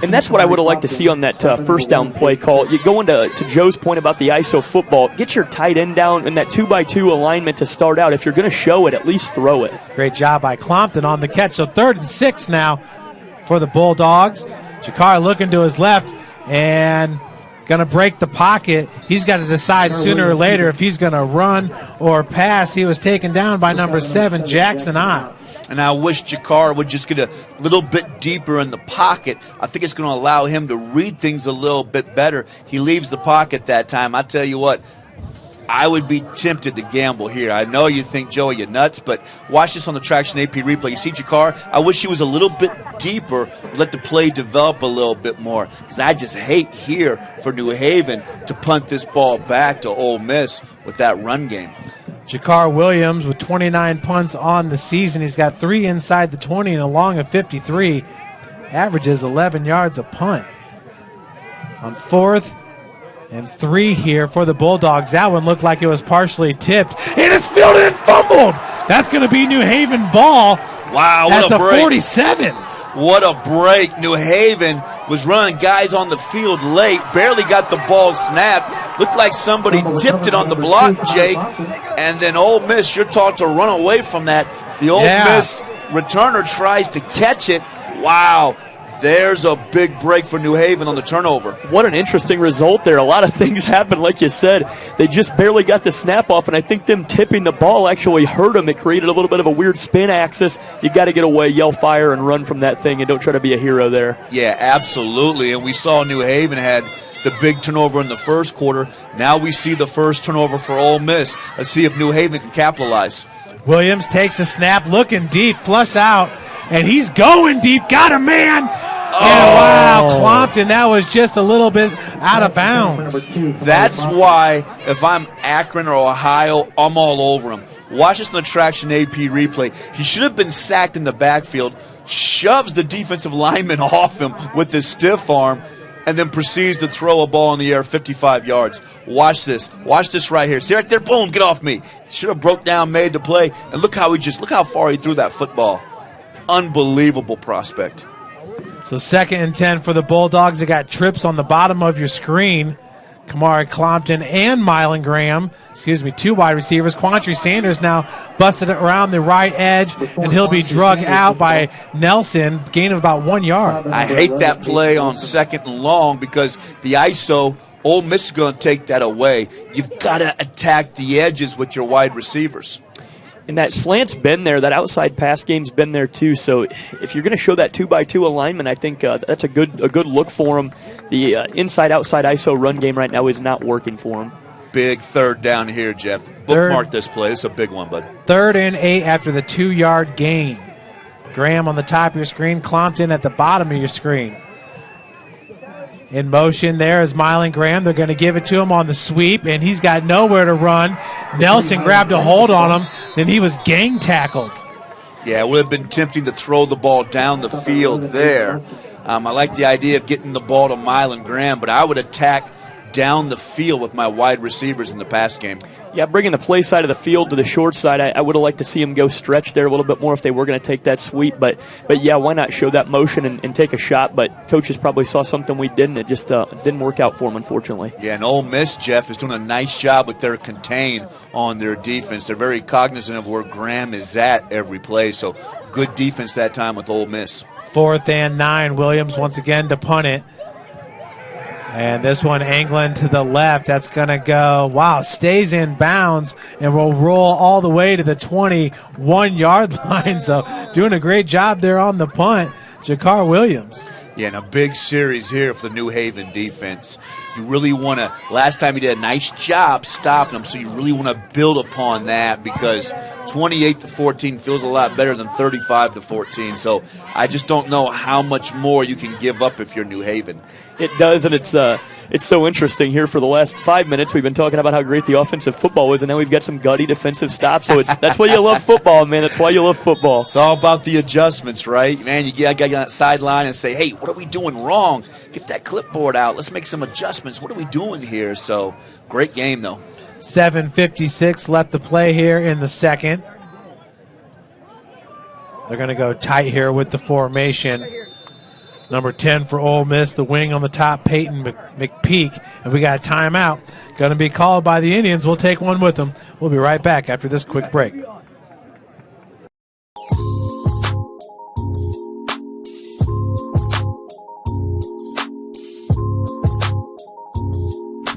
And that's what I would have liked to see on that 1st down play call. You go into Joe's point about the ISO football. Get your tight end down in that 2x2 alignment to start out. If you're going to show it, at least throw it. Great job by Clompton on the catch. So 3rd and 6 now for the Bulldogs. Jakar looking to his left and going to break the pocket. He's got to decide sooner or later if he's going to run or pass. He was taken down by number 7, Jackson Ott. And I wish Jakar would just get a little bit deeper in the pocket. I think it's going to allow him to read things a little bit better. He leaves the pocket that time. I tell you what, I would be tempted to gamble here. I know you think, Joey, you're nuts, but watch this on the Traction AP replay. You see Jakar? I wish he was a little bit deeper, let the play develop a little bit more, because I just hate here for New Haven to punt this ball back to Ole Miss with that run game. Jakar Williams with 29 punts on the season. He's got 3 inside the 20 and a long of 53. Averages 11 yards a punt. On 4th and 3 here for the Bulldogs. That one looked like it was partially tipped. And it's fielded and fumbled. That's going to be New Haven ball. Wow, what a break. At the 47. What a break. New Haven was running guys on the field late, barely got the ball snapped. Looked like somebody tipped it on the block, Jake. And then Ole Miss, you're taught to run away from that. The Ole Miss returner tries to catch it. Wow. There's a big break for New Haven on the turnover. What an interesting result there. A lot of things happened, like you said. They just barely got the snap off, and I think them tipping the ball actually hurt them. It created a little bit of a weird spin axis. You got to get away, yell fire, and run from that thing, and don't try to be a hero there. Yeah, absolutely. And we saw New Haven had the big turnover in the first quarter. Now we see the first turnover for Ole Miss. Let's see if New Haven can capitalize. Williams takes a snap, looking deep, flush out, and he's going deep. Got a man. And wow, Clompton, that was just a little bit out of bounds. That's why if I'm Akron or Ohio, I'm all over him. Watch this in the Traction AP replay. He should have been sacked in the backfield, shoves the defensive lineman off him with his stiff arm, and then proceeds to throw a ball in the air 55 yards. Watch this. Watch this right here. See right there? Boom, get off me. Should have broke down, made the play. And look how far he threw that football. Unbelievable prospect. So 2nd and 10 for the Bulldogs. They got trips on the bottom of your screen. Kamari Clompton and Mylan Graham, 2 wide receivers. Quantry Sanders now busted it around the right edge, and he'll be drugged out by Nelson, gain of about 1 yard. I hate that play on 2nd and long because the ISO, Ole Miss is going to take that away. You've got to attack the edges with your wide receivers. And that slant's been there. That outside pass game's been there too. So if you're going to show that 2x2 alignment, I think that's a good look for him. The inside-outside ISO run game right now is not working for him. Big 3rd down here, Jeff. Bookmark this play. It's a big one, bud. 3rd and 8 after the 2-yard gain. Graham on the top of your screen. Clompton at the bottom of your screen. In motion there is Mylan Graham. They're going to give it to him on the sweep, and he's got nowhere to run. Nelson grabbed a hold on him, then he was gang tackled. Yeah, it would have been tempting to throw the ball down the field there. I like the idea of getting the ball to Mylan Graham, but I would attack down the field with my wide receivers in the pass game. Yeah, bringing the play side of the field to the short side, I would have liked to see him go stretch there a little bit more if they were going to take that sweep. But yeah, why not show that motion and take a shot? But coaches probably saw something we didn't. It just didn't work out for them, unfortunately. Yeah, and Ole Miss, Jeff, is doing a nice job with their contain on their defense. They're very cognizant of where Graham is at every play. So good defense that time with Ole Miss. 4th and 9. Williams once again to punt it. And this one angling to the left. That's going to go, wow, stays in bounds and will roll all the way to the 21-yard line. So doing a great job there on the punt, Jakar Williams. Yeah, and a big series here for the New Haven defense. You really want to, last time you did a nice job stopping them, so you really want to build upon that because 28-14 feels a lot better than 35-14. So I just don't know how much more you can give up if you're New Haven. It does, and it's so interesting here for the last 5 minutes. We've been talking about how great the offensive football is, and now we've got some gutty defensive stops. So that's why you love football, man. That's why you love football. It's all about the adjustments, right? Man, you got to get on that sideline and say, hey, what are we doing wrong? Get that clipboard out. Let's make some adjustments. What are we doing here? So great game, though. 7:56 left to play here in the second. They're going to go tight here with the formation. Number 10 for Ole Miss, the wing on the top, Peyton McPeak. And we got a timeout. Going to be called by the Indians. We'll take one with them. We'll be right back after this quick break.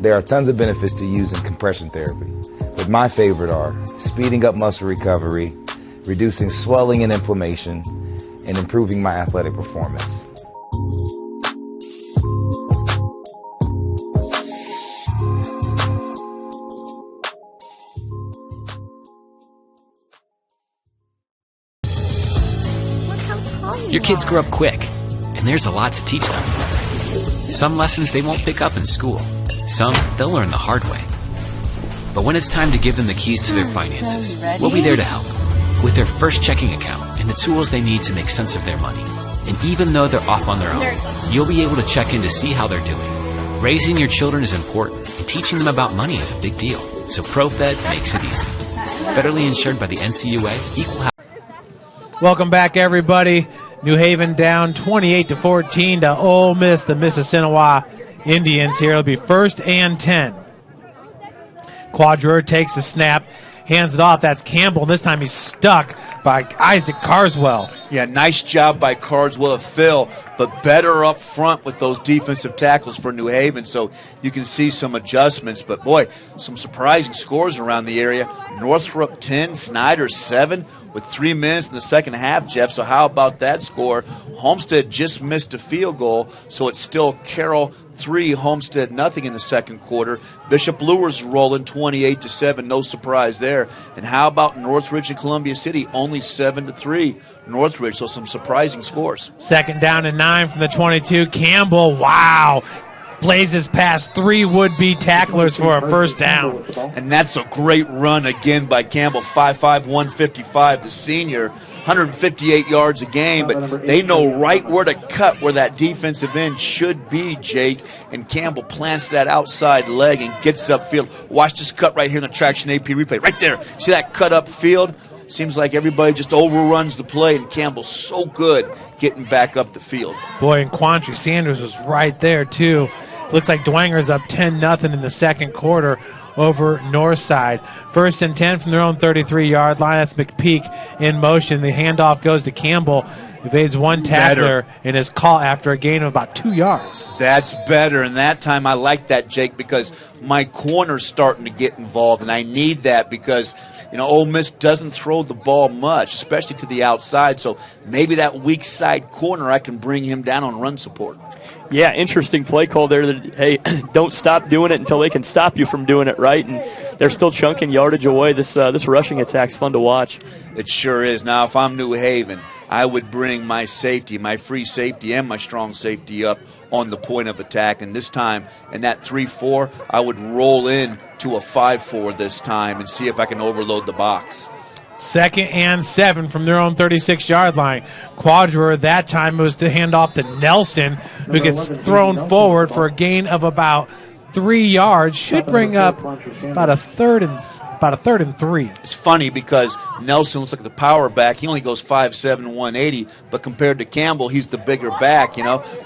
There are tons of benefits to using compression therapy, but my favorite are speeding up muscle recovery, reducing swelling and inflammation, and improving my athletic performance. Your kids grow up quick, and there's a lot to teach them. Some lessons they won't pick up in school. Some they'll learn the hard way. But when it's time to give them the keys to their finances, we'll be there to help with their first checking account and the tools they need to make sense of their money. And even though they're off on their own, you'll be able to check in to see how they're doing. Raising your children is important, and teaching them about money is a big deal. So ProFed makes it easy. Federally insured by the NCUA, Equal Housing. Welcome back, everybody. New Haven down 28-14 to Ole Miss, the Mississinewa Indians here. It'll be 1st and 10. Quadrer takes the snap, hands it off. That's Campbell. This time he's stuck by Isaac Carswell. Yeah, nice job by Carswell, Phil, but better up front with those defensive tackles for New Haven, so you can see some adjustments. But, boy, some surprising scores around the area. Northrop 10, Snyder 7 with 3 minutes in the second half, Jeff. So how about that score? Homestead just missed a field goal, so it's still Carroll 3, Homestead nothing in the second quarter. Bishop Lures rolling 28-7, no surprise there. And how about Northridge and Columbia City, only 7-3 Northridge, so some surprising scores. 2nd down and 9 from the 22. Campbell, wow, blazes past 3 would-be tacklers for a 1st down. And that's a great run again by Campbell, 5'5", 155, the senior. 158 yards a game, but they know right where to cut where that defensive end should be, Jake, and Campbell plants that outside leg and gets upfield. Watch this cut right here in the Traction AP replay. Right there. See that cut upfield? Seems like everybody just overruns the play, and Campbell's so good getting back up the field. Boy, and Quantry Sanders was right there, too. Looks like Dwanger's up 10-0 in the second quarter over Northside. 1st and 10 from their own 33-yard line. That's McPeak in motion. The handoff goes to Campbell. Evades one tackler and is caught after a gain of about 2 yards. That's better, and that time I like that, Jake, because my corner's starting to get involved, and I need that because, you know, Ole Miss doesn't throw the ball much, especially to the outside, so maybe that weak side corner I can bring him down on run support. Yeah, interesting play call there. That, hey, don't stop doing it until they can stop you from doing it, right? And they're still chunking yardage away. This rushing attack's fun to watch. It sure is. Now, if I'm New Haven, I would bring my safety, my free safety, and my strong safety up on the point of attack. And this time, in that 3-4, I would roll in to a 5-4 this time and see if I can overload the box. 2nd and 7 from their own 36-yard line. Quadra, that time, was to hand off to Nelson, who gets thrown forward for a gain of about 3 yards. Should bring up about a third and 3. It's funny because Nelson looks like the power back. He only goes 5'7", 180, but compared to Campbell, he's the bigger back,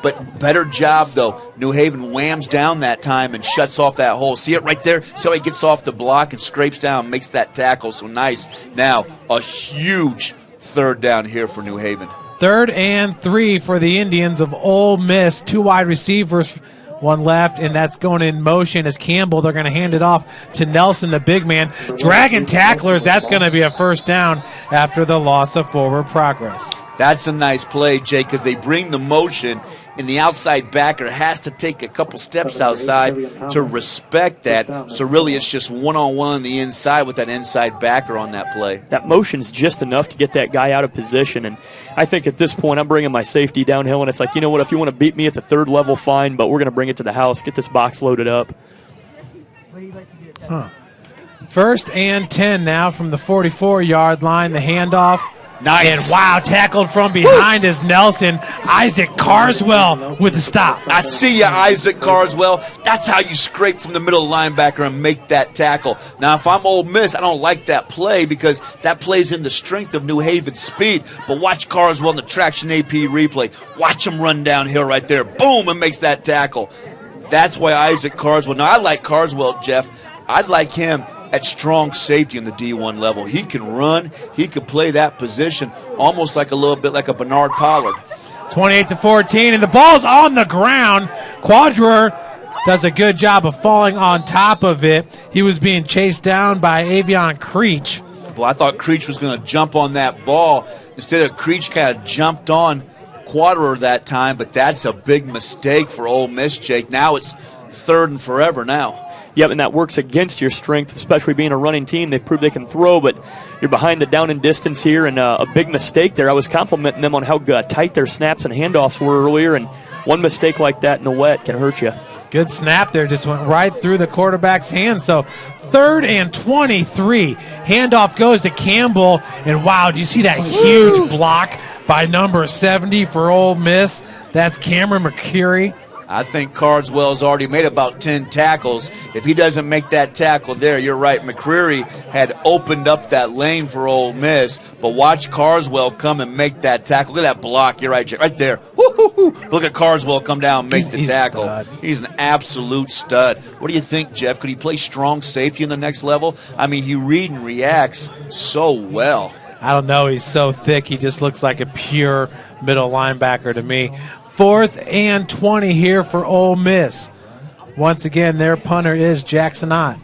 But better job, though. New Haven whams down that time and shuts off that hole. See it right there? So he gets off the block and scrapes down, makes that tackle. So nice. Now, a huge third down here for New Haven. 3rd and 3 for the Indians of Ole Miss. 2 wide receivers, 1 left, and that's going in motion as Campbell. They're going to hand it off to Nelson, the big man. Dragging tacklers, that's going to be a first down after the loss of forward progress. That's a nice play, Jay, because they bring the motion, and the outside backer has to take a couple steps outside to respect that. So really it's just one-on-one on the inside with that inside backer on that play. That motion's just enough to get that guy out of position. And I think at this point I'm bringing my safety downhill, and it's like, you know what, if you want to beat me at the 3rd level, fine, but we're going to bring it to the house, get this box loaded up. 1st and 10 now from the 44-yard line. The handoff. Nice. And wow, tackled from behind is Nelson. Isaac Carswell with the stop. I see you, Isaac Carswell. That's how you scrape from the middle linebacker and make that tackle. Now, if I'm Ole Miss, I don't like that play because that plays in the strength of New Haven's speed. But watch Carswell in the Traction AP replay. Watch him run downhill right there. Boom, and makes that tackle. That's why Isaac Carswell. Now, I like Carswell, Jeff. I'd like him at strong safety in the D1 level. He can run. He can play that position almost like a little bit like a Bernard Pollard. 28-14, and the ball's on the ground. Quadra does a good job of falling on top of it. He was being chased down by Avion Creech. Well, I thought Creech was going to jump on that ball. Instead of Creech kind of jumped on Quadra that time, but that's a big mistake for Ole Miss, Jake. Now it's 3rd and forever now. Yep, and that works against your strength, especially being a running team. They prove they can throw, but you're behind the down and distance here, and a big mistake there. I was complimenting them on how tight their snaps and handoffs were earlier, and one mistake like that in the wet can hurt you. Good snap there, just went right through the quarterback's hand. So 3rd and 23. Handoff goes to Campbell, and wow, do you see that huge block by number 70 for Ole Miss? That's Cameron McCurry. I think Carswell's already made about 10 tackles. If he doesn't make that tackle there, you're right. McCreary had opened up that lane for Ole Miss, but watch Carswell come and make that tackle. Look at that block. You're right, Jay. Right there. Woo-hoo-hoo. Look at Carswell come down and make the tackle. He's an absolute stud. What do you think, Jeff? Could he play strong safety in the next level? I mean, he reads and reacts so well. I don't know. He's so thick. He just looks like a pure middle linebacker to me. 4th and 20 here for Ole Miss. Once again, their punter is Jackson Ott.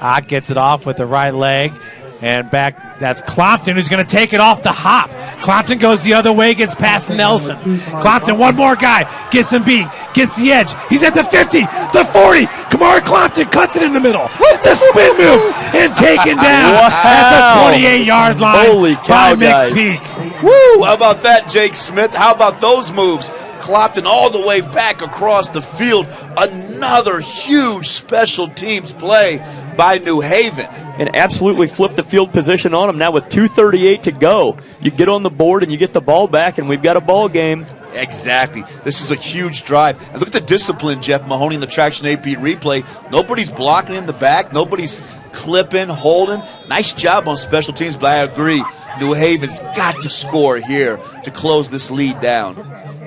Ott gets it off with the right leg. And back, that's Clompton who's going to take it off the hop. Clompton goes the other way, gets past Nelson. Clompton, one more guy, gets him beat, gets the edge. He's at the 50, the 40. Kamari Clompton cuts it in the middle. The spin move and taken down at the 28-yard line. Holy cow, by guys. McPeak. Woo! How about that, Jake Smith? How about those moves? Clompton all the way back across the field. Another huge special teams play by New Haven. And absolutely flipped the field position on him. Now with 2:38 to go, you get on the board and you get the ball back, and we've got a ball game. Exactly. This is a huge drive. And look at the discipline, Jeff Mahoney, in the Traction AP replay. Nobody's blocking in the back. Nobody's clipping, holding. Nice job on special teams, but I agree. New Haven's got to score here to close this lead down.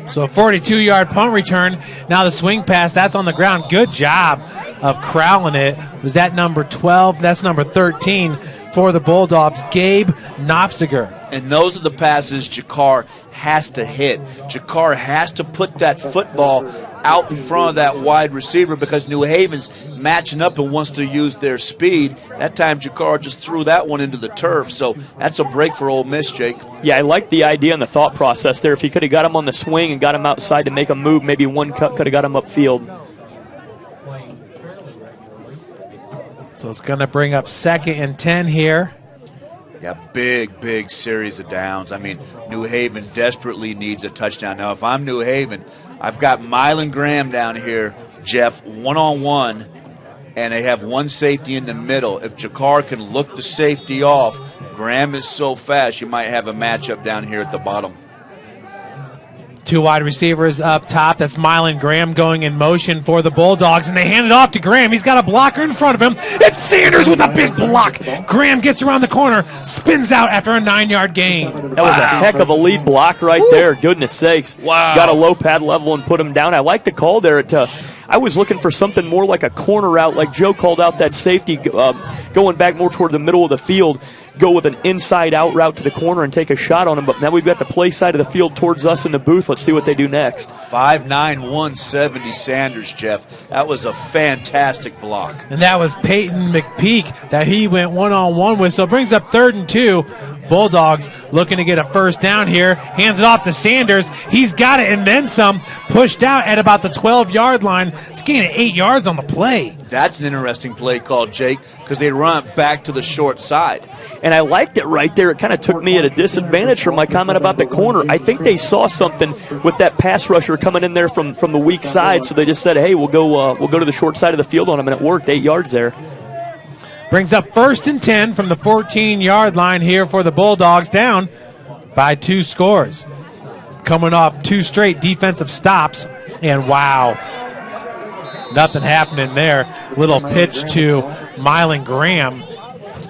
So a 42-yard punt return. Now the swing pass, that's on the ground. Good job of corralling it. Was that number 12? That's number 13 for the Bulldogs, Gabe Knopziger. And those are the passes Jakar has to hit. Jakar has to put that football out in front of that wide receiver because New Haven's matching up and wants to use their speed. That time Jakar just threw that one into the turf, so that's a break for Ole Miss, Jake. Yeah, I like the idea and the thought process there. If he could have got him on the swing and got him outside to make a move, maybe one cut could have got him upfield. So it's going to bring up 2nd and 10 here. Yeah, big series of downs. I mean, New Haven desperately needs a touchdown. Now, if I'm New Haven, I've got Mylan Graham down here, Jeff, one-on-one and they have one safety in the middle. If Jakar can look the safety off, Graham is so fast, you might have a matchup down here at the bottom. 2 wide receivers up top. That's Mylan Graham going in motion for the Bulldogs, and they hand it off to Graham. He's got a blocker in front of him. It's Sanders with a big block. Graham gets around the corner, spins out after a 9-yard gain. That was a heck of a lead block right there. Goodness sakes. Wow. Got a low pad level and put him down. I like the call there. I was looking for something more like a corner route, like Joe called out that safety going back more toward the middle of the field. Go with an inside-out route to the corner and take a shot on him. But now we've got the play side of the field towards us in the booth. Let's see what they do next. 5'9", 170 Sanders, Jeff. That was a fantastic block. And that was Peyton McPeak that he went one-on-one with. So it brings up 3rd and 2. Bulldogs looking to get a first down here. Hands it off to Sanders. He's got it and then some. Pushed out at about the 12-yard line. It's gaining 8 yards on the play. That's an interesting play call, Jake, because they run it back to the short side. And I liked it right there. It kind of took me at a disadvantage from my comment about the corner. I think they saw something with that pass rusher coming in there from the weak side, so they just said, hey, we'll go to the short side of the field on him, and it worked. 8 yards there. Brings up 1st and 10 from the 14-yard line here for the Bulldogs, down by 2 scores. Coming off 2 straight defensive stops, and wow, nothing happening there. Little pitch to Mylan Graham.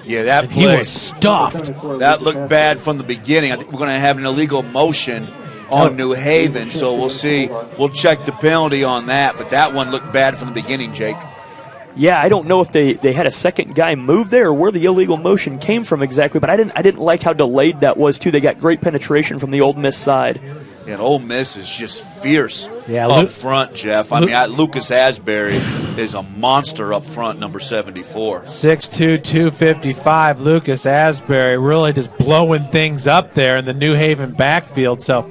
Yeah, that play, he was stuffed. That looked bad from the beginning. I think we're going to have an illegal motion on New Haven, so we'll see. We'll check the penalty on that, but that one looked bad from the beginning, Jake. Yeah, I don't know if they had a second guy move there or where the illegal motion came from exactly, but I didn't like how delayed that was, too. They got great penetration from the Ole Miss side. Yeah, and Ole Miss is just fierce up front, Jeff. I mean, Lucas Asbury is a monster up front, number 74. 6'2", 255, Lucas Asbury really just blowing things up there in the New Haven backfield. So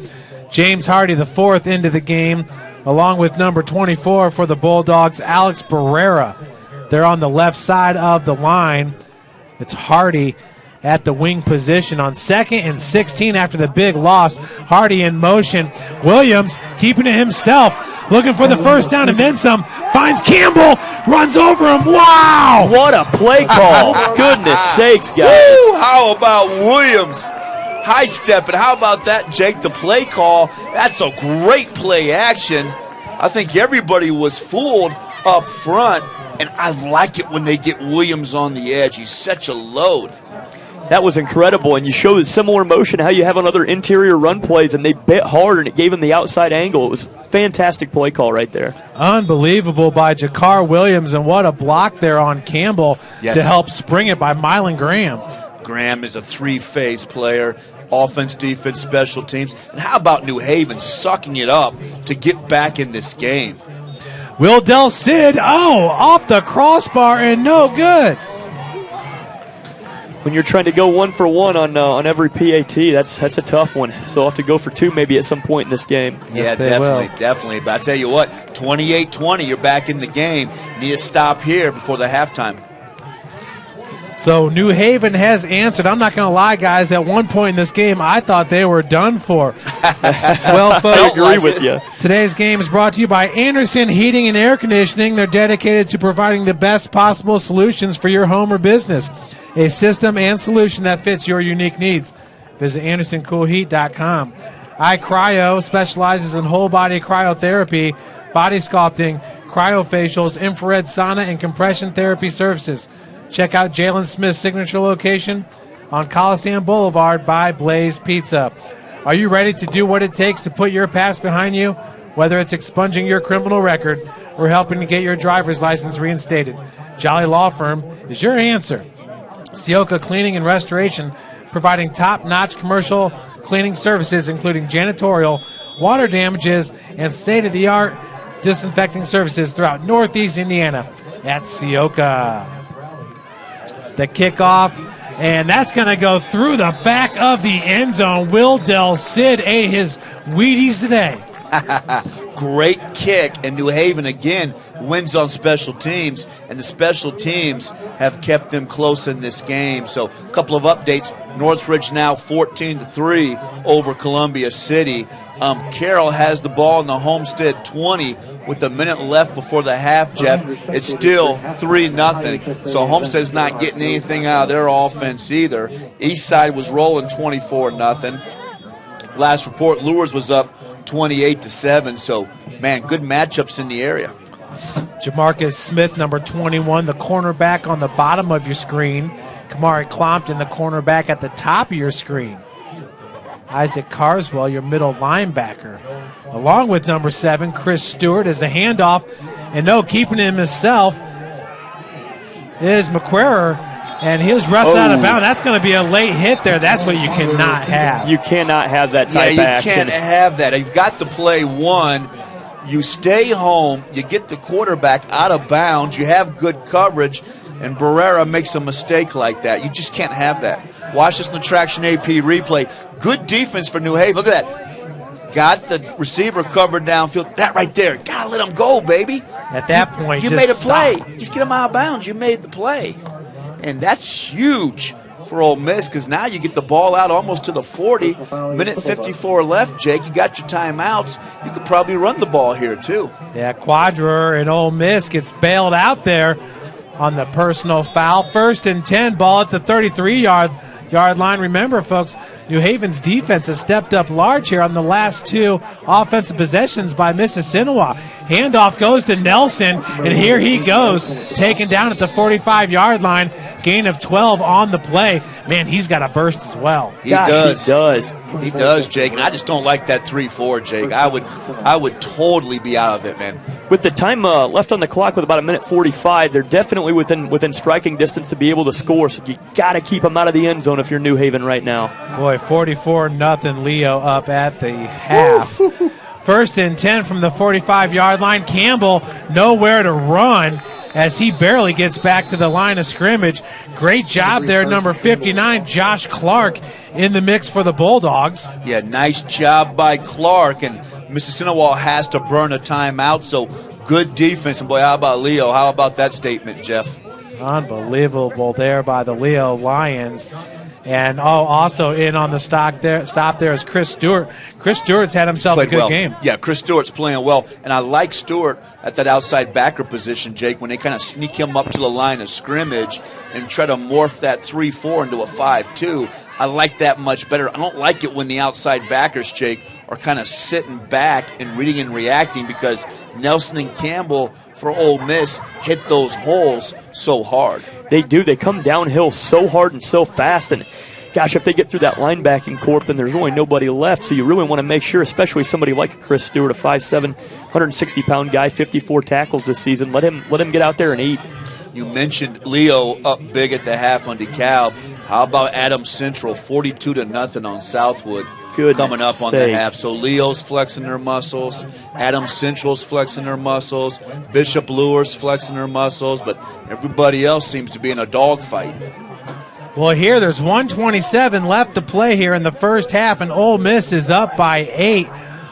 James Hardy, the 4th into the game, along with number 24 for the Bulldogs, Alex Barrera. They're on the left side of the line. It's Hardy at the wing position on 2nd and 16 after the big loss. Hardy in motion. Williams keeping it himself, looking for the first down and then some. Finds Campbell, runs over him. Wow! What a play call. Goodness sakes, guys. Woo, how about Williams? High stepping. How about that, Jake? The play call. That's a great play action. I think everybody was fooled up front, and I like it when they get Williams on the edge. He's such a load. That was incredible, and you showed a similar motion how you have on other interior run plays, and they bit hard, and it gave him the outside angle. It was a fantastic play call right there. Unbelievable by Jakar Williams, and what a block there on Campbell to help spring it by Mylan Graham. Graham is a 3-phase player, offense, defense, special teams. And how about New Haven sucking it up to get back in this game? Will Del Cid, off the crossbar and no good. When you're trying to go 1 for 1 on every PAT, that's a tough one. So they'll have to go for 2 maybe at some point in this game. Yeah, definitely. But I tell you what, 28-20, you're back in the game. You need to stop here before the halftime. So New Haven has answered. I'm not going to lie, guys. At one point in this game, I thought they were done for. Well, folks, I agree with you. Today's game is brought to you by Anderson Heating and Air Conditioning. They're dedicated to providing the best possible solutions for your home or business. A system and solution that fits your unique needs. Visit AndersonCoolHeat.com. iCryo specializes in whole-body cryotherapy, body sculpting, cryofacials, infrared sauna, and compression therapy services. Check out Jalen Smith's signature location on Coliseum Boulevard by Blaze Pizza. Are you ready to do what it takes to put your past behind you? Whether it's expunging your criminal record or helping to get your driver's license reinstated, Jolly Law Firm is your answer. Sioka Cleaning and Restoration, providing top-notch commercial cleaning services, including janitorial, water damages, and state-of-the-art disinfecting services throughout Northeast Indiana at Sioka. The kickoff, and that's going to go through the back of the end zone. Will Del Cid ate his Wheaties today. Great kick, and New Haven again wins on special teams, and the special teams have kept them close in this game. So a couple of updates. Northridge now 14-3 over Columbia City. Carroll has the ball in the Homestead 20 with a minute left before the half, Jeff. It's still 3-0. So Homestead's not getting anything out of their offense either. Eastside was rolling 24-0. Last report, Lures was up 28-7. So, man, good matchups in the area. Jamarcus Smith, number 21, the cornerback on the bottom of your screen. Kamari Clompton, the cornerback at the top of your screen. Isaac Carswell, your middle linebacker. Along with number 7, Chris Stewart, as the handoff. And no, keeping him himself is McQuarrie, and he was rushed out of bounds. That's going to be a late hit there. That's what you cannot have. You cannot have that type of action. Yeah, you can't have that. You've got to play one. You stay home. You get the quarterback out of bounds. You have good coverage, and Barrera makes a mistake like that. You just can't have that. Watch this in the Traction AP replay. Good defense for New Haven. Look at that. Got the receiver covered downfield. That right there. Got to let him go, baby. At that point, you just made a play. stop. Just get him out of bounds. You made the play. And that's huge for Ole Miss, because now you get the ball out almost to the 40. Minute 54 left, Jake. You got your timeouts. You could probably run the ball here, too. Yeah, Quadrer and Ole Miss gets bailed out there on the personal foul. 1st and 10, ball at the 33-yard line. Remember, folks, New Haven's defense has stepped up large here on the last 2 offensive possessions by Mississinewa. Handoff goes to Nelson, and here he goes, taken down at the 45-yard line. Gain of 12 on the play. Man, he's got a burst as well. He does. He does, Jake. And I just don't like that 3-4, Jake. I would totally be out of it, man. With the time left on the clock with about a minute 45, they're definitely within striking distance to be able to score. So you got to keep them out of the end zone if you're New Haven right now. Boy, 44-0 Leo up at the half. 1st and 10 from the 45-yard line. Campbell nowhere to run as he barely gets back to the line of scrimmage. Great job there, number 59, Josh Clark, in the mix for the Bulldogs. Yeah, nice job by Clark, and Mississinewa has to burn a timeout, so good defense. And, boy, how about Leo? How about that statement, Jeff? Unbelievable there by the Leo Lions. And, also in on the stop there is Chris Stewart. Chris Stewart's had himself a good game. Yeah, Chris Stewart's playing well. And I like Stewart at that outside backer position, Jake, when they kind of sneak him up to the line of scrimmage and try to morph that 3-4 into a 5-2. I like that much better. I don't like it when the outside backers, Jake, are kind of sitting back and reading and reacting, because Nelson and Campbell for Ole Miss hit those holes so hard. They do. They come downhill so hard and so fast. And, gosh, if they get through that linebacking corp, then there's really nobody left. So you really want to make sure, especially somebody like Chris Stewart, a 5'7", 160-pound guy, 54 tackles this season. Let him get out there and eat. You mentioned Leo up big at the half on DeKalb. How about Adams Central, 42-0 on Southwood? Coming up on the half. So Leo's flexing their muscles. Adams Central's flexing their muscles. Bishop Lure's flexing their muscles. But everybody else seems to be in a dogfight. Well, here there's 1:27 left to play here in the first half, and Ole Miss is up by 8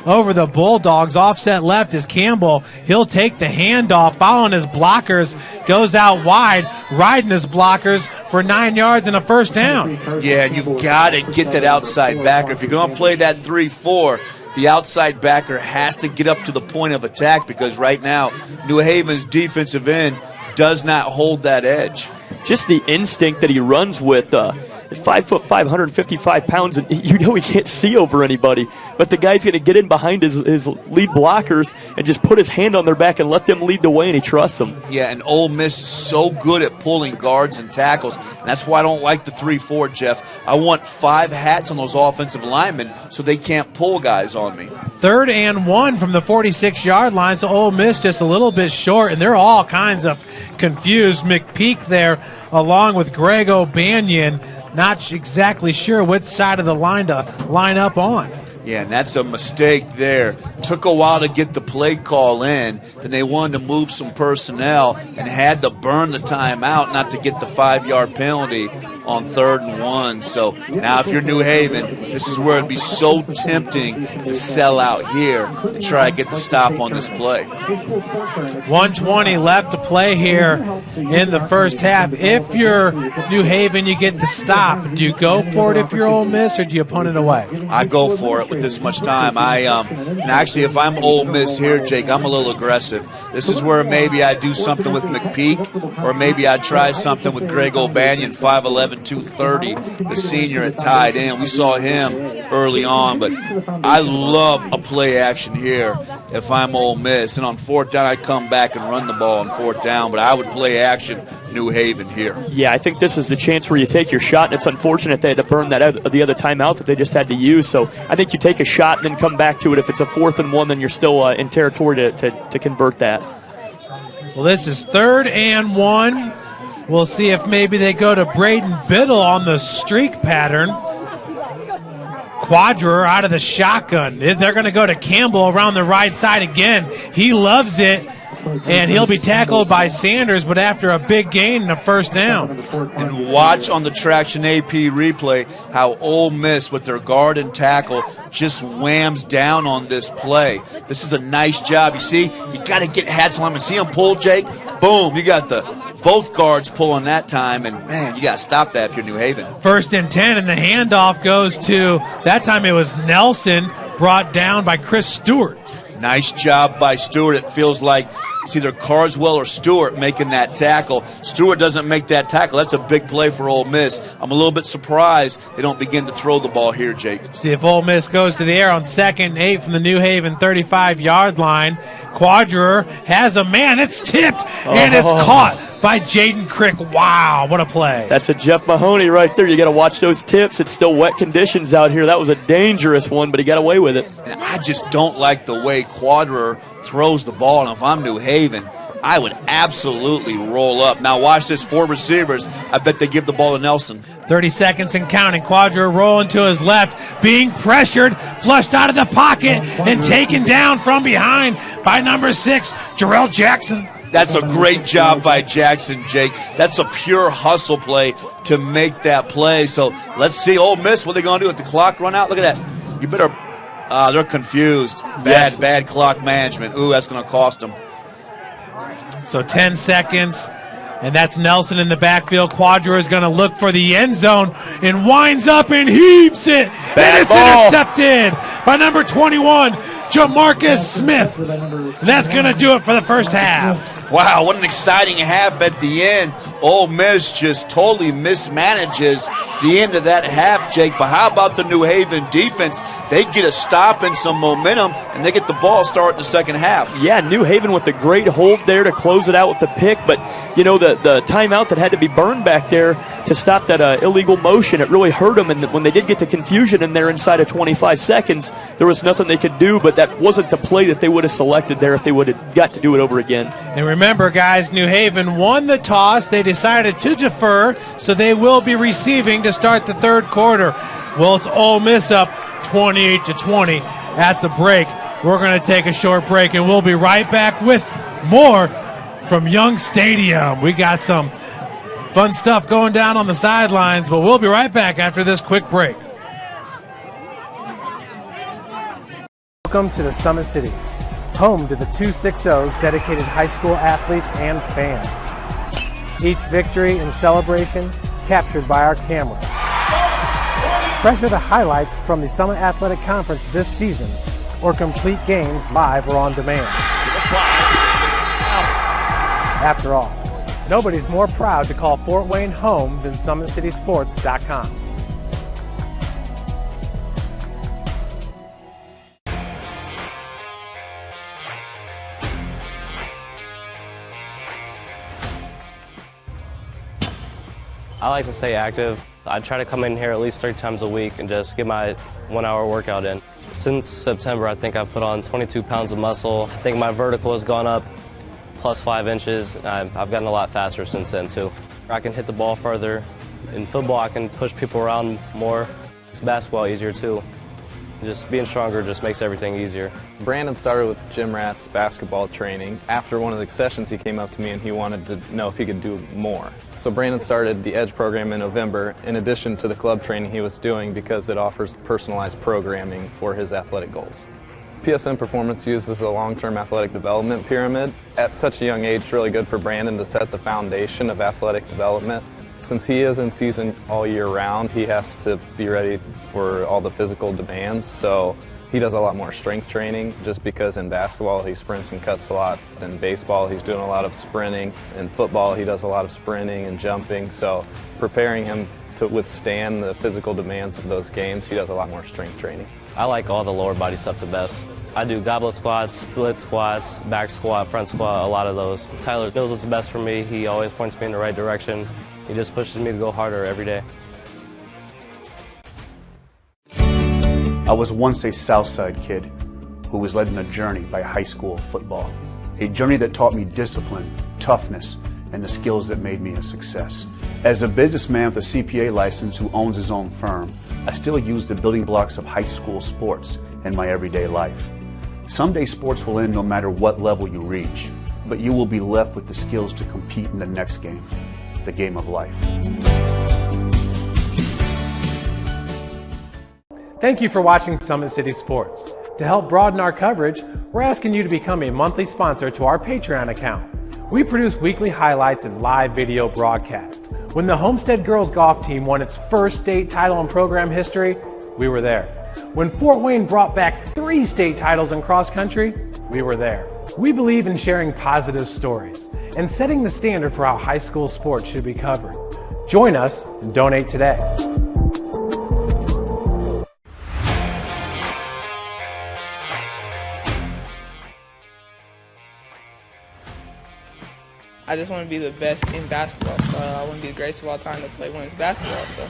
over the Bulldogs. Offset left is Campbell. He'll take the handoff, following his blockers, goes out wide, riding his blockers for 9 yards and a first down. Yeah, you've got to get that outside backer. If you're going to play that 3-4, the outside backer has to get up to the point of attack, because right now New Haven's defensive end does not hold that edge. Just the instinct that he runs with. 5'5", 155 pounds, and you know he can't see over anybody. But the guy's going to get in behind his lead blockers and just put his hand on their back and let them lead the way, and he trusts them. Yeah, and Ole Miss is so good at pulling guards and tackles. And that's why I don't like the 3-4, Jeff. I want 5 hats on those offensive linemen so they can't pull guys on me. 3rd and 1 from the 46-yard line, so Ole Miss just a little bit short, and they're all kinds of confused. McPeak there along with Greg O'Banion, not exactly sure which side of the line to line up on. Yeah, and that's a mistake there. Took a while to get the play call in. Then they wanted to move some personnel and had to burn the timeout not to get the 5-yard penalty on 3rd and 1. So now if you're New Haven, this is where it'd be so tempting to sell out here and try to get the stop on this play. 1:20 left to play here in the first half. If you're New Haven, you get the stop. Do you go for it if you're Ole Miss, or do you punt it away? I go for it with this much time. And actually, if I'm Ole Miss here, Jake, I'm a little aggressive. This is where maybe I do something with McPeak, or maybe I try something with Greg O'Banion, 5'11", 230, the senior at tight end. We saw him early on, but I love a play action here if I'm Ole Miss. And on 4th down, I come back and run the ball on 4th down, but I would play action New Haven here. Yeah, I think this is the chance where you take your shot, and it's unfortunate they had to burn that the other timeout that they just had to use. So I think you take a shot and then come back to it. If it's a 4th and 1, then you're still in territory to convert that. Well, this is 3rd and 1. We'll see if maybe they go to Braden Biddle on the streak pattern. Quadrer out of the shotgun. They're going to go to Campbell around the right side again. He loves it, and he'll be tackled by Sanders, but after a big gain and a 1st down. And watch on the Traction AP replay how Ole Miss, with their guard and tackle, just whams down on this play. This is a nice job. You see, you got to get Hatzel and see him pull, Jake. Boom, you got both guards pulling that time, and, man, you got to stop that if you're New Haven. 1st and 10, and the handoff goes to, that time it was Nelson, brought down by Chris Stewart. Nice job by Stewart. It feels like it's either Carswell or Stewart making that tackle. Stewart doesn't make that tackle. That's a big play for Ole Miss. I'm a little bit surprised they don't begin to throw the ball here, Jake. See if Ole Miss goes to the air on 2nd and 8 from the New Haven 35-yard line. Quadrer has a man. It's tipped, and it's caught by Jaden Crick. Wow, what a play. That's a Jeff Mahoney right there. You got to watch those tips. It's still wet conditions out here. That was a dangerous one, but he got away with it. And I just don't like the way Quadrer throws the ball, and if I'm New Haven, I would absolutely roll up. Now watch this, 4 receivers. I bet they give the ball to Nelson. 30 seconds and counting. Quadrer rolling to his left, being pressured, flushed out of the pocket, and taken down from behind by number 6, Jerrell Jackson. That's a great job by Jackson, Jake. That's a pure hustle play to make that play. So let's see Ole Miss, what are they going to do with the clock run out? Look at that. You better they're confused. Bad clock management. Ooh, that's going to cost them. So 10 seconds, and that's Nelson in the backfield. Quadrer is going to look for the end zone and winds up and heaves it. And it's intercepted by number 21, Jamarcus Smith. And that's going to do it for the first half. Wow, what an exciting half at the end. Ole Miss just totally mismanages the end of that half, Jake. But how about the New Haven defense? They get a stop and some momentum, and they get the ball started the second half. Yeah, New Haven with a great hold there to close it out with the pick. But, you know, the timeout that had to be burned back there to stop that illegal motion, it really hurt them. And when they did get to confusion in there inside of 25 seconds, there was nothing they could do. But that wasn't the play that they would have selected there if they would have got to do it over again. And remember, guys, New Haven won the toss. They decided to defer, so they will be receiving to start the third quarter. Well, it's Ole Miss up 28-20 at the break. We're going to take a short break, and we'll be right back with more from Young Stadium. We got some fun stuff going down on the sidelines, but we'll be right back after this quick break. Welcome to the Summit City, home to the 260s dedicated high school athletes and fans. Each victory and celebration captured by our camera. Treasure the highlights from the Summit Athletic Conference this season, or complete games live or on demand. After all, nobody's more proud to call Fort Wayne home than SummitCitySports.com. I like to stay active. I try to come in here at least 3 times a week and just get my 1-hour workout in. Since September, I think I've put on 22 pounds of muscle. I think my vertical has gone up plus 5 inches. I've gotten a lot faster since then, too. I can hit the ball further. In football, I can push people around more. It's basketball easier, too. Just being stronger just makes everything easier. Brandon started with gym rats basketball training. After one of the sessions, he came up to me and he wanted to know if he could do more. So Brandon started the Edge program in November in addition to the club training he was doing because it offers personalized programming for his athletic goals. PSN Performance uses a long-term athletic development pyramid. At such a young age, it's really good for Brandon to set the foundation of athletic development. Since he is in season all year round, he has to be ready for all the physical demands. So he does a lot more strength training just because in basketball he sprints and cuts a lot. In baseball he's doing a lot of sprinting. In football he does a lot of sprinting and jumping. So preparing him to withstand the physical demands of those games, he does a lot more strength training. I like all the lower body stuff the best. I do goblet squats, split squats, back squat, front squat, a lot of those. Tyler knows what's best for me. He always points me in the right direction. He just pushes me to go harder every day. I was once a Southside kid who was led on a journey by high school football. A journey that taught me discipline, toughness, and the skills that made me a success. As a businessman with a CPA license who owns his own firm, I still use the building blocks of high school sports in my everyday life. Someday sports will end no matter what level you reach, but you will be left with the skills to compete in the next game, the game of life. Thank you for watching Summit City Sports. To help broaden our coverage, we're asking you to become a monthly sponsor to our Patreon account. We produce weekly highlights and live video broadcasts. When the Homestead girls golf team won its first state title in program history, we were there. When Fort Wayne brought back 3 state titles in cross country, we were there. We believe in sharing positive stories and setting the standard for how high school sports should be covered. Join us and donate today. I just want to be the best in basketball. So I want to be the greatest of all time to play women's basketball. So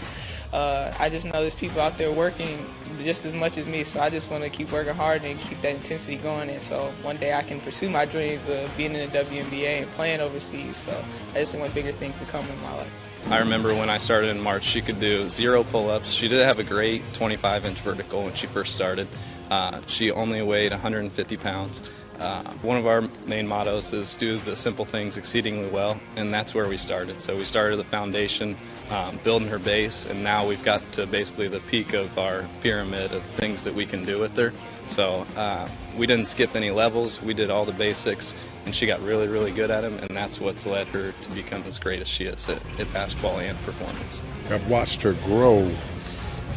I just know there's people out there working just as much as me. So I just want to keep working hard and keep that intensity going. And so one day I can pursue my dreams of being in the WNBA and playing overseas. So I just want bigger things to come in my life. I remember when I started in March, she could do 0 pull-ups. She did have a great 25-inch vertical when she first started. She only weighed 150 pounds. One of our main mottos is do the simple things exceedingly well, and that's where we started. So we started the foundation, building her base, and now we've got to basically the peak of our pyramid of things that we can do with her. So we didn't skip any levels. We did all the basics, and she got really, really good at them, and that's what's led her to become as great as she is at basketball and performance. I've watched her grow,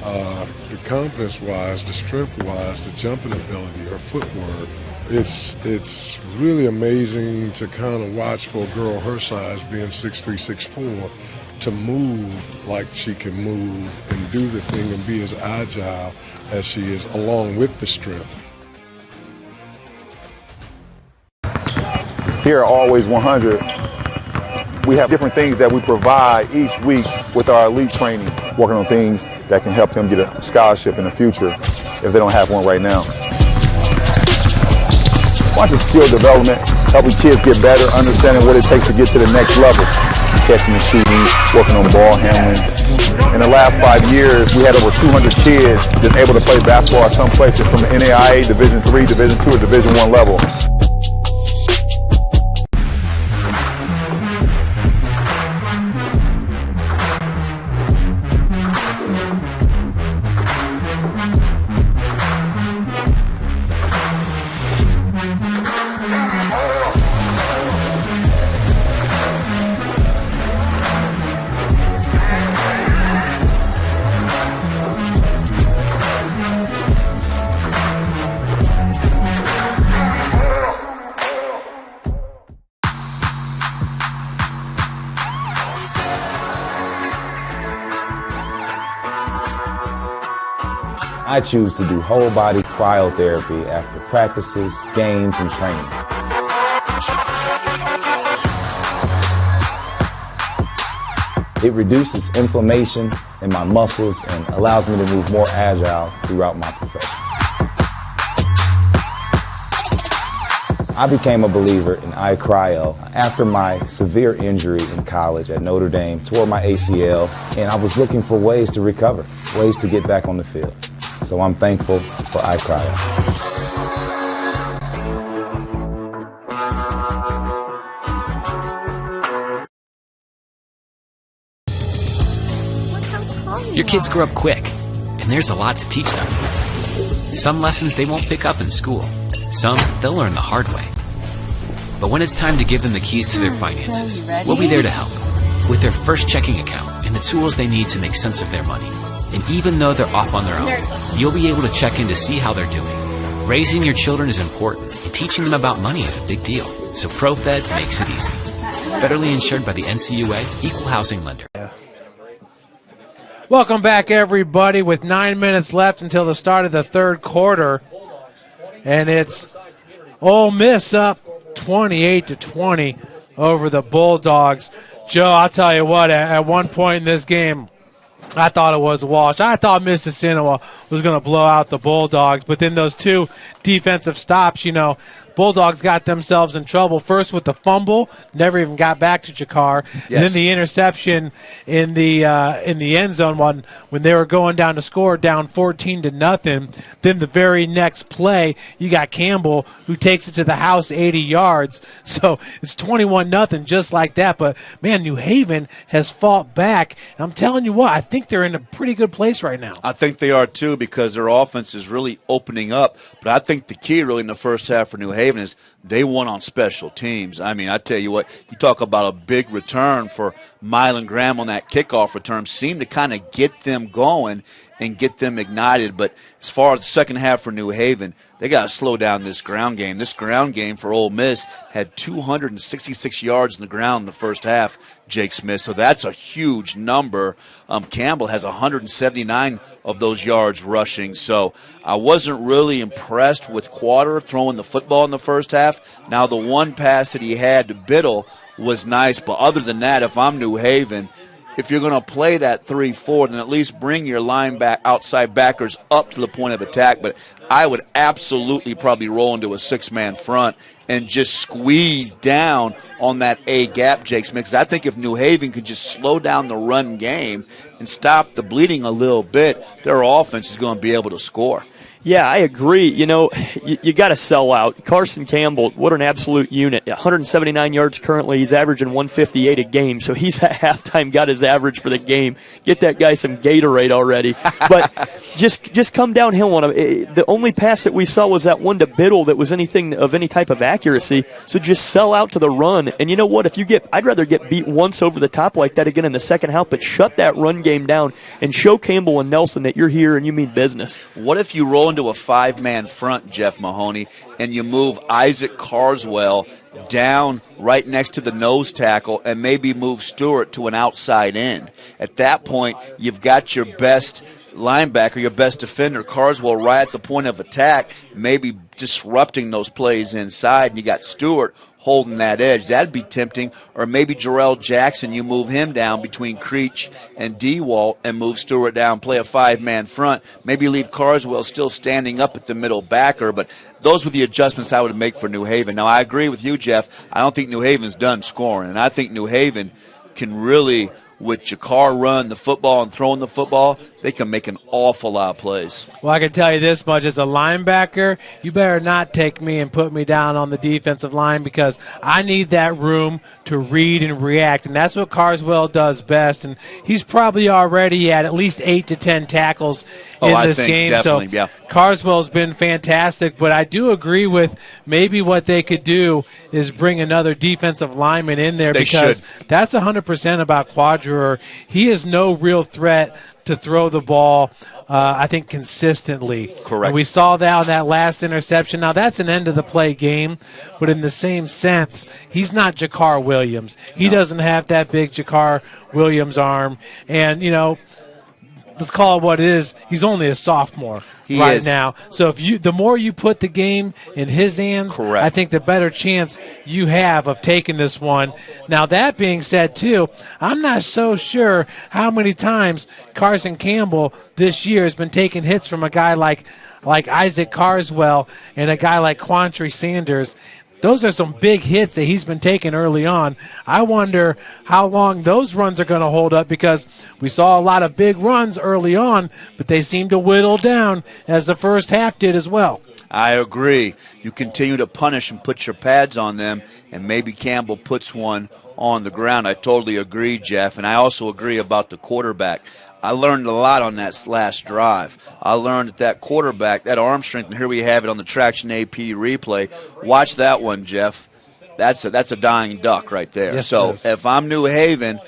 the confidence-wise, the strength-wise, the jumping ability, her footwork. It's really amazing to kind of watch for a girl her size, being 6'3", 6'4", to move like she can move and do the thing and be as agile as she is, along with the strength. Here at Always 100, we have different things that we provide each week with our elite training, working on things that can help them get a scholarship in the future if they don't have one right now. Watching skill development, helping kids get better, understanding what it takes to get to the next level. Catching and shooting, working on ball handling. In the last 5 years, we had over 200 kids just able to play basketball at some places from the NAIA, Division III, Division II, or Division I level. I choose to do whole body cryotherapy after practices, games, and training. It reduces inflammation in my muscles and allows me to move more agile throughout my profession. I became a believer in iCryo after my severe injury in college at Notre Dame, tore my ACL, and I was looking for ways to recover, ways to get back on the field. So I'm thankful for iCryo. Your kids grow up quick, and there's a lot to teach them. Some lessons they won't pick up in school. Some they'll learn the hard way. But when it's time to give them the keys to their finances, we'll be there to help. With their first checking account and the tools they need to make sense of their money. And even though they're off on their own, you'll be able to check in to see how they're doing. Raising your children is important, and teaching them about money is a big deal. So ProFed makes it easy. Federally insured by the NCUA, Equal Housing Lender. Welcome back, everybody, with 9 minutes left until the start of the third quarter. And it's Ole Miss up 28-20 over the Bulldogs. Joe, I'll tell you what, at one point in this game, I thought it was Walsh. I thought Mississinewa was going to blow out the Bulldogs. But then those two defensive stops, Bulldogs got themselves in trouble. First with the fumble, never even got back to Jakar. Yes. And then the interception in the end zone when they were going down to score, down 14-0. Then the very next play, you got Campbell who takes it to the house 80 yards. So it's 21-0 just like that. But man, New Haven has fought back. And I'm telling you what, I think they're in a pretty good place right now. I think they are too, because their offense is really opening up. But I think the key really in the first half for New Haven is they won on special teams. I mean, I tell you what, you talk about a big return for Mylan Graham on that kickoff return, seemed to kind of get them going and get them ignited. But as far as the second half for New Haven, they got to slow down this ground game. This ground game for Ole Miss had 266 yards in the ground in the first half, Jake Smith. So that's a huge number. Campbell has 179 of those yards rushing. So I wasn't really impressed with Quater throwing the football in the first half. Now the one pass that he had to Biddle was nice. But other than that, if I'm New Haven, if you're going to play that 3-4, then at least bring your outside backers up to the point of attack. But I would absolutely probably roll into a six-man front and just squeeze down on that A gap, Jake Smith. Because I think if New Haven could just slow down the run game and stop the bleeding a little bit, their offense is going to be able to score. Yeah, I agree. You got to sell out. Carson Campbell, what an absolute unit. 179 yards currently. He's averaging 158 a game, so he's at halftime got his average for the game. Get that guy some Gatorade already. But just come downhill on him. The only pass that we saw was that one to Biddle that was anything of any type of accuracy. So just sell out to the run. And you know what? I'd rather get beat once over the top like that again in the second half, but shut that run game down and show Campbell and Nelson that you're here and you mean business. What if you roll into a five-man front, Jeff Mahoney, and you move Isaac Carswell down right next to the nose tackle and maybe move Stewart to an outside end? At that point, you've got your best linebacker, your best defender, Carswell, right at the point of attack, maybe disrupting those plays inside, and you got Stewart holding that edge. That'd be tempting. Or maybe Jerrell Jackson, you move him down between Creech and DeWalt and move Stewart down, play a five-man front. Maybe leave Carswell still standing up at the middle backer. But those were the adjustments I would make for New Haven. Now, I agree with you, Jeff. I don't think New Haven's done scoring. And I think New Haven can really, with Jakar running the football and throwing the football, they can make an awful lot of plays. Well, I can tell you this much. As a linebacker, you better not take me and put me down on the defensive line, because I need that room to read and react, and that's what Carswell does best. And he's probably already at least 8 to 10 tackles in this game. Definitely, so yeah. Carswell's been fantastic, but I do agree with maybe what they could do is bring another defensive lineman in there, because that's 100% about Quadrer. He is no real threat to throw the ball, I think, consistently. Correct. And we saw that on that last interception. Now, that's an end-of-the-play game, but in the same sense, he's not Jakar Williams. He doesn't have that big Jakar Williams arm. And, let's call it what it is. He's only a sophomore now. So the more you put the game in his hands, correct, I think the better chance you have of taking this one. Now, that being said, too, I'm not so sure how many times Carson Campbell this year has been taking hits from a guy like Isaac Carswell and a guy like Quantrell Sanders. those are some big hits that he's been taking early on. I wonder how long those runs are going to hold up, because we saw a lot of big runs early on, but they seem to whittle down as the first half did as well. I agree. You continue to punish and put your pads on them, and maybe Campbell puts one on the ground. I totally agree, Jeff, and I also agree about the quarterback. I learned a lot on that last drive. I learned that quarterback, that arm strength, and here we have it on the Traction AP replay. Watch that one, Jeff. That's a dying duck right there. Yes, so if I'm New Haven,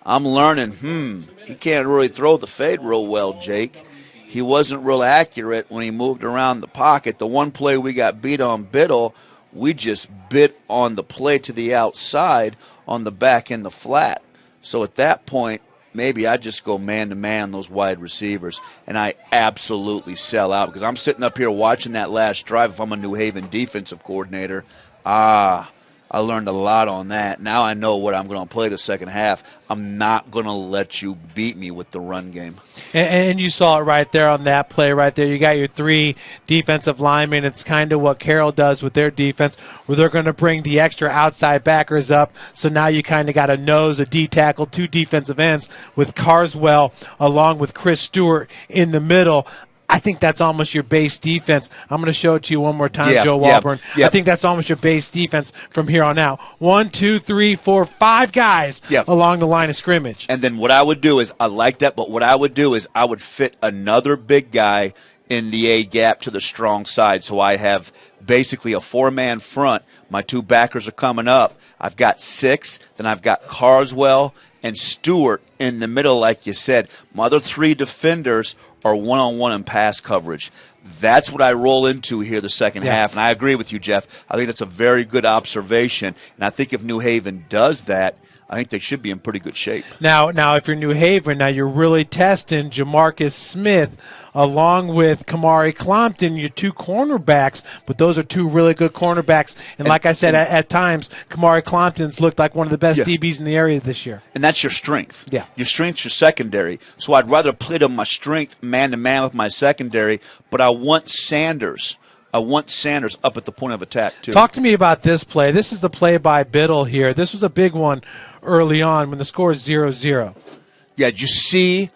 I'm learning, he can't really throw the fade real well, Jake. He wasn't real accurate when he moved around the pocket. The one play we got beat on Biddle, we just bit on the play to the outside on the back in the flat. So at that point, maybe I just go man-to-man on those wide receivers, and I absolutely sell out, because I'm sitting up here watching that last drive if I'm a New Haven defensive coordinator. I learned a lot on that. Now I know what I'm going to play the second half. I'm not going to let you beat me with the run game. And you saw it right there on that play right there. You got your 3 defensive linemen. It's kind of what Carroll does with their defense, where they're going to bring the extra outside backers up. So now you kind of got a nose, a D tackle, 2 defensive ends with Carswell along with Chris Stewart in the middle. I think that's almost your base defense. I'm going to show it to you one more time, Joe Walburn. I think that's almost your base defense from here on out. 1, 2, 3, 4, 5 guys along the line of scrimmage. And then what I would do is, I like that, but what I would do is I would fit another big guy in the A gap to the strong side. So I have basically a 4-man front. My 2 backers are coming up. I've got 6. Then I've got Carswell and Stewart in the middle, like you said. My other 3 defenders are one-on-one in pass coverage. That's what I roll into here the second half. And I agree with you, Jeff. I think that's a very good observation. And I think if New Haven does that, I think they should be in pretty good shape. Now, if you're New Haven, now you're really testing Jamarcus Smith along with Kamari Clompton, your 2 cornerbacks, but those are 2 really good cornerbacks. And like I said, at times, Kamari Clompton's looked like one of the best DBs in the area this year. And that's your strength. Yeah. Your strength's your secondary. So I'd rather play to my strength man-to-man with my secondary, but I want Sanders. Up at the point of attack, too. Talk to me about this play. This is the play by Biddle here. This was a big one early on when the score is 0-0. Yeah, did you see?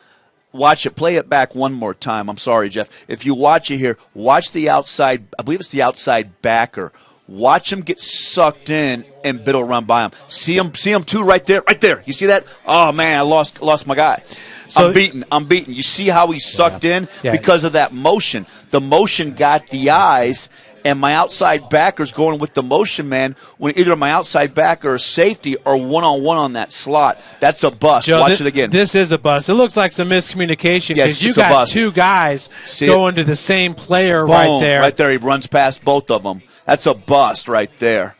Watch it. Play it back one more time. I'm sorry, Jeff. If you watch it here, watch the outside. I believe it's the outside backer. Watch him get sucked in and Biddle run by him. See him too right there. You see that? Oh, man, I lost my guy. So, I'm beaten. You see how he's sucked in? Because of that motion. The motion got the eyes, and my outside backer's going with the motion man when either my outside backer or safety are one-on-one on that slot. That's a bust. Joe, Watch it again. This is a bust. It looks like some miscommunication because you got 2 guys going to the same player. Boom, right there. Right there. He runs past both of them. That's a bust right there.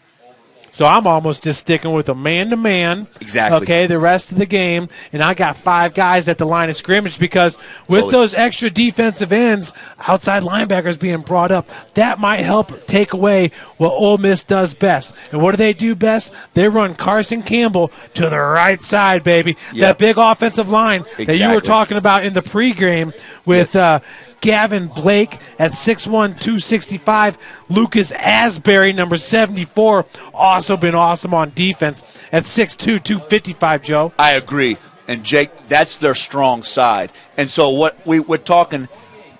So I'm almost just sticking with a man-to-man. Exactly. Okay, the rest of the game. And I got 5 guys at the line of scrimmage because with those extra defensive ends, outside linebackers being brought up, that might help take away what Ole Miss does best. And what do they do best? They run Carson Campbell to the right side, baby. That big offensive line that you were talking about in the pregame with Gavin Blake at 6'1", 265. Lucas Asbury, number 74, also been awesome on defense at 6'2", 255, Joe. I agree. And, Jake, that's their strong side. And so what we're talking,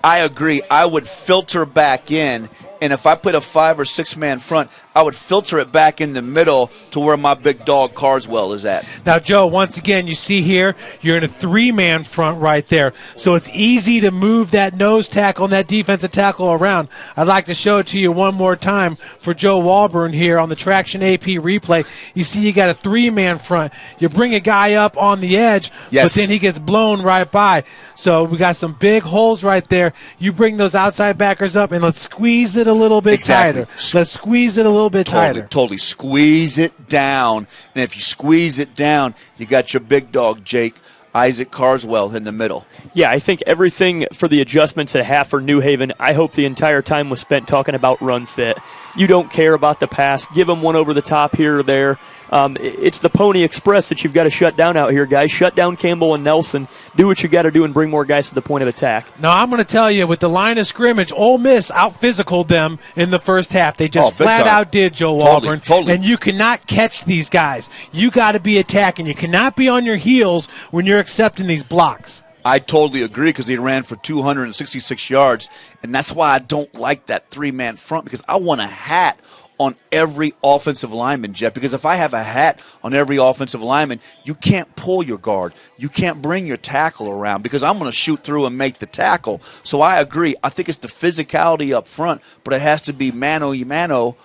I agree. I would filter back in, and if I put a 5 or 6 man front, I would filter it back in the middle to where my big dog Carswell is at. Now, Joe, once again, you see here, you're in a 3-man front right there. So it's easy to move that nose tackle and that defensive tackle around. I'd like to show it to you one more time for Joe Walburn here on the Traction AP replay. You see you got a 3-man front. You bring a guy up on the edge, but then he gets blown right by. So we got some big holes right there. You bring those outside backers up, and let's squeeze it a little bit tighter. Let's squeeze it a little bit tighter. Totally. Squeeze it down. And if you squeeze it down, you got your big dog, Jake, Isaac Carswell, in the middle. Yeah, I think everything for the adjustments at half for New Haven, I hope the entire time was spent talking about run fit. You don't care about the pass. Give them one over the top here or there. It's the Pony Express that you've got to shut down out here, guys. Shut down Campbell and Nelson. Do what you got to do and bring more guys to the point of attack. Now, I'm going to tell you, with the line of scrimmage, Ole Miss out-physicaled them in the first half. They just flat out did, Joe Walburn. Totally. And you cannot catch these guys. You got to be attacking. You cannot be on your heels when you're accepting these blocks. I totally agree, because he ran for 266 yards, and that's why I don't like that three-man front, because I want a hat on every offensive lineman, Jeff, because if I have a hat on every offensive lineman, you can't pull your guard. You can't bring your tackle around, because I'm going to shoot through and make the tackle. So I agree. I think it's the physicality up front, but it has to be mano-a-mano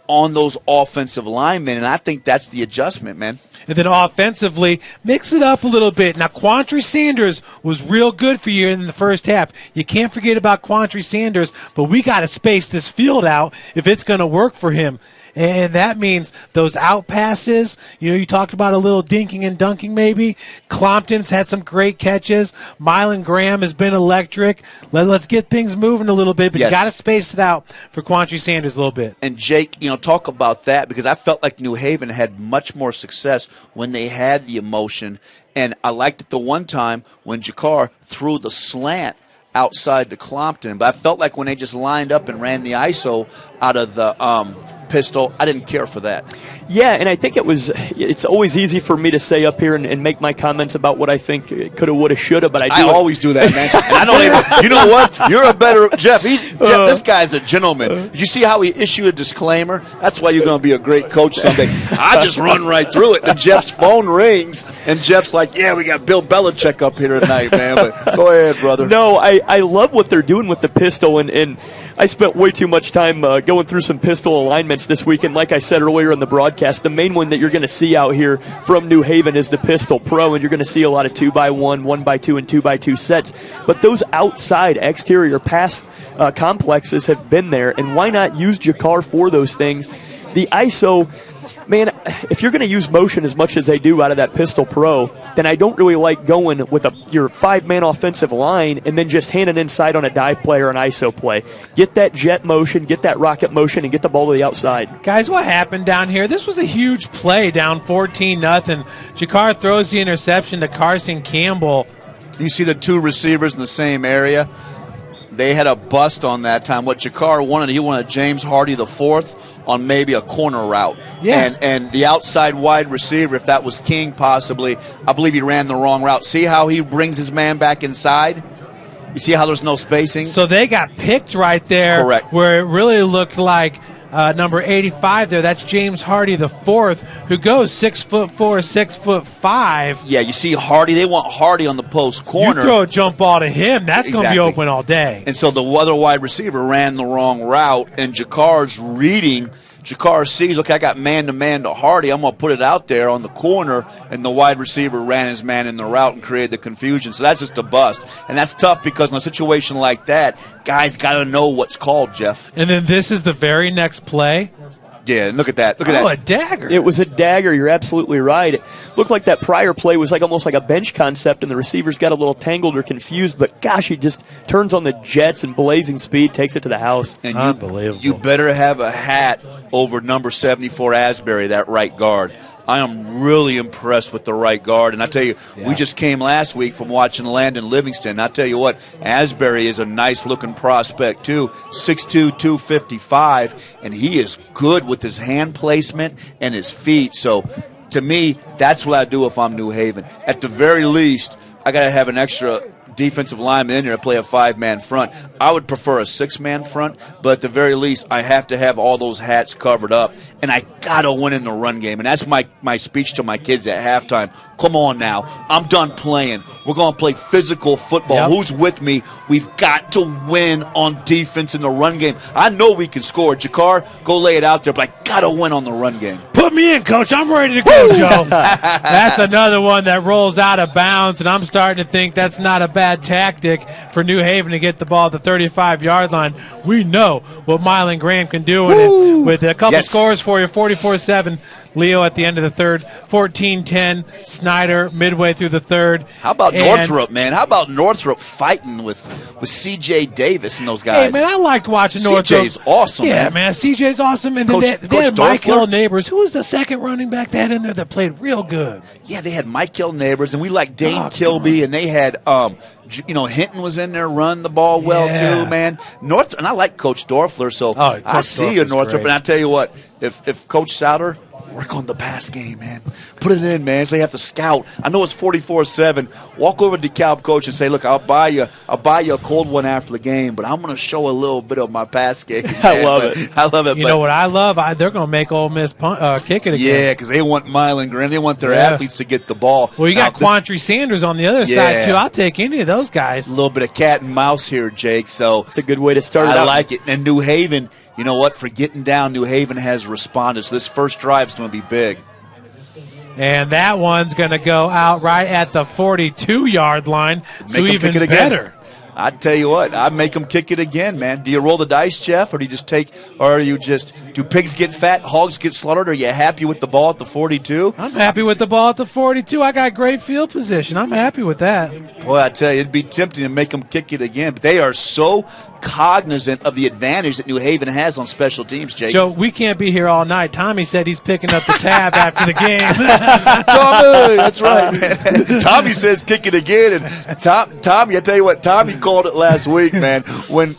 on those offensive linemen, and I think that's the adjustment, man. And then offensively, mix it up a little bit. Now, Quantree Sanders was real good for you in the first half. You can't forget about Quantree Sanders, but we got to space this field out if it's going to work for him. And that means those out passes, you talked about a little dinking and dunking maybe. Clompton's had some great catches. Mylan Graham has been electric. Let's get things moving a little bit, but you got to space it out for Quantree Sanders a little bit. And Jake, talk about that, because I felt like New Haven had much more success when they had the emotion. And I liked it the one time when Jakar threw the slant outside to Clompton. But I felt like when they just lined up and ran the ISO out of the pistol, I didn't care for that. Yeah, and I think it's always easy for me to say up here and make my comments about what I think coulda, woulda, shoulda, but I always do that, man. And I don't even, you know what? You're a better, Jeff, this guy's a gentleman. Did you see how he issued a disclaimer? That's why you're going to be a great coach someday. I just run right through it. And Jeff's phone rings, and Jeff's like, yeah, we got Bill Belichick up here tonight, man. But go ahead, brother. No, I love what they're doing with the pistol, and I spent way too much time going through some pistol alignments this week, and like I said earlier in the broadcast, the main one that you're going to see out here from New Haven is the Pistol Pro, and you're going to see a lot of 2x1, 1x2, and 2x2 sets. But those outside exterior pass complexes have been there, and why not use Jakar for those things? The ISO, man, if you're going to use motion as much as they do out of that Pistol Pro, then I don't really like going with your five-man offensive line and then just handing inside on a dive play or an ISO play. Get that jet motion, get that rocket motion, and get the ball to the outside. Guys, what happened down here? This was a huge play, down 14-0. Jakar throws the interception to Carson Campbell. You see the two receivers in the same area. They had a bust on that time. What Jakar wanted, he wanted James Hardy the fourth on maybe a corner route. Yeah. And the outside wide receiver, if that was King possibly, I believe he ran the wrong route. See how he brings his man back inside? You see how there's no spacing? So they got picked right there. Correct. Where it really looked like number 85 there. That's James Hardy the fourth, who goes 6'4", 6'5". Yeah, you see Hardy. They want Hardy on the post corner. You throw a jump ball to him, that's going to be open all day. And so the other wide receiver ran the wrong route, and Jakar's reading. Jakar sees, okay, I got man-to-man to Hardy. I'm going to put it out there on the corner, and the wide receiver ran his man in the route and created the confusion. So that's just a bust. And that's tough because in a situation like that, guys got to know what's called, Jeff. And then this is the very next play. Yeah, look at that. Look at that. Oh, a dagger. It was a dagger. You're absolutely right. It looked like that prior play was almost like a bench concept, and the receivers got a little tangled or confused. But, gosh, he just turns on the jets and blazing speed, takes it to the house. And Unbelievable. You better have a hat over number 74 Asbury, that right guard. I am really impressed with the right guard. And I tell you, we just came last week from watching Landon Livingston. And I tell you what, Asbury is a nice-looking prospect, too. 6'2", 255, and he is good with his hand placement and his feet. So, to me, that's what I do if I'm New Haven. At the very least, I got to have an extra defensive lineman in there to play a five-man front. I would prefer a six-man front, but at the very least, I have to have all those hats covered up, and I got to win in the run game. And that's my speech to my kids at halftime. Come on now. I'm done playing. We're going to play physical football. Yep. Who's with me? We've got to win on defense in the run game. I know we can score. Jakar, go lay it out there, but I got to win on the run game. Put me in, Coach. I'm ready to go, Joe. That's another one that rolls out of bounds, and I'm starting to think that's not a bad tactic for New Haven to get the ball at the 35-yard line. We know what Mylan Graham can do in it with a couple scores for you, 44-7. Leo at the end of the third, 14-10. Snyder midway through the third. How about Northrop, man? How about Northrop fighting with C.J. Davis and those guys? Hey, man, I liked watching Northrop. C.J.'s awesome, yeah, man. man. C.J.'s awesome. And then they had Michael Neighbors. Who was the second running back they had in there that played real good? Yeah, they had Michael Neighbors, and we liked Dane Kilby, and they had Hinton was in there, run the ball well too, man. And I like Coach Dorfler, so I see you, Northrop. And I tell you what, if Coach Souter, work on the pass game, man. Put it in, man. So they have to scout. I know it's 44-7. Walk over to DeKalb coach and say, "Look, I'll buy you a cold one after the game, but I'm going to show a little bit of my pass game." Man. I love it. You know what I love? They're going to make Ole Miss kick it again. Yeah, because they want Milan Graham. They want their athletes to get the ball. Well, you got Quantry Sanders on the other side too. I'll take any of those guys. A little bit of cat and mouse here, Jake. So it's a good way to start. I like it. And New Haven. You know what? For getting down, New Haven has responded. So this first drive is going to be big. And that one's going to go out right at the 42-yard line. So even kick it better. Again. I tell you what, I'd make them kick it again, man. Do you roll the dice, Jeff, or do do pigs get fat, hogs get slaughtered? Are you happy with the ball at the 42? I'm happy with the ball at the 42. I got great field position. I'm happy with that. Boy, I tell you, it'd be tempting to make them kick it again. But they are so cognizant of the advantage that New Haven has on special teams, Jake. Joe, we can't be here all night. Tommy said he's picking up the tab after the game. Tommy, that's right, man. Tommy says kick it again. And Tommy, I tell you what, Tommy called it last week, man. When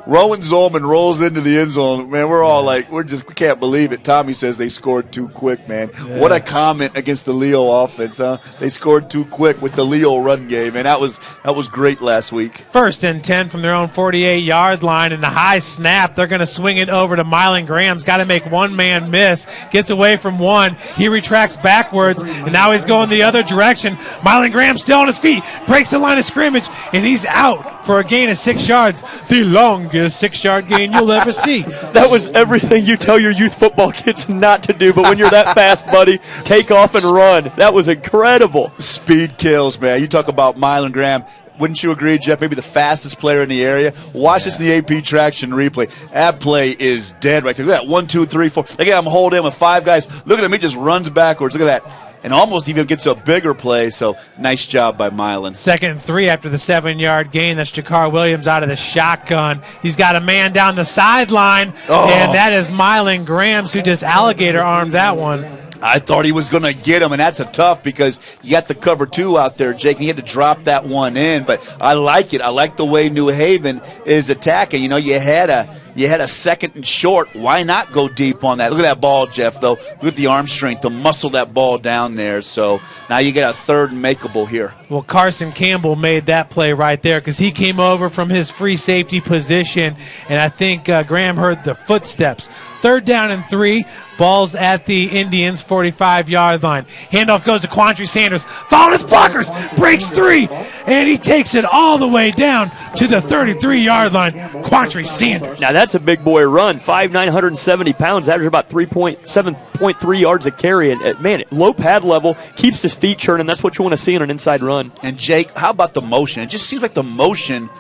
Rowan Zolman rolls into the end zone, man, we're all like, we can't believe it. Tommy says they scored too quick, man. Yeah. What a comment against the Leo offense, huh? They scored too quick with the Leo run game, and that was great last week. 1st and 10 from their own 48-yard line, and the high snap. They're going to swing it over to Milan Graham's got to make one man miss. Gets away from one. He retracts backwards, and now he's going the other direction. Milan Graham still on his feet, breaks the line of scrimmage, and he's out for a gain of 6 yards. The longest 6-yard gain you'll ever see. That was everything you tell your youth football kids not to do, but when you're that fast, buddy, take off and run. That was incredible. Speed kills, man. You talk about Milan Graham. Wouldn't you agree, Jeff? Maybe the fastest player in the area. Watch this in the AP traction replay. That play is dead right there. Look at that. 1, 2, 3, 4. Look at him hold him with 5 guys. Look at him. He just runs backwards. Look at that. And almost even gets a bigger play. So nice job by Milan. 2nd and 3 after the 7-yard gain. That's Jakar Williams out of the shotgun. He's got a man down the sideline. And that is Milan Grahams who just alligator armed that one. I thought he was going to get him, and that's a tough because you got the cover 2 out there, Jake, and he had to drop that one in. But I like it. I like the way New Haven is attacking. You know, you had a 2nd and short. Why not go deep on that? Look at that ball, Jeff, though. Look at the arm strength to muscle that ball down there. So now you get a 3rd and makeable here. Well, Carson Campbell made that play right there because he came over from his free safety position, and I think Graham heard the footsteps. 3rd down and 3. Ball's at the Indians' 45-yard line. Handoff goes to Quantry Sanders. Following his blockers. Breaks 3. And he takes it all the way down to the 33-yard line. Quantry Sanders. Now, that's a big boy run. 5'9", 170 pounds. Average about 7.3 yards a carry. And, man, low pad level. Keeps his feet churning. That's what you want to see in an inside run. And, Jake, how about the motion? It just seems like the motion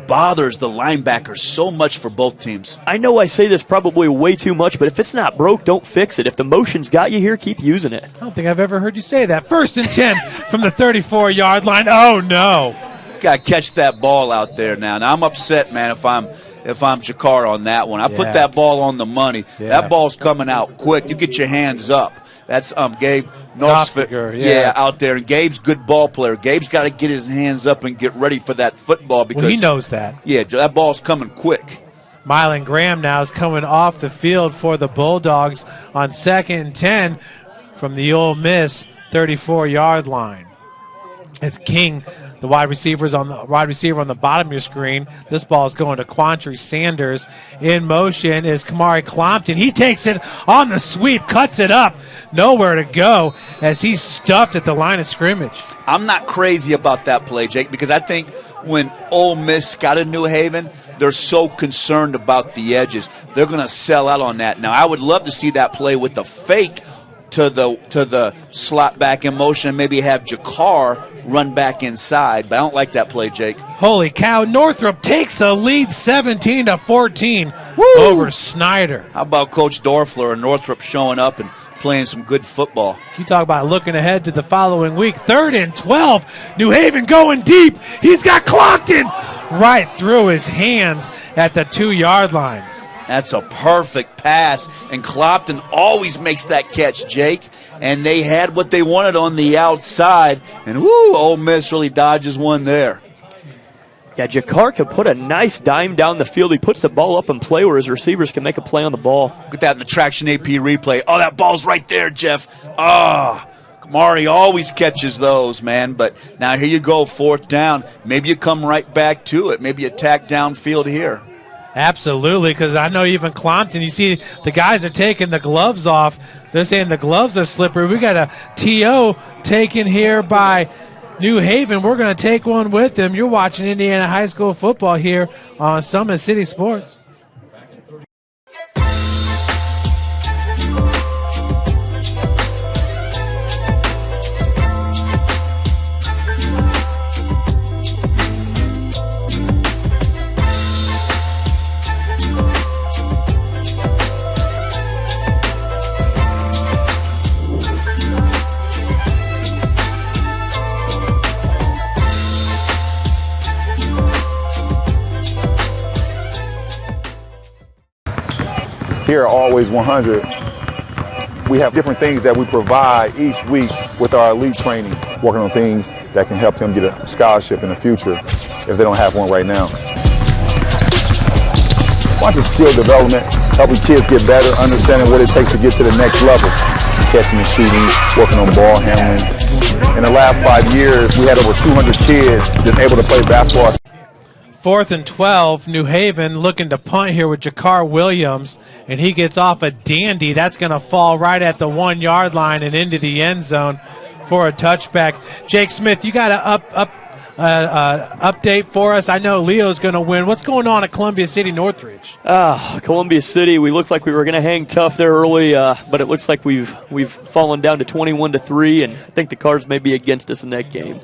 bothers the linebackers so much for both teams. I know I say this probably way too much, but if it's not broke, don't fix it. If the motion's got you here, keep using it. I don't think I've ever heard you say that. 1st and 10 from the 34-yard line. Oh, no. Got to catch that ball out there now. Now, I'm upset, man, if I'm Jakar on that one. I put that ball on the money. Yeah. That ball's coming out quick. You get your hands up. That's Gabe Northfinger, out there. And Gabe's a good ball player. Gabe's got to get his hands up and get ready for that football because he knows that. Yeah, that ball's coming quick. Milan Graham now is coming off the field for the Bulldogs on 2nd and 10 from the Ole Miss 34-yard line. It's King, the wide receiver on the bottom of your screen. This ball is going to Quantry Sanders. In motion is Kamari Clompton. He takes it on the sweep, cuts it up. Nowhere to go as he's stuffed at the line of scrimmage. I'm not crazy about that play, Jake, because I think when Ole Miss scouted New Haven, they're so concerned about the edges. They're going to sell out on that. Now, I would love to see that play with the fake to the slot back in motion and maybe have Jakar run back inside. But I don't like that play, Jake. Holy cow. Northrop takes a lead 17-14 over Snyder. How about Coach Dorfler and Northrop showing up and playing some good football. You talk about looking ahead to the following week. 3rd and 12. New Haven going deep. He's got Clompton right through his hands at the 2-yard line. That's a perfect pass, and Clopton always makes that catch, Jake. And they had what they wanted on the outside, and Ole Miss really dodges one there. Yeah, Jakar could put a nice dime down the field. He puts the ball up in play where his receivers can make a play on the ball. Look at that in the Traction AP replay. Oh, that ball's right there, Jeff. Kamari always catches those, man. But now here you go, 4th down. Maybe you come right back to it. Maybe attack downfield here. Absolutely, because I know even Clompton, you see the guys are taking the gloves off. They're saying the gloves are slippery. We got a TO taken here by New Haven. We're going to take one with them. You're watching Indiana High School football here on Summit City Sports. Here at Always 100, we have different things that we provide each week with our elite training, working on things that can help them get a scholarship in the future if they don't have one right now. Watching skill development, helping kids get better, understanding what it takes to get to the next level, catching and shooting, working on ball handling. In the last 5 years, we had over 200 kids just able to play basketball. 4th and 12, New Haven looking to punt here with Jakar Williams, and he gets off a dandy. That's going to fall right at the 1-yard line and into the end zone for a touchback. Jake Smith, you got an update for us? I know Leo's going to win. What's going on at Columbia City Northridge? Columbia City, we looked like we were going to hang tough there early, but it looks like we've fallen down to 21-3, and I think the Cards may be against us in that game.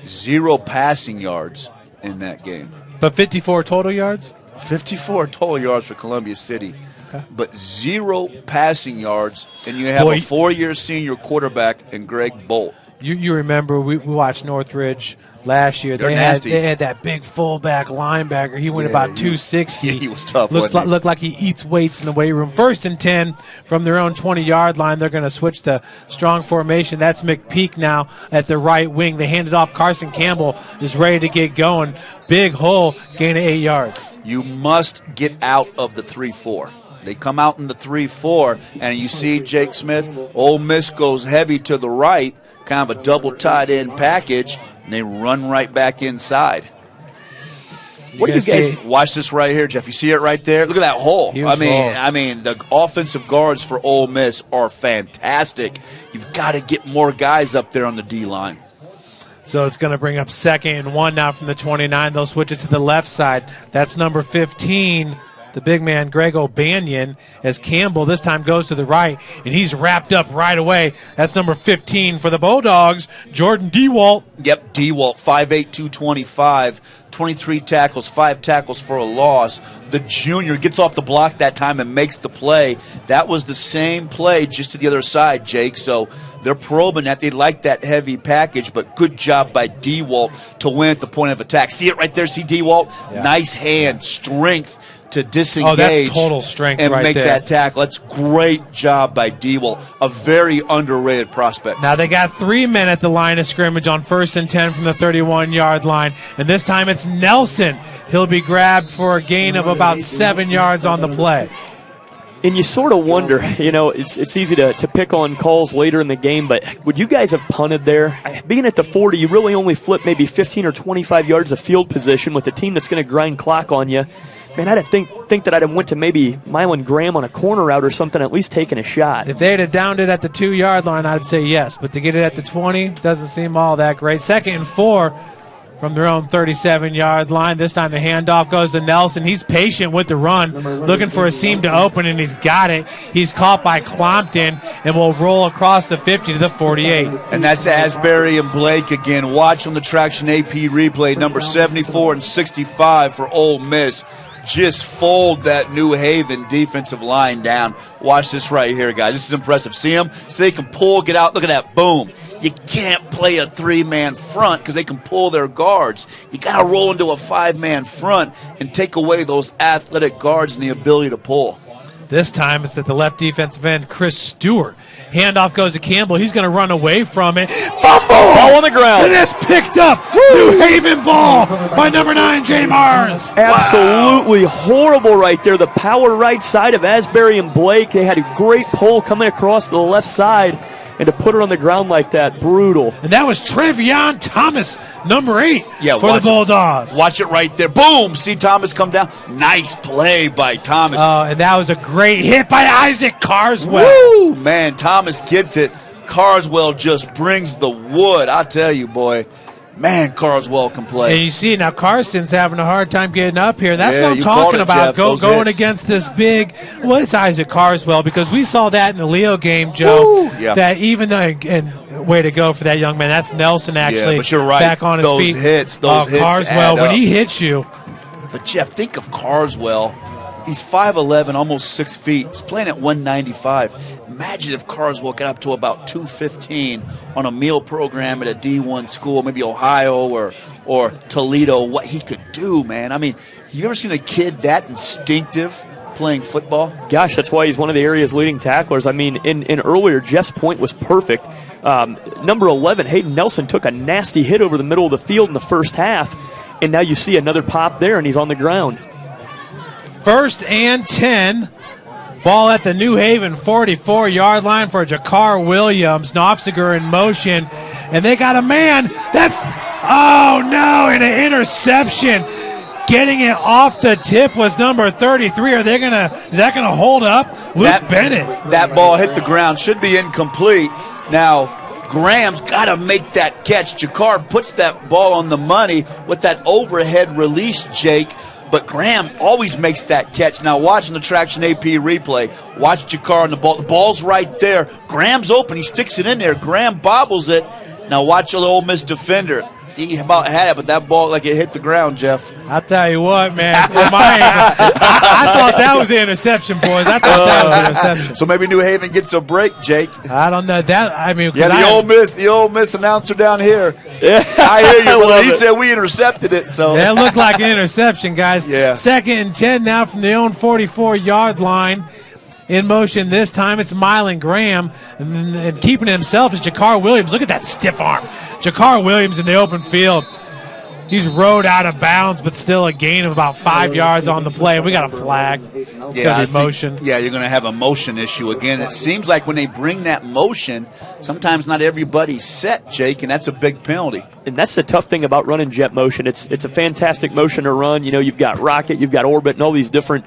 0 passing yards in that game. But 54 total yards? 54 total yards for Columbia City. Okay. But 0 passing yards, and you have a 4-year senior quarterback in Greg Bolt. You remember we watched Northridge last year. They had that big fullback linebacker. He went about 260. He was tough. Looked like he eats weights in the weight room. 1st and 10 from their own 20-yard line. They're going to switch the strong formation. That's McPeak now at the right wing. They hand it off. Carson Campbell is ready to get going. Big hole, gain of 8 yards. You must get out of the 3-4. They come out in the 3-4, and you see Jake Smith. Ole Miss goes heavy to the right, kind of a double tight end package, and they run right back inside. What do you guys watch this right here, Jeff? You see it right there? Look at that hole. I mean, the offensive guards for Ole Miss are fantastic. You've got to get more guys up there on the D line. So it's going to bring up 2nd and 1 now from the 29. They'll switch it to the left side. That's number 15, the big man, Greg O'Banion, as Campbell this time goes to the right, and he's wrapped up right away. That's number 15 for the Bulldogs, Jordan DeWalt. Yep, DeWalt, 5'8", 225, 23 tackles, 5 tackles for a loss. The junior gets off the block that time and makes the play. That was the same play just to the other side, Jake. So they're probing that. They like that heavy package, but good job by DeWalt to win at the point of attack. See it right there? See DeWalt? Yeah. Nice hand, strength to disengage. Oh, that's total strength and right make there. That tackle. That's great job by DeWalt. A very underrated prospect. Now they got 3 men at the line of scrimmage on 1st and 10 from the 31-yard line, and this time it's Nelson. He'll be grabbed for a gain of about 7 yards on the play. And you sort of wonder, it's easy to pick on calls later in the game, but would you guys have punted there? Being at the 40, you really only flip maybe 15 or 25 yards of field position with a team that's going to grind clock on you. Man, I'd think that I'd have went to maybe Mylan Graham on a corner route or something, at least taking a shot. If they'd have downed it at the 2-yard line, I'd say yes. But to get it at the 20 doesn't seem all that great. 2nd and 4 from their own 37-yard line. This time the handoff goes to Nelson. He's patient with the run, looking for a seam to open, and he's got it. He's caught by Clompton and will roll across the 50 to the 48. And that's Asbury and Blake again. Watch on the Traction AP replay, number 74 and 65 for Ole Miss. just fold that New Haven defensive line down. Watch this right here, guys. This is impressive. See them? So they can pull, get out. Look at that. Boom. You can't play a 3-man front because they can pull their guards. You got to roll into a 5-man front and take away those athletic guards and the ability to pull. This time it's at the left defensive end, Chris Stewart. Handoff goes to Campbell. He's going to run away from it. Fumble! Ball on the ground. And it's picked up. Woo! New Haven ball by number 9, Jay Mars. Absolutely horrible right there. The power right side of Asbury and Blake. They had a great pull coming across the left side. And to put her on the ground like that, brutal. And that was Trevion Thomas, number 8, for the Bulldogs. Watch it right there. Boom! See Thomas come down. Nice play by Thomas. And that was a great hit by Isaac Carswell. Woo! Man, Thomas gets it. Carswell just brings the wood. I tell you, boy. Man, Carswell can play. And you see now Carson's having a hard time getting up here. That's what I'm you talking called it, about. Jeff, Going hits. against this big, well, it's Isaac Carswell, because we saw that in the Leo game, Joe. Yeah. That even though, and way to go for that young man. That's Nelson actually. But you're right. Back on his those feet. Hits, those hits Carswell, add when up. he hits you. But Jeff, think of Carswell. He's 5'11", almost 6 feet. He's playing at 195. Imagine if Carswell got up to about 215 on a meal program at a D1 school, maybe Ohio or Toledo, what he could do, man. I mean, you ever seen a kid that instinctive playing football? Gosh, that's why he's one of the area's leading tacklers. I mean, in earlier, Jeff's point was perfect. Number 11, Hayden Nelson, took a nasty hit over the middle of the field in the first half, and now you see another pop there, and he's on the ground. 1st and 10. Ball at the New Haven 44-yard line for Jakar Williams. Nofziger in motion. And they got a man. That's, oh no, and an interception. Getting it off the tip was number 33. Is that gonna hold up? Luke Bennett. That ball hit the ground. Should be incomplete. Now, Graham's got to make that catch. Jakar puts that ball on the money with that overhead release, Jake. But Graham always makes that catch. Now, watching the Traction AP replay, watch Jakar on the ball. The ball's right there. Graham's open. He sticks it in there. Graham bobbles it. Now, watch the Ole Miss defender. He about had it, but that ball, like it hit the ground, Jeff. I'll tell you what, man. From my angle, I thought that was an interception, boys. I thought that was an interception. So maybe New Haven gets a break, Jake. I don't know. The Ole Miss announcer down here. Yeah. I hear you, brother. He said we intercepted it. So that looked like an interception, guys. Yeah. 2nd and 10 now from the own 44-yard line. In motion this time, it's Mylan Graham. And keeping it himself is Jakar Williams. Look at that stiff arm. Jakar Williams in the open field. He's rode out of bounds, but still a gain of about 5 yards on the play. We got a flag. It's going to be motion. You're going to have a motion issue again. It seems like when they bring that motion, sometimes not everybody's set, Jake, and that's a big penalty. And that's the tough thing about running jet motion. It's a fantastic motion to run. You know, you've got rocket, you've got orbit, and all these different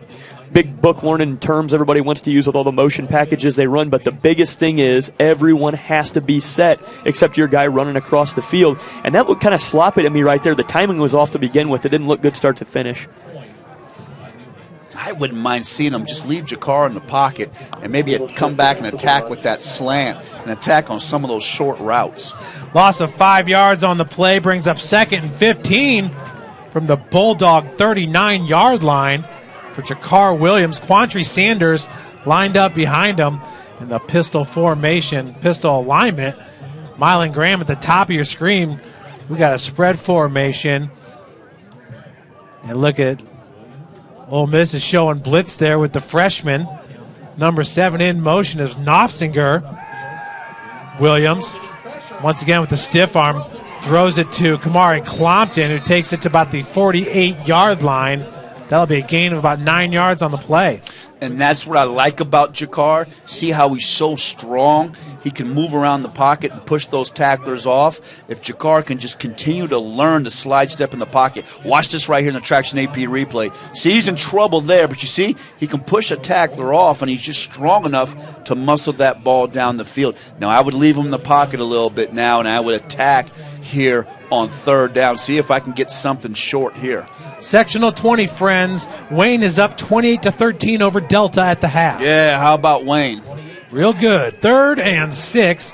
big book learning terms everybody wants to use with all the motion packages they run, but the biggest thing is everyone has to be set except your guy running across the field. And that looked kind of sloppy to me right there. The timing was off to begin with. It didn't look good start to finish. I wouldn't mind seeing them just leave Jakar in the pocket and maybe come back and attack with that slant and attack on some of those short routes. Loss of 5 yards on the play brings up 2nd and 15 from the Bulldog 39-yard line. For Jakar Williams, Quantry Sanders lined up behind him in the pistol formation, pistol alignment. Mylan Graham at the top of your screen. We got a spread formation. And look at Ole Miss is showing blitz there with the freshman. Number 7 in motion is Nofziger. Williams, once again with the stiff arm, throws it to Kamari Clompton, who takes it to about the 48-yard line. That'll be a gain of about 9 yards on the play. And that's what I like about Jakar. See how he's so strong? He can move around the pocket and push those tacklers off. If Jakar can just continue to learn to slide step in the pocket. Watch this right here in the Traction AP replay. See, he's in trouble there, but you see, he can push a tackler off, and he's just strong enough to muscle that ball down the field. Now, I would leave him in the pocket a little bit now, and I would attack here on 3rd down. See if I can get something short here. Sectional 20, friends. Wayne is up 28-13 over Delta at the half. Yeah, how about Wayne? Real good. 3rd and 6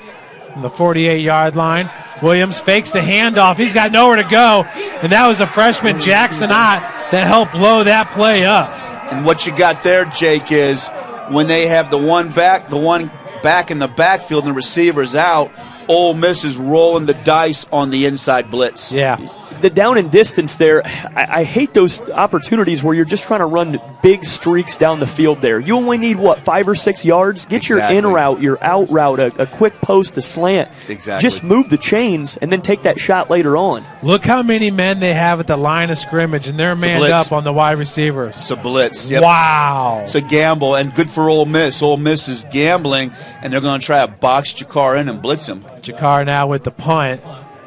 from the 48-yard line. Williams fakes the handoff. He's got nowhere to go, and that was a freshman, Jackson Ott, that helped blow that play up. And what you got there, Jake, is when they have the one back in the backfield and the receiver's out, Ole Miss is rolling the dice on the inside blitz. Yeah. The down and distance there, I hate those opportunities where you're just trying to run big streaks down the field there. You only need, 5 or 6 yards? Get your in route, your out route, a quick post, a slant. Exactly. Just move the chains and then take that shot later on. Look how many men they have at the line of scrimmage, and they're manned up on the wide receivers. It's a blitz. Yep. Wow. It's a gamble, and good for Ole Miss. Ole Miss is gambling, and they're going to try to box Jakar in and blitz him. Jakar now with the punt.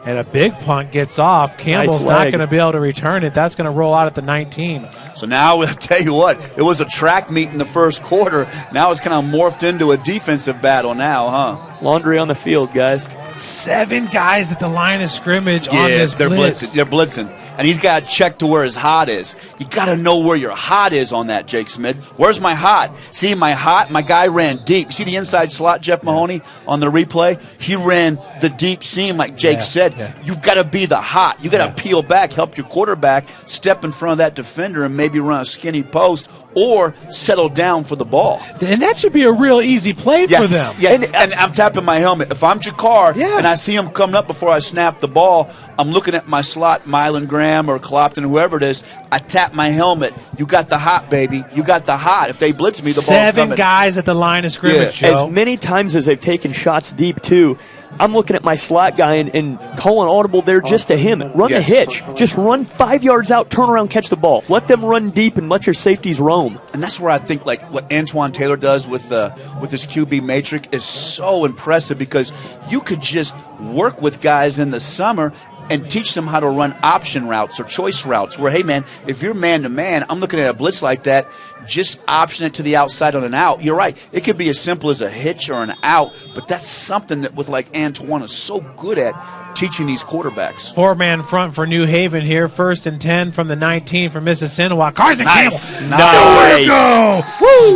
And a big punt gets off. Campbell's not going to be able to return it. That's going to roll out at the 19. So now, I'll tell you what, it was a track meet in the first quarter. Now it's kind of morphed into a defensive battle now, huh? Laundry on the field, guys. 7 guys at the line of scrimmage on this they're blitz. blitzing. They're blitzing. And he's got to check to where his hot is. You got to know where your hot is on that, Jake Smith. Where's my hot? See, my guy ran deep. You see the inside slot, Jeff Mahoney, on the replay? He ran the deep seam, like Jake said. Yeah. You've got to be the hot. You got to peel back, help your quarterback, step in front of that defender and maybe run a skinny post or settle down for the ball. And that should be a real easy play for them. Yes, and I'm tapping my helmet. If I'm Jakar and I see him coming up before I snap the ball, I'm looking at my slot, Mylan Graham or Clopton, whoever it is. I tap my helmet. You got the hot, baby. You got the hot. If they blitz me, the ball's coming. 7 guys at the line of scrimmage, Joe. As many times as they've taken shots deep, too, I'm looking at my slot guy and calling audible there just to him. Run the hitch. Just run 5 yards out, turn around, catch the ball. Let them run deep and let your safeties roam. And that's where I think like what Antoine Taylor does with his QB matrix is so impressive because you could just work with guys in the summer and teach them how to run option routes or choice routes where, hey, man, if you're man-to-man, I'm looking at a blitz like that, just option it to the outside on an out. You're right. It could be as simple as a hitch or an out, but that's something that with like Antoine is so good at teaching these quarterbacks. 4-man front for New Haven here. 1st and 10 from the 19 for Mississinewa. Carson Campbell. Nice. Go.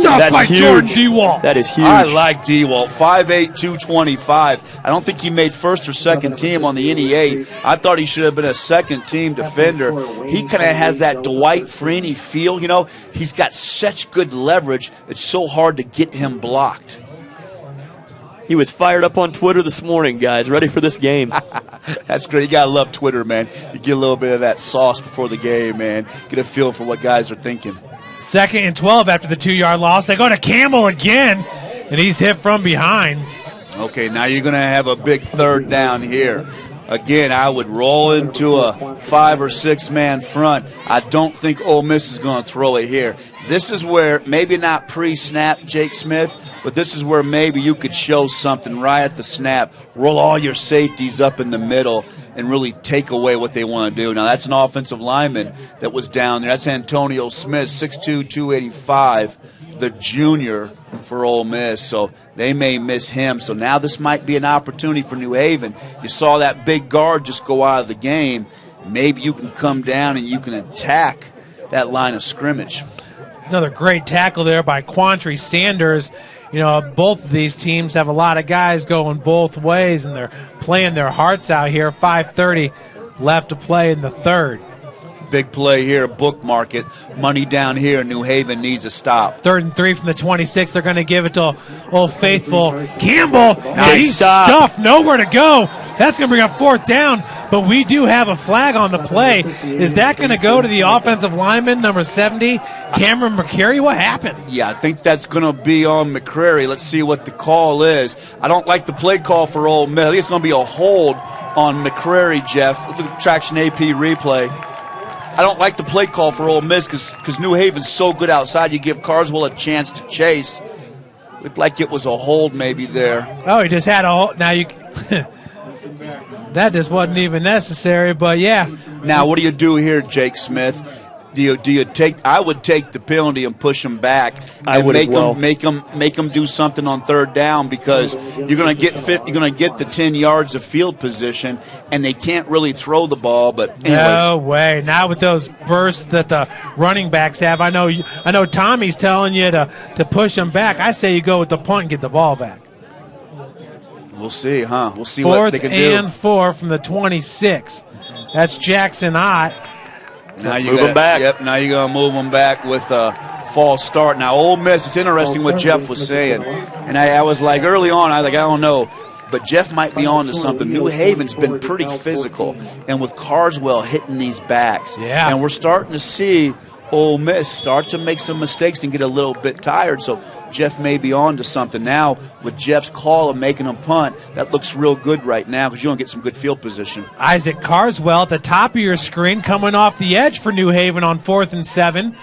Stuff by huge. Jordan DeWalt. That is huge. I like DeWalt. 5'8", 225. I don't think he made first or second team on the NE8. I thought he should have been a second-team defender. He kind of has that Dwight Freeney feel. You know, he's got such good leverage. It's so hard to get him blocked. He was fired up on Twitter this morning, guys, ready for this game. That's great. You got to love Twitter, man. You get a little bit of that sauce before the game, man. Get a feel for what guys are thinking. 2nd and 12 after the 2-yard loss. They go to Campbell again, and he's hit from behind. Okay, now you're going to have a big 3rd down here. Again, I would roll into a 5 or 6 man front. I don't think Ole Miss is going to throw it here. This is where, maybe not pre-snap, Jake Smith, but this is where maybe you could show something right at the snap, roll all your safeties up in the middle, and really take away what they want to do. Now, that's an offensive lineman that was down there. That's Antonio Smith, 6'2", 285, the junior for Ole Miss. So they may miss him. So now this might be an opportunity for New Haven. You saw that big guard just go out of the game. Maybe you can come down and you can attack that line of scrimmage. Another great tackle there by Quantry Sanders. You know, both of these teams have a lot of guys going both ways, and they're playing their hearts out here. 5:30 left to play in the 3rd. Big play here, bookmark it. Money down here, New Haven needs a stop. 3rd and 3 from the 26. They're going to give it to Old Faithful Campbell. Nice He's stop. stuffed, nowhere to go. That's going to bring up 4th down, but we do have a flag on the play. Is that going to go to the offensive lineman, number 70, Cameron McCrary? What happened? Yeah, I think that's going to be on McCrary. Let's see what the call is. I don't like the play call for Ole Miss. I think it's going to be a hold on McCrary, Jeff. Look at the Traction AP replay. I don't like the play call for Ole Miss because New Haven's so good outside. You give Carswell a chance to chase. Looked like it was a hold maybe there. Oh, he just had a hold. Now you that just wasn't even necessary, but yeah. Now, what do you do here, Jake Smith? Do you take? I would take the penalty and push them back. I would as well. Make them do something on 3rd down because you're going to get the 10 yards of field position, and they can't really throw the ball. But anyways. No way! Not with those bursts that the running backs have. I know. Tommy's telling you to push them back. I say you go with the punt and get the ball back. We'll see, huh? We'll see what they can do. 4th and 4 from the 26. That's Jackson Ott. Now you move them back. Yep, now you're going to move them back with a false start. Now, Ole Miss, it's interesting what Jeff was saying. And I was like, early on, I don't know. But Jeff might be on to something. New Haven's been pretty physical. And with Carswell hitting these backs. Yeah. And we're starting to see Ole Miss start to make some mistakes and get a little bit tired. So Jeff may be on to something. Now, with Jeff's call of making a punt, that looks real good right now because you're going to get some good field position. Isaac Carswell at the top of your screen coming off the edge for New Haven on 4th and 7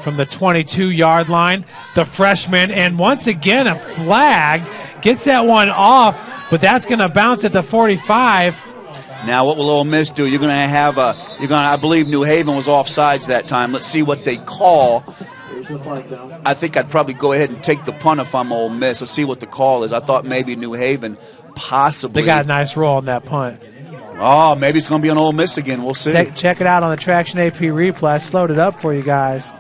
from the 22-yard line. The freshman, and once again a flag, gets that one off, but that's going to bounce at the 45. Now, what will Ole Miss do? You're going to have I believe New Haven was offsides that time. Let's see what they call. I think I'd probably go ahead and take the punt if I'm Ole Miss. Let's see what the call is. I thought maybe New Haven possibly. They got a nice roll on that punt. Oh, maybe it's going to be on Ole Miss again. We'll see. Check it out on the Traction AP replay. I slowed it up for you guys.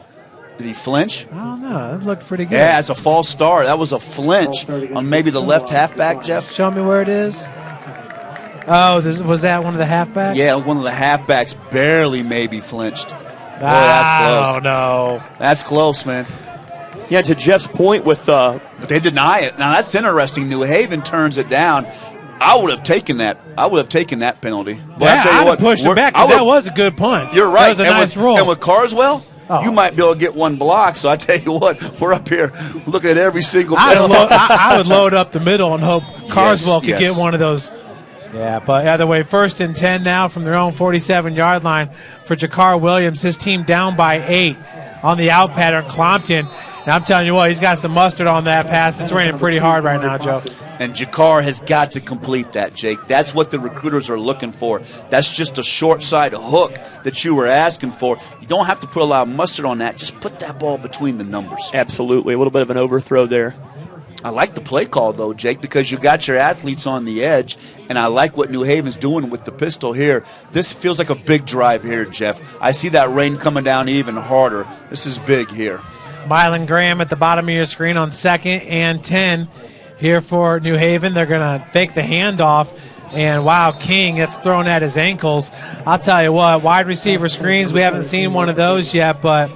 Did he flinch? I don't know. It looked pretty good. Yeah, it's a false start. That was a flinch on maybe the left halfback, Jeff. Show me where it is. Oh, was that one of the halfbacks? Yeah, one of the halfbacks barely maybe flinched. That's close. Oh, no. That's close, man. Yeah, to Jeff's point with but they deny it. Now, that's interesting. New Haven turns it down. I would have taken that. penalty. But yeah, I would have pushed him back because that was a good punt. You're right. That was a nice roll. And with Carswell, you might be able to get one block. So I tell you what, we're up here looking at every single penalty. I would load up the middle and hope Carswell could get one of those. Yeah, but either way, 1st and 10 now from their own 47-yard line for Jakar Williams. His team down by 8 on the out pattern. Clompton, and I'm telling you what, he's got some mustard on that pass. It's raining pretty hard right now, Joe. And Jakar has got to complete that, Jake. That's what the recruiters are looking for. That's just a short side hook that you were asking for. You don't have to put a lot of mustard on that. Just put that ball between the numbers. Absolutely. A little bit of an overthrow there. I like the play call, though, Jake, because you got your athletes on the edge, and I like what New Haven's doing with the pistol here. This feels like a big drive here, Jeff. I see that rain coming down even harder. This is big here. Mylan Graham at the bottom of your screen on 2nd and 10 here for New Haven. They're going to fake the handoff, and wow, King, that's thrown at his ankles. I'll tell you what, wide receiver screens, we haven't seen one of those yet, but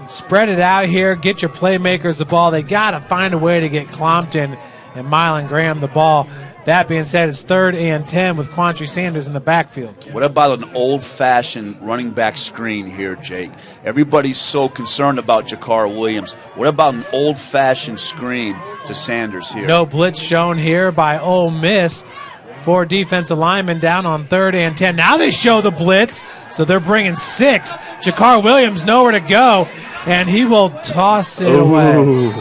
spread it out here. Get your playmakers the ball. They got to find a way to get Clompton and Mylan Graham the ball. That being said, it's 3rd and 10 with Quantry Sanders in the backfield. What about an old-fashioned running back screen here, Jake? Everybody's so concerned about Jakar Williams. What about an old-fashioned screen to Sanders here? No blitz shown here by Ole Miss. 4 defensive linemen down on 3rd and 10. Now they show the blitz, so they're bringing 6. Jakar Williams nowhere to go, and he will toss it away.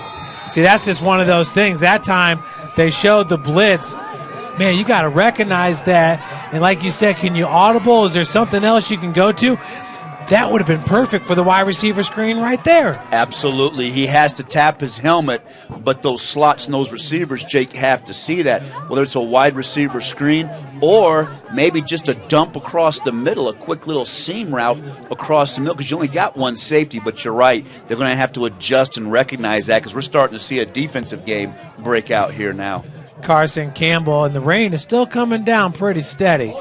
See, that's just one of those things. That time they showed the blitz. Man, you got to recognize that. And like you said, can you audible? Is there something else you can go to? That would have been perfect for the wide receiver screen right there. Absolutely. He has to tap his helmet, but those slots and those receivers, Jake, have to see that. Whether it's a wide receiver screen or maybe just a dump across the middle, a quick little seam route across the middle, because you only got one safety, but you're right. They're going to have to adjust and recognize that because we're starting to see a defensive game break out here now. Carson Campbell, and the rain is still coming down pretty steady.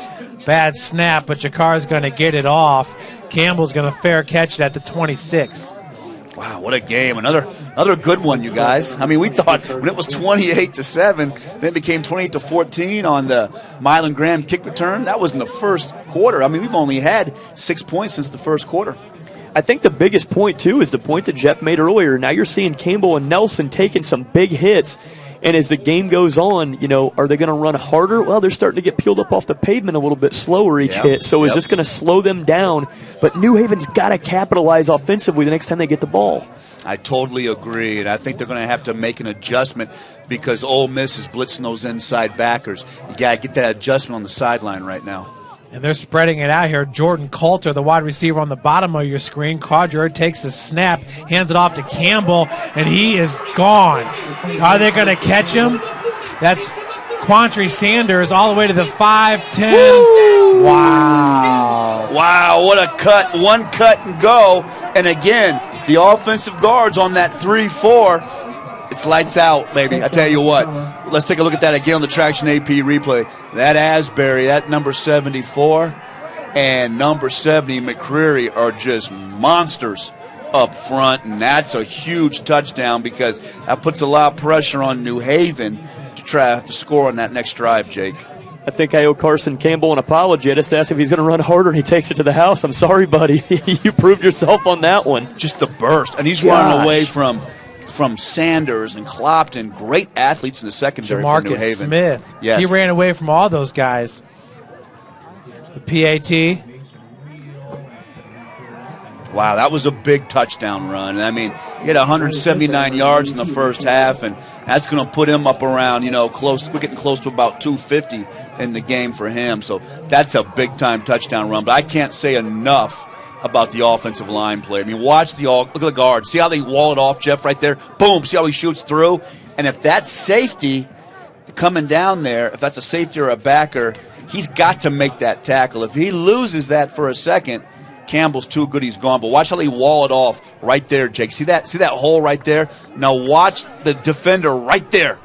Bad snap, but Jakar's going to get it off. Campbell's going to fair catch it at the 26. Wow, what a game. Another good one, you guys. I mean, we thought when it was 28-7, then it became 28-14 on the Mylan Graham kick return. That was in the first quarter. I mean, we've only had 6 points since the first quarter. I think the biggest point, too, is the point that Jeff made earlier. Now you're seeing Campbell and Nelson taking some big hits. And as the game goes on, you know, are they going to run harder? Well, they're starting to get peeled up off the pavement a little bit slower each hit. So is this going to slow them down? But New Haven's got to capitalize offensively the next time they get the ball. I totally agree, and I think they're going to have to make an adjustment because Ole Miss is blitzing those inside backers. You got to get that adjustment on the sideline right now. And they're spreading it out here. Jordan Coulter, the wide receiver on the bottom of your screen. Quadra takes the snap, hands it off to Campbell, and he is gone. Are they going to catch him? That's Quantry Sanders all the way to the 5-10. Woo! Wow. Wow, what a cut. One cut and go. And again, the offensive guards on that 3-4. It's lights out, baby. I tell you what. Let's take a look at that again on the Traction AP replay. That Asbury, that number 74, and number 70, McCreary, are just monsters up front, and that's a huge touchdown because that puts a lot of pressure on New Haven to try to score on that next drive, Jake. I think I owe Carson Campbell an apology. I just asked if he's going to run harder, and he takes it to the house. I'm sorry, buddy. You proved yourself on that one. Just the burst, and he's running away from Sanders and Clopton, great athletes in the secondary for New Jamarcus Haven. Smith. Yes. He ran away from all those guys. The PAT. Wow, that was a big touchdown run. I mean, he had 179 yards in the first half, and that's going to put him up around, close. We're getting close to about 250 in the game for him. So that's a big-time touchdown run. But I can't say enough about the offensive line play. I mean, look at the guard. See how they wall it off, Jeff, right there? Boom, see how he shoots through? And if that's safety coming down there, if that's a safety or a backer, he's got to make that tackle. If he loses that for a second, Campbell's too good, he's gone. But watch how they wall it off right there, Jake. See that hole right there? Now watch the defender right there.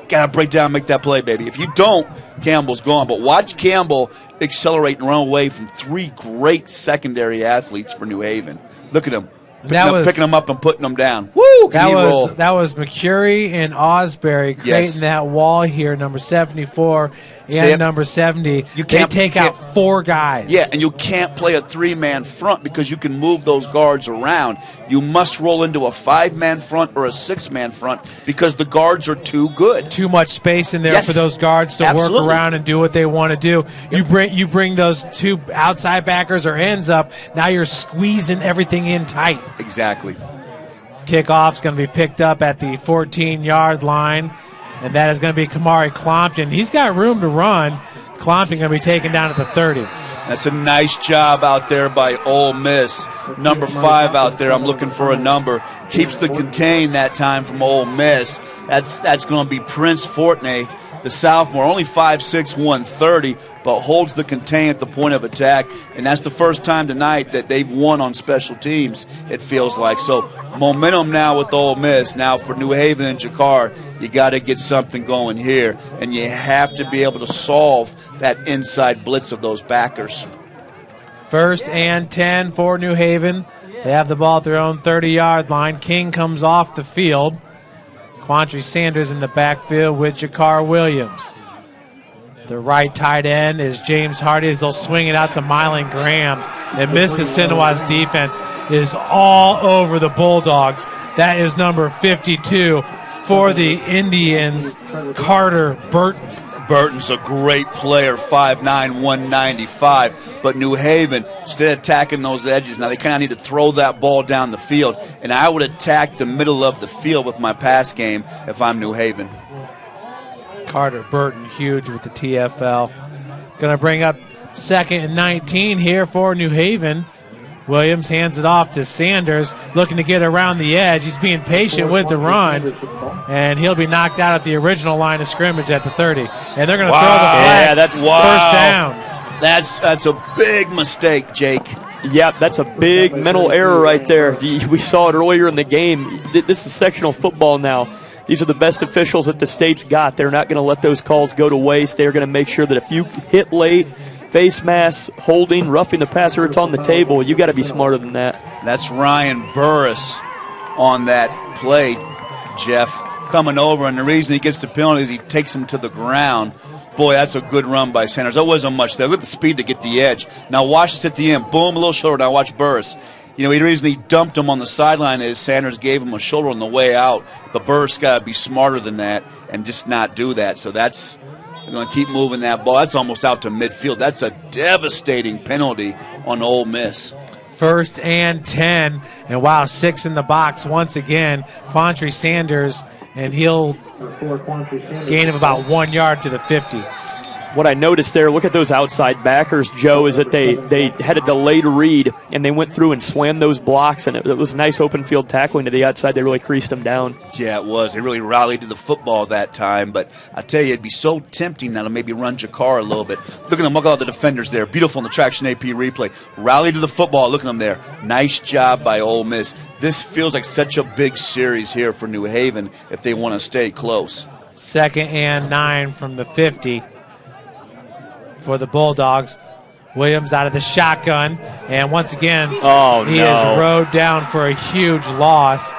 Got to break down and make that play, baby. If you don't, Campbell's gone. But watch Campbell accelerate and run away from three great secondary athletes for New Haven. Look at him. Picking them up and putting them down. Woo! That was McCurry and Osbury creating that wall here, number 74 and number 70. They take out four guys. Yeah, and you can't play a three-man front because you can move those guards around. You must roll into a five-man front or a six-man front because the guards are too good. Too much space in there for those guards to work around and do what they want to do. Yep. You bring those two outside backers or ends up, now you're squeezing everything in tight. Exactly. Kickoff's going to be picked up at the 14-yard line, and that is going to be Kamari Clompton. He's got room to run. Clompton going to be taken down at the 30. That's a nice job out there by Ole Miss. Number 5 out there, I'm looking for a number. Keeps the contain that time from Ole Miss. That's going to be Prince Fortney, the sophomore, only 5'6", 130, but holds the contain at the point of attack. And that's the first time tonight that they've won on special teams, it feels like. So momentum now with Ole Miss. Now for New Haven and Jakar, you got to get something going here. And you have to be able to solve that inside blitz of those backers. 1st and 10 for New Haven. They have the ball at their own 30-yard line. King comes off the field. Quantry Sanders in the backfield with Jakar Williams. The right tight end is James Hardy as they'll swing it out to Mylan Graham. And Mississinewa's defense is all over the Bulldogs. That is number 52 for the Indians, Carter Burton. Burton's a great player, 5'9", 195. But New Haven, instead of attacking those edges, now they kind of need to throw that ball down the field. And I would attack the middle of the field with my pass game if I'm New Haven. Carter Burton, huge with the TFL. Going to bring up 2nd and 19 here for New Haven. Williams hands it off to Sanders, looking to get around the edge. He's being patient with the run, and he'll be knocked out at the original line of scrimmage at the 30. And they're going to throw the flag. Yeah, that's first down. That's a big mistake, Jake. Yep, that's a big mental error right there. We saw it earlier in the game. This is sectional football now. These are the best officials that the state's got. They're not going to let those calls go to waste. They're going to make sure that if you hit late, face mask, holding, roughing the passer, it's on the table. You got to be smarter than that. That's Ryan Burris on that play, Jeff, coming over. And the reason he gets the penalty is he takes him to the ground. Boy, that's a good run by Sanders. There wasn't much there. Look at the speed to get the edge. Now watch this at the end. Boom, a little shoulder. Now watch Burris. The reason he dumped him on the sideline is Sanders gave him a shoulder on the way out. But Burris got to be smarter than that and just not do that. So that's going to keep moving that ball. That's almost out to midfield. That's a devastating penalty on Ole Miss. 1st and 10. And wow, 6 in the box once again. Quantry Sanders, and he'll gain of about 1 yard to the 50. What I noticed there, look at those outside backers, Joe, is that they had a delayed read, and they went through and swam those blocks, and it was nice open field tackling to the outside. They really creased them down. Yeah, it was. They really rallied to the football that time, but I tell you, it'd be so tempting now to maybe run Jakar a little bit. Look at them. Look at all the defenders there. Beautiful in the Traction AP replay. Rally to the football. Look at them there. Nice job by Ole Miss. This feels like such a big series here for New Haven if they want to stay close. 2nd and 9 from the 50. For the Bulldogs. Williams out of the shotgun, and once again, he is rode down for a huge loss.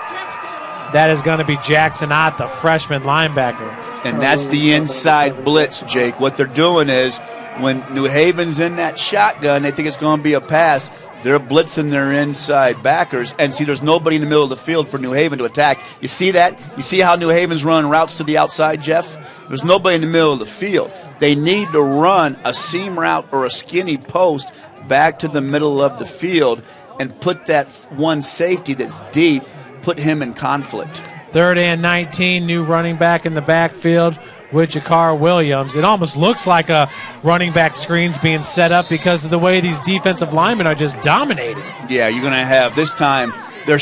That is going to be Jackson Ott, the freshman linebacker. And that's the inside blitz, Jake. What they're doing is when New Haven's in that shotgun, they think it's going to be a pass. They're blitzing their inside backers. And see, there's nobody in the middle of the field for New Haven to attack. You see that? You see how New Haven's running routes to the outside, Jeff? There's nobody in the middle of the field. They need to run a seam route or a skinny post back to the middle of the field and put that one safety that's deep, put him in conflict. 3rd and 19, new running back in the backfield with Jakar Williams. It almost looks like a running back screen's being set up because of the way these defensive linemen are just dominating. Yeah, you're going to have this time. They're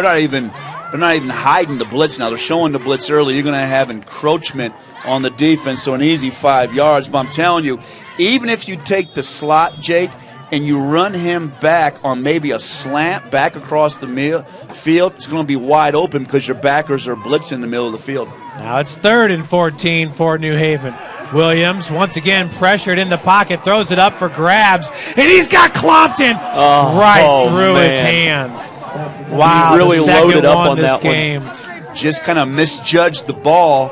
not even hiding the blitz now. They're showing the blitz early. You're going to have encroachment on the defense, so an easy 5 yards. But I'm telling you, even if you take the slot, Jake, and you run him back on maybe a slant back across the field, it's going to be wide open because your backers are blitzing in the middle of the field. Now it's 3rd and 14 for New Haven. Williams, once again, pressured in the pocket, throws it up for grabs, and he's got Clompton through his hands. Wow, he really the second loaded up one on this that game. Just kind of misjudged the ball.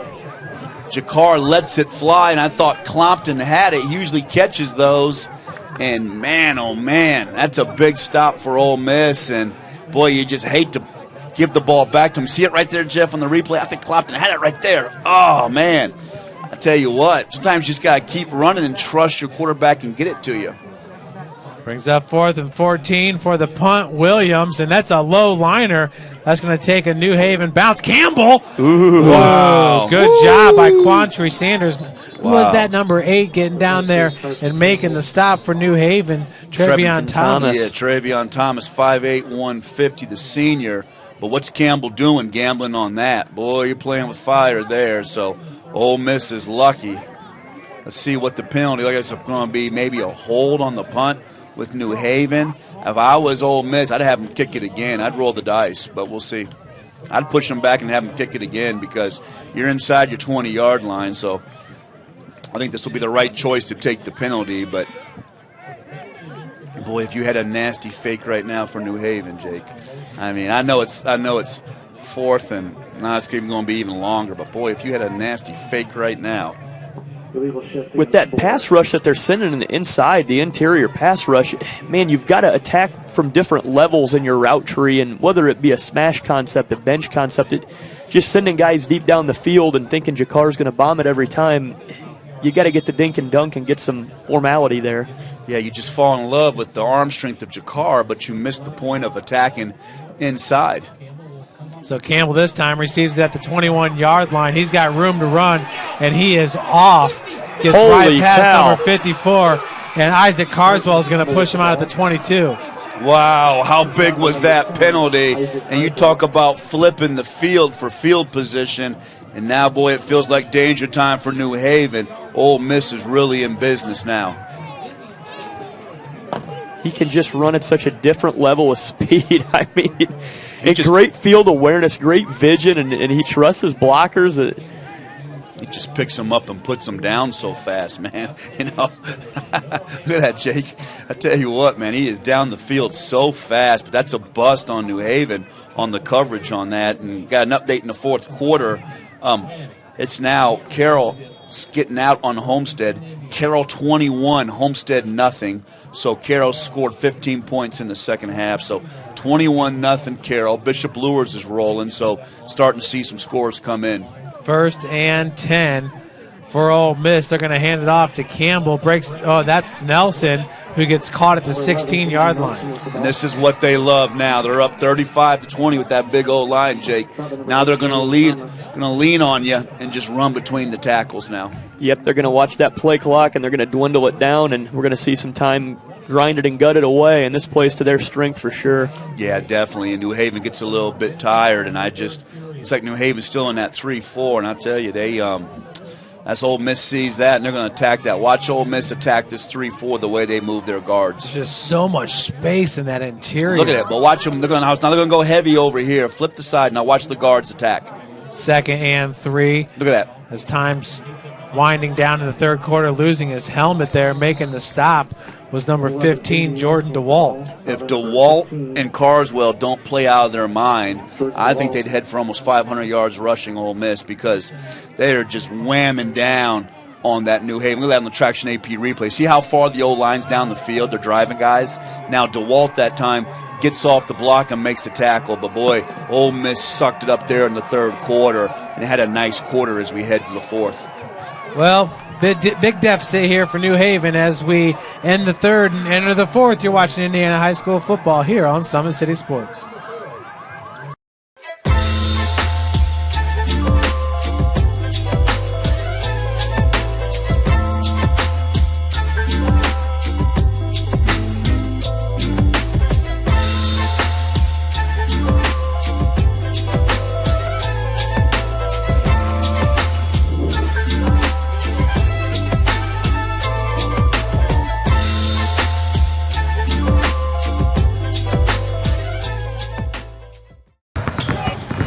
Jakar lets it fly, and I thought Clompton had it. He usually catches those. And, man, oh, man, that's a big stop for Ole Miss. And, boy, you just hate to give the ball back to him. See it right there, Jeff, on the replay? I think Clompton had it right there. Oh, man. I tell you what, sometimes you just got to keep running and trust your quarterback and get it to you. Brings up 4th and 14 for the punt, Williams, and that's a low liner. That's going to take a New Haven bounce. Campbell! Ooh. Whoa, good job by Quantree Sanders. Who was that number 8 getting down there and making the stop for New Haven? Trevion Thomas. Yeah, Trevion Thomas, 5'8", 150, the senior. But what's Campbell doing, gambling on that? Boy, you're playing with fire there. So Ole Miss is lucky. Let's see what the penalty. Like it's going to be maybe a hold on the punt with New Haven. If I was Ole Miss, I'd have them kick it again. I'd roll the dice, but we'll see. I'd push them back and have them kick it again because you're inside your 20-yard line. So I think this will be the right choice to take the penalty. But, boy, if you had a nasty fake right now for New Haven, Jake. I mean, I know it's 4th and now it's even going to be even longer. But, boy, if you had a nasty fake right now. With that pass rush that they're sending inside, the interior pass rush, man, you've got to attack from different levels in your route tree, and whether it be a smash concept, a bench concept, just sending guys deep down the field and thinking Jakar's going to bomb it every time, you got to get the dink and dunk and get some formality there. Yeah, you just fall in love with the arm strength of Jakar, but you miss the point of attacking inside. So Campbell this time receives it at the 21-yard line. He's got room to run, and he is off. Gets right past number 54, and Isaac Carswell is going to push him out at the 22. Wow, how big was that penalty? And you talk about flipping the field for field position, and now, boy, it feels like danger time for New Haven. Ole Miss is really in business now. He can just run at such a different level of speed. I mean, great field awareness, great vision, and he trusts his blockers. He just picks them up and puts them down so fast, man. You know, look at that, Jake. I tell you what, man, he is down the field so fast. But that's a bust on New Haven on the coverage on that. And got an update in the 4th quarter. It's now Carroll getting out on Homestead. Carroll 21, Homestead nothing. So Carroll scored 15 points in the second half. So 21-0 Carroll. Bishop Lures is rolling, so starting to see some scores come in. 1st and 10 for Ole Miss. They're going to hand it off to Campbell. That's Nelson, who gets caught at the 16-yard line. And this is what they love now. They're up 35-20 with that big old line, Jake. Now they're going to lean on you and just run between the tackles now. Yep, they're going to watch that play clock, and they're going to dwindle it down, and we're going to see some time grinded and gutted away, and this plays to their strength for sure. Yeah, definitely, and New Haven gets a little bit tired, and it's like New Haven's still in that 3-4, and I tell you, that's Ole Miss sees that, and they're going to attack that. Watch Ole Miss attack this 3-4 the way they move their guards. Just so much space in that interior. Look at it, but watch them. They're going to go heavy over here, flip the side, now watch the guards attack. 2nd and 3. Look at that. As time's winding down in the third quarter, losing his helmet there, making the stop was number 15, Jordan DeWalt. If DeWalt and Carswell don't play out of their mind, I think they'd head for almost 500 yards rushing Ole Miss, because they are just whamming down on that New Haven. Look at that on the Traction AP replay. See how far the O-line's down the field? They're driving guys. Now DeWalt that time gets off the block and makes the tackle. But, boy, Ole Miss sucked it up there in the third quarter and had a nice quarter as we head to the fourth. Well, big deficit here for New Haven as we end the third and enter the fourth. You're watching Indiana High School football here on Summit City Sports.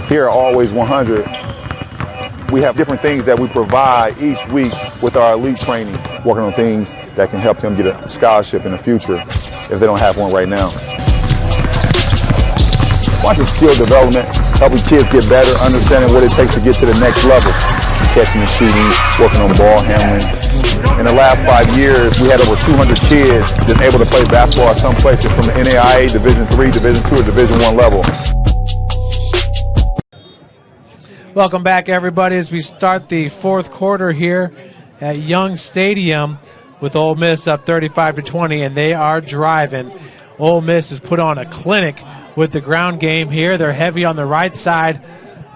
Here at Always 100, we have different things that we provide each week with our elite training, working on things that can help them get a scholarship in the future if they don't have one right now. Watching skill development, helping kids get better, understanding what it takes to get to the next level, catching and shooting, working on ball handling. In the last 5 years, we had over 200 kids that's able to play basketball at some places from the NAIA Division III, Division II, or Division I level. Welcome back, everybody, as we start the fourth quarter here at Young Stadium with Ole Miss up 35-20, and they are driving. Ole Miss has put on a clinic with the ground game here. They're heavy on the right side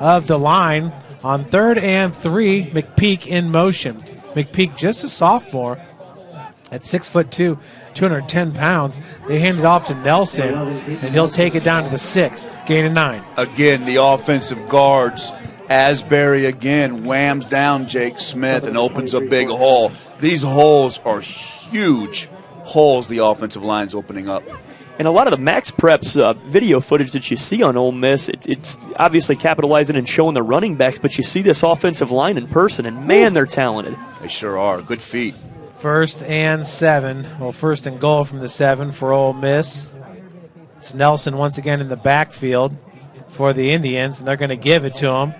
of the line. On 3rd and 3, McPeak in motion. McPeak, just a sophomore, at 6'2", 210 pounds. They hand it off to Nelson, and he'll take it down to the 6, gain of 9. Again, the offensive guards. Asbury again whams down Jake Smith and opens a big hole. These holes are huge holes the offensive line's opening up. And a lot of the Max Preps video footage that you see on Ole Miss, it's obviously capitalizing and showing the running backs, but you see this offensive line in person, and, man, they're talented. They sure are. Good feet. 1st and 7. Well, 1st and goal from the 7 for Ole Miss. It's Nelson once again in the backfield for the Indians, and they're going to give it to him.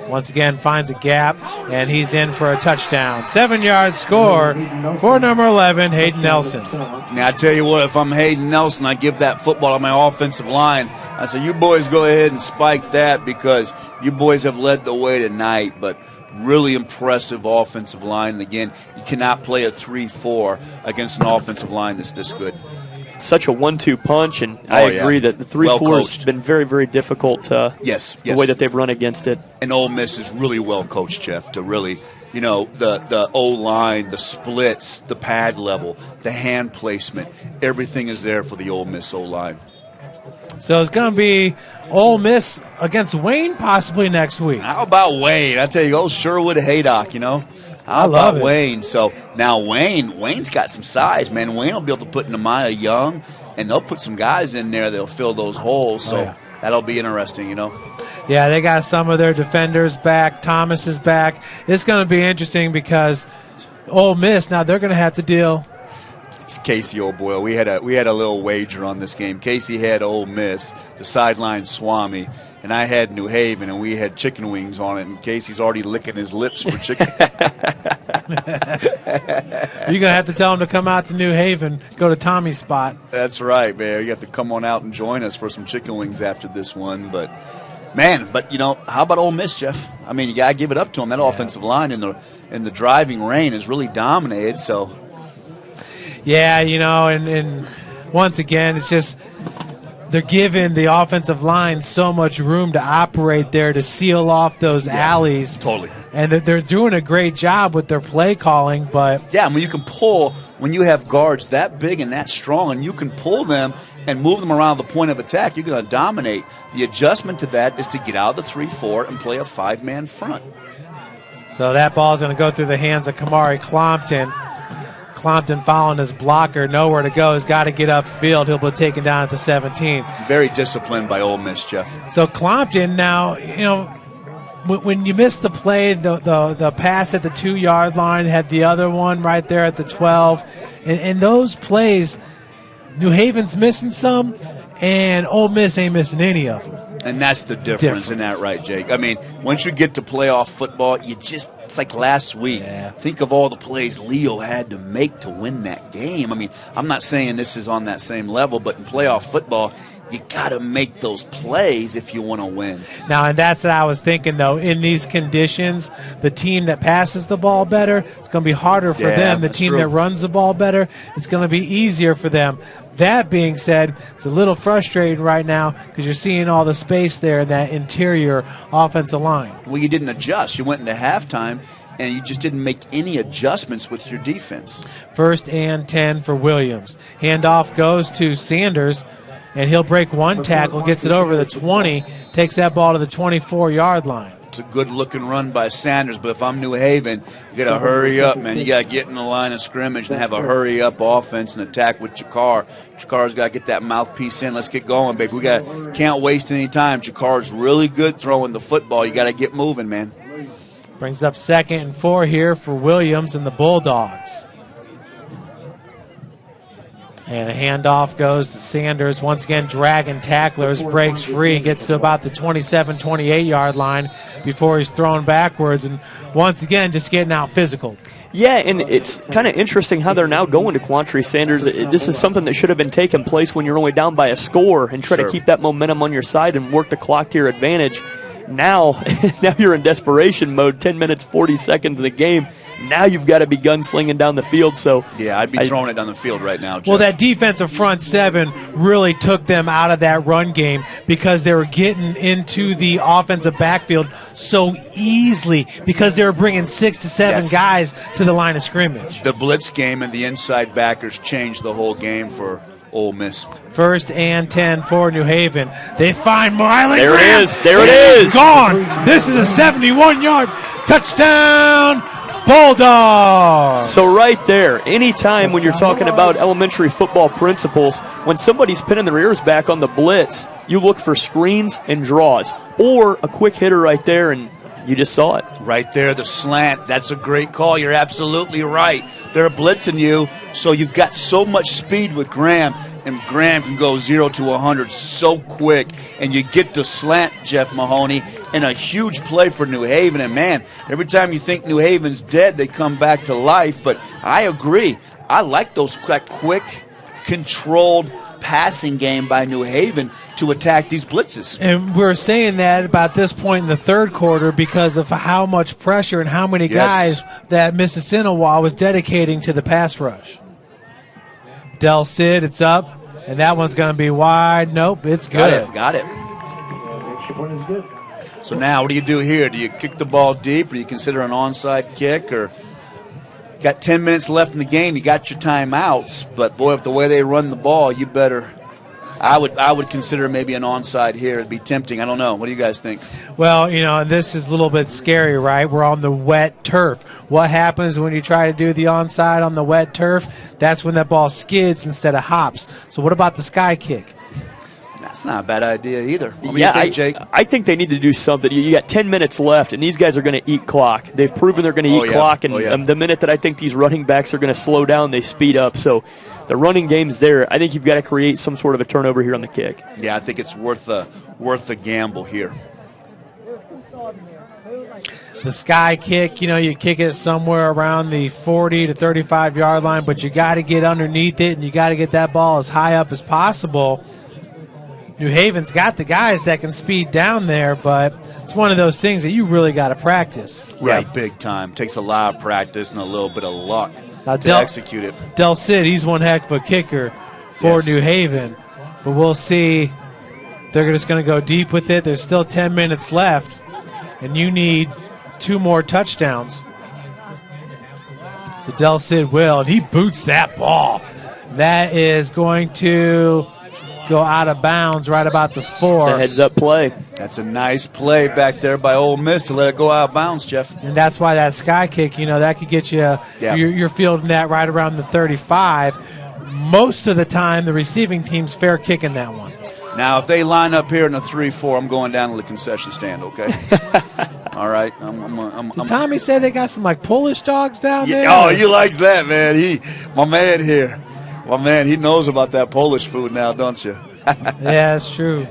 Once again, finds a gap, and he's in for a touchdown. 7-yard score for number 11, Hayden Nelson. Now, I tell you what, if I'm Hayden Nelson, I give that football to my offensive line. I say, you boys go ahead and spike that, because you boys have led the way tonight. But really impressive offensive line. And, again, you cannot play a 3-4 against an offensive line that's this good. Such a 1-2 punch, and I agree that the 3-4 has been very, very difficult. The way that they've run against it. And Ole Miss is really well coached, Jeff, to really, the O-line, the splits, the pad level, the hand placement, everything is there for the Ole Miss O-line. So it's going to be Ole Miss against Wayne possibly next week. How about Wayne? I tell you, old Sherwood Haydock, I love it. Wayne. So now Wayne's got some size, man. Wayne will be able to put Nehemiah Young, and they'll put some guys in there that'll fill those holes. So that'll be interesting, Yeah, they got some of their defenders back. Thomas is back. It's going to be interesting because Ole Miss, now they're going to have to deal. It's Casey, old boy. We had a little wager on this game. Casey had Ole Miss, the sideline Swami, and I had New Haven, and we had chicken wings on it, and Casey's already licking his lips for chicken. You're going to have to tell him to come out to New Haven, go to Tommy's spot. That's right, man. You have to come on out and join us for some chicken wings after this one. But, man, how about Ole Miss, Jeff? I mean, you got to give it up to them. That offensive line in the driving rain has really dominated, so. Yeah, and once again, it's just they're giving the offensive line so much room to operate there to seal off those alleys. Totally. And they're doing a great job with their play calling. But yeah, when you have guards that big and that strong, and you can pull them and move them around the point of attack, you're going to dominate. The adjustment to that is to get out of the 3-4 and play a 5-man front. So that ball is going to go through the hands of Kamari Clompton. Clompton following his blocker, nowhere to go. He's got to get upfield. He'll be taken down at the 17. Very disciplined by Ole Miss, Jeff. So Clompton now, when you missed the play, the pass at the 2-yard line, had the other one right there at the 12, and those plays, New Haven's missing some, and Ole Miss ain't missing any of them. And that's the difference in that, right, Jake? I mean, once you get to playoff football, it's like last week. Yeah. Think of all the plays Leo had to make to win that game. I mean, I'm not saying this is on that same level, but in playoff football, you got to make those plays if you want to win. Now, and that's what I was thinking, though. In these conditions, the team that passes the ball better, it's going to be harder for them. The team that runs the ball better, it's going to be easier for them. That being said, it's a little frustrating right now because you're seeing all the space there in that interior offensive line. Well, you didn't adjust. You went into halftime, and you just didn't make any adjustments with your defense. 1st and 10 for Williams. Handoff goes to Sanders, and he'll break one tackle, gets it over the 20, takes that ball to the 24-yard line. It's a good-looking run by Sanders, but if I'm New Haven, you got to hurry up, man. You got to get in the line of scrimmage and have a hurry-up offense and attack with Jakar. Jakar's got to get that mouthpiece in. Let's get going, baby. Can't waste any time. Jakar's really good throwing the football. You got to get moving, man. Brings up 2nd and 4 here for Williams and the Bulldogs. And the handoff goes to Sanders. Once again, dragging tacklers, breaks free, gets to about the 27, 28-yard line before he's thrown backwards. And once again, just getting out physical. Yeah, and it's kind of interesting how they're now going to Quantry Sanders. This is something that should have been taking place when you're only down by a score and try to keep that momentum on your side and work the clock to your advantage. Now you're in desperation mode, 10 minutes, 40 seconds of the game. Now you've got to be gunslinging down the field. So yeah, I'd be throwing it down the field right now, Jeff. Well, that defensive front 7 really took them out of that run game because they were getting into the offensive backfield so easily because they were bringing 6 to 7 guys to the line of scrimmage. The blitz game and the inside backers changed the whole game for Ole Miss. 1st and 10 for New Haven. They find Miley There Graham. it is. There it is. Gone. This is a 71-yard touchdown. Bulldogs. So right there, anytime when you're talking about elementary football principles, when somebody's pinning their ears back on the blitz, you look for screens and draws or a quick hitter right there, and you just saw it. Right there, the slant. That's a great call. You're absolutely right. They're blitzing you, so you've got so much speed with Graham, and Graham can go 0 to 100 so quick, and you get the slant, Jeff Mahoney, and a huge play for New Haven. And, man, every time you think New Haven's dead, they come back to life. But I agree. I like that quick, controlled passing game by New Haven to attack these blitzes. And we're saying that about this point in the third quarter because of how much pressure and how many guys that Mississinewa was dedicating to the pass rush. Del Cid, it's up, and that one's going to be wide. Nope, it's good. Got it. So now what do you do here? Do you kick the ball deep, or do you consider an onside kick, or got 10 minutes left in the game, you got your timeouts, but boy, if the way they run the ball, you better. I would consider maybe an onside here. It'd be tempting. I don't know. What do you guys think? Well, this is a little bit scary, right? We're on the wet turf. What happens when you try to do the onside on the wet turf? That's when that ball skids instead of hops. So what about the sky kick? That's not a bad idea either. What do Yeah, you think, Jake? I think they need to do something. You got 10 minutes left, and these guys are going to eat clock. They've proven they're going to eat clock, and the minute that I think these running backs are going to slow down, they speed up. So the running game's there. I think you've got to create some sort of a turnover here on the kick. Yeah, I think it's worth a gamble here. The sky kick, you kick it somewhere around the 40 to 35-yard line, but you got to get underneath it, and you got to get that ball as high up as possible. New Haven's got the guys that can speed down there, but it's one of those things that you really got to practice. Right, big time. Takes a lot of practice and a little bit of luck to execute it. Del Cid, he's one heck of a kicker for New Haven, but we'll see. They're just going to go deep with it. There's still 10 minutes left, and you need 2 more touchdowns. So Del Cid will, and he boots that ball. That is going to go out of bounds right about the 4. It's a heads-up play. That's a nice play back there by Ole Miss to let it go out of bounds, Jeff. And that's why that sky kick, that could get you, you're fielding that right around the 35. Most of the time, the receiving team's fair kicking that one. Now, if they line up here in a 3-4, I'm going down to the concession stand, okay? All right. Did Tommy say they got some like Polish dogs down there? Oh, he likes that, man. My man here. My man, he knows about that Polish food now, don't you? Yeah, that's true.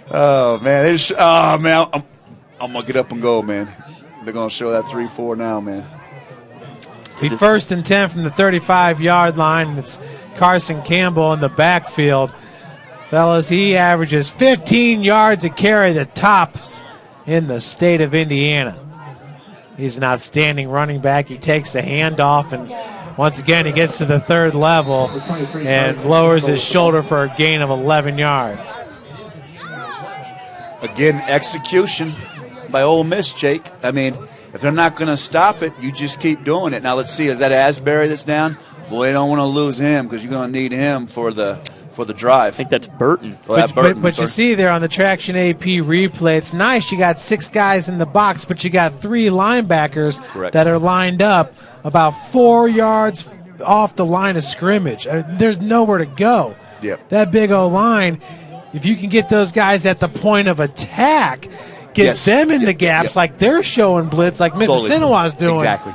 Oh, man. I'm going to get up and go, man. They're going to show that 3-4 now, man. Be 1st and 10 from the 35-yard line. It's Carson Campbell in the backfield. Fellas, he averages 15 yards a carry, the tops in the state of Indiana. He's an outstanding running back. He takes the handoff, and once again he gets to the 3rd level and lowers his shoulder for a gain of 11 yards. Again, execution by Ole Miss, Jake. I mean, if they're not going to stop it, you just keep doing it. Now let's see, is that Asbury that's down? Boy, you don't want to lose him because you're going to need him for the drive. I think that's Burton. But you see there on the Traction AP replay, it's nice. You got 6 guys in the box, but you got 3 linebackers that are lined up about 4 yards off the line of scrimmage. There's nowhere to go. Yep. That big O-line, if you can get those guys at the point of attack, get them in the gaps like they're showing blitz like Mississinewa's doing. Exactly.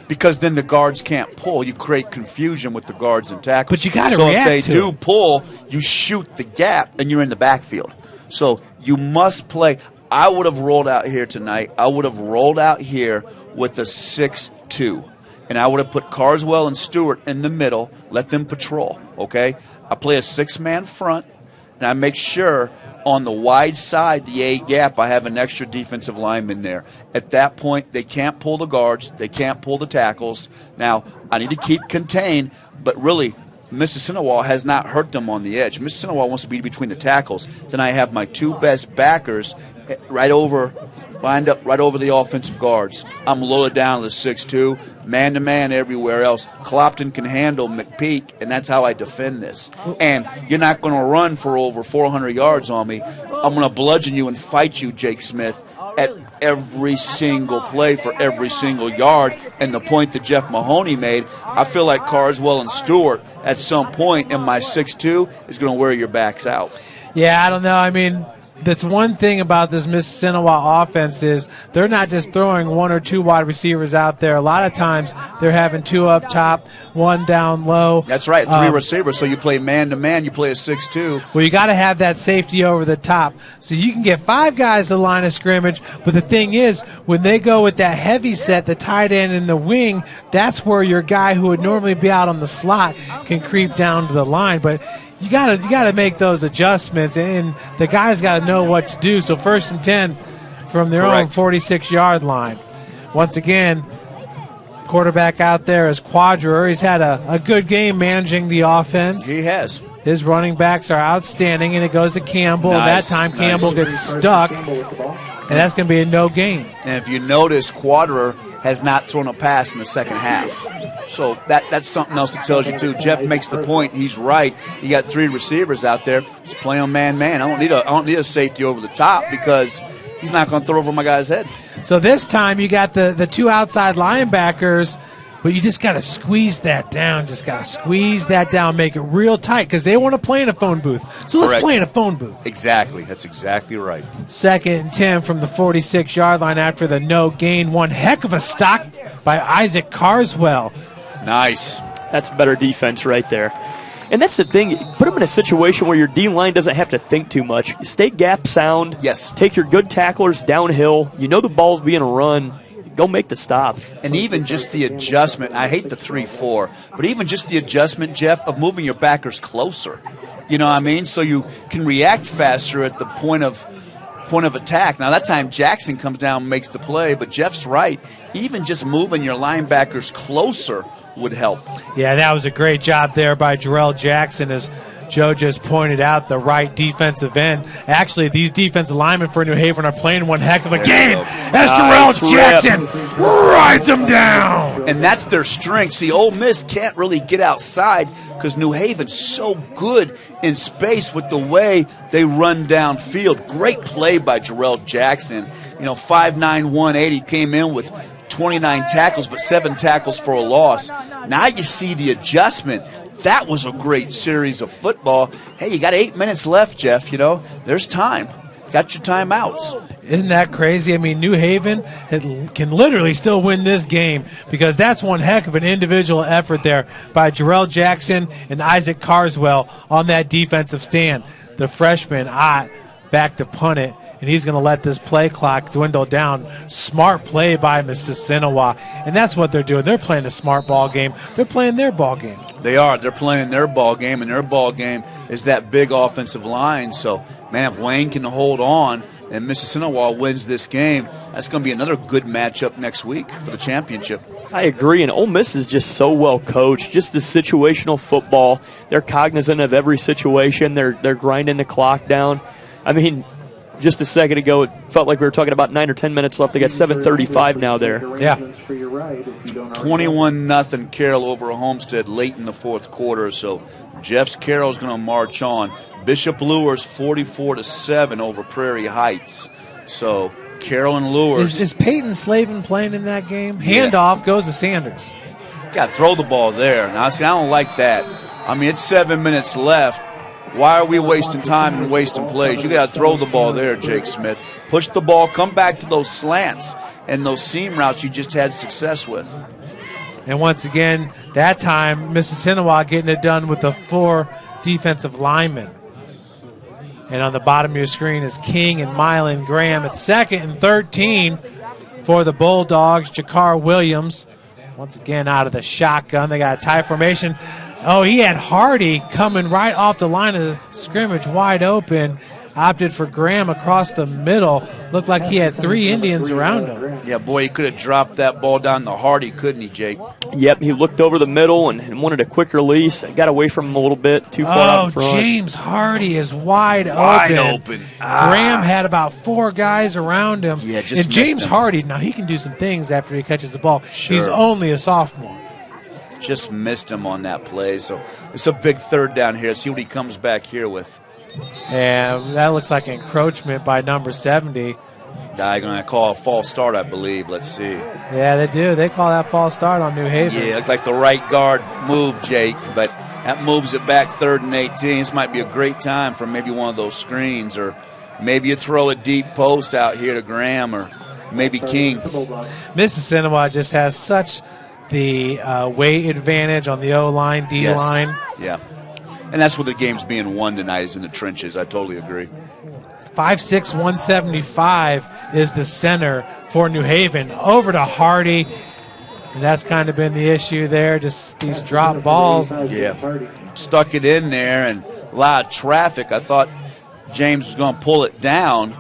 Because then the guards can't pull. You create confusion with the guards and tackles. But you got to So react if they do pull, you shoot the gap, and you're in the backfield. So you must play. I would have rolled out here tonight. I would have rolled out here with a 6-2. And I would have put Carswell and Stewart in the middle, let them patrol, okay? I play a 6-man front, and I make sure on the wide side, the A gap, I have an extra defensive lineman there. At that point, they can't pull the guards. They can't pull the tackles. Now, I need to keep contained, but really, Mississinewa has not hurt them on the edge. Mississinewa wants to be between the tackles. Then I have my 2 best backers lined up right over the offensive guards. I'm loaded down to the 6-2, man-to-man everywhere else. Clopton can handle McPeak, and that's how I defend this. And you're not going to run for over 400 yards on me. I'm going to bludgeon you and fight you, Jake Smith, at every single play for every single yard. And the point that Jeff Mahoney made, I feel like Carswell and Stewart at some point in my 6-2 is going to wear your backs out. Yeah, I don't know. I mean, that's one thing about this Mississinewa offense is they're not just throwing 1 or 2 wide receivers out there. A lot of times they're having 2 up top, 1 down low. That's right, 3 receivers. So you play man-to-man, you play a 6-2. Well, you got to have that safety over the top. So you can get 5 guys to the line of scrimmage, but the thing is, when they go with that heavy set, the tight end in the wing, that's where your guy who would normally be out on the slot can creep down to the line. But you gotta make those adjustments, and the guys got to know what to do. So 1st and 10 from their own 46-yard line. Once again, quarterback out there is Quadrer. He's had a good game managing the offense. He has. His running backs are outstanding, and it goes to Campbell. Nice, that time Campbell gets stuck, and that's going to be a no gain. And if you notice, Quadrer has not thrown a pass in the second half. So that's something else that tells you, too. Jeff makes the point. He's right. You got 3 receivers out there. Just play on man-man. I don't need a safety over the top because he's not going to throw over my guy's head. So this time you got the 2 outside linebackers, but you just got to squeeze that down. Just got to squeeze that down, make it real tight because they want to play in a phone booth. So let's play in a phone booth. Exactly. That's exactly right. 2nd and 10 from the 46-yard line after the no gain. One heck of a stop by Isaac Carswell. Nice. That's better defense right there. And that's the thing. Put them in a situation where your D-line doesn't have to think too much. Stay gap sound. Yes. Take your good tacklers downhill. You know the ball's being run. Go make the stop. And even just the adjustment, I hate the 3-4, but even just the adjustment, Jeff, of moving your backers closer. You know what I mean? So you can react faster at the point of attack. Now, that time Jackson comes down and makes the play, but Jeff's right. Even just moving your linebackers closer would help. Yeah, that was a great job there by Jerrell Jackson, as Joe just pointed out, the right defensive end. Actually, these defensive linemen for New Haven are playing one heck of a game as Jerrell Jackson rides them down. And that's their strength. See, Ole Miss can't really get outside because New Haven's so good in space with the way they run downfield. Great play by Jerrell Jackson. 5'9", 180, came in with 29 tackles, but 7 tackles for a loss. Now you see the adjustment. That was a great series of football. Hey, you got 8 minutes left, Jeff. There's time. got your timeouts. Isn't that crazy? I mean, New Haven can literally still win this game because that's one heck of an individual effort there by Jerrell Jackson and Isaac Carswell on that defensive stand. The freshman, back to punt it, and he's going to let this play clock dwindle down. Smart play by Mississinewa, and that's what they're doing. They're playing a smart ball game. They're playing their ball game. They are. They're playing their ball game, and their ball game is that big offensive line. So, man, if Wayne can hold on and Mississinewa wins this game, that's going to be another good matchup next week for the championship. I agree, and Ole Miss is just so well coached. Just the situational football. They're cognizant of every situation. They're grinding the clock down. I mean, just a second ago, it felt like we were talking about 9 or 10 minutes left. They got 7:35 now there. Yeah. 21-0 Carroll over Homestead late in the fourth quarter. So Jeff's Carroll's going to march on. Bishop Lures 44-7 over Prairie Heights. So Carroll and Lures. Is Peyton Slavin playing in that game? Handoff goes to Sanders. Got to throw the ball there. Now, see, I don't like that. I mean, it's 7 minutes left. Why are we wasting time and wasting plays? You got to throw the ball there, Jake Smith. Push the ball, come back to those slants and those seam routes you just had success with. And once again, that time, Mississinewa getting it done with the 4 defensive linemen. And on the bottom of your screen is King and Mylan Graham at 2nd and 13 for the Bulldogs. Jakar Williams, once again out of the shotgun. They got a tie formation. Oh, he had Hardy coming right off the line of the scrimmage wide open. Opted for Graham across the middle. Looked like he had 3 Indians around him. Yeah, boy, he could have dropped that ball down to Hardy, couldn't he, Jake? Yep, he looked over the middle and wanted a quick release. Got away from him a little bit, too far out in front. James Hardy is wide open. Graham had about 4 guys around him. Yeah, just and James missed him. Hardy, now he can do some things after he catches the ball. Sure. He's only a sophomore. Just missed him on that play. So it's a big third down here. See what he comes back here with. And that looks like encroachment by number 70. They're going to call a false start, I believe. Let's see. Yeah, they do. They call that false start on New Haven. Yeah, looked like the right guard move, Jake, but that moves it back 3rd and 18. This might be a great time for maybe one of those screens, or maybe you throw a deep post out here to Graham or maybe King. Mississinewa just has such the weight advantage on the O-line, D-line. Yeah. And that's what the game's being won tonight, is in the trenches. I totally agree. 5'6", 175 is the center for New Haven. Over to Hardy. And that's kind of been the issue there, just these drop balls. Yeah. Stuck it in there and a lot of traffic. I thought James was going to pull it down,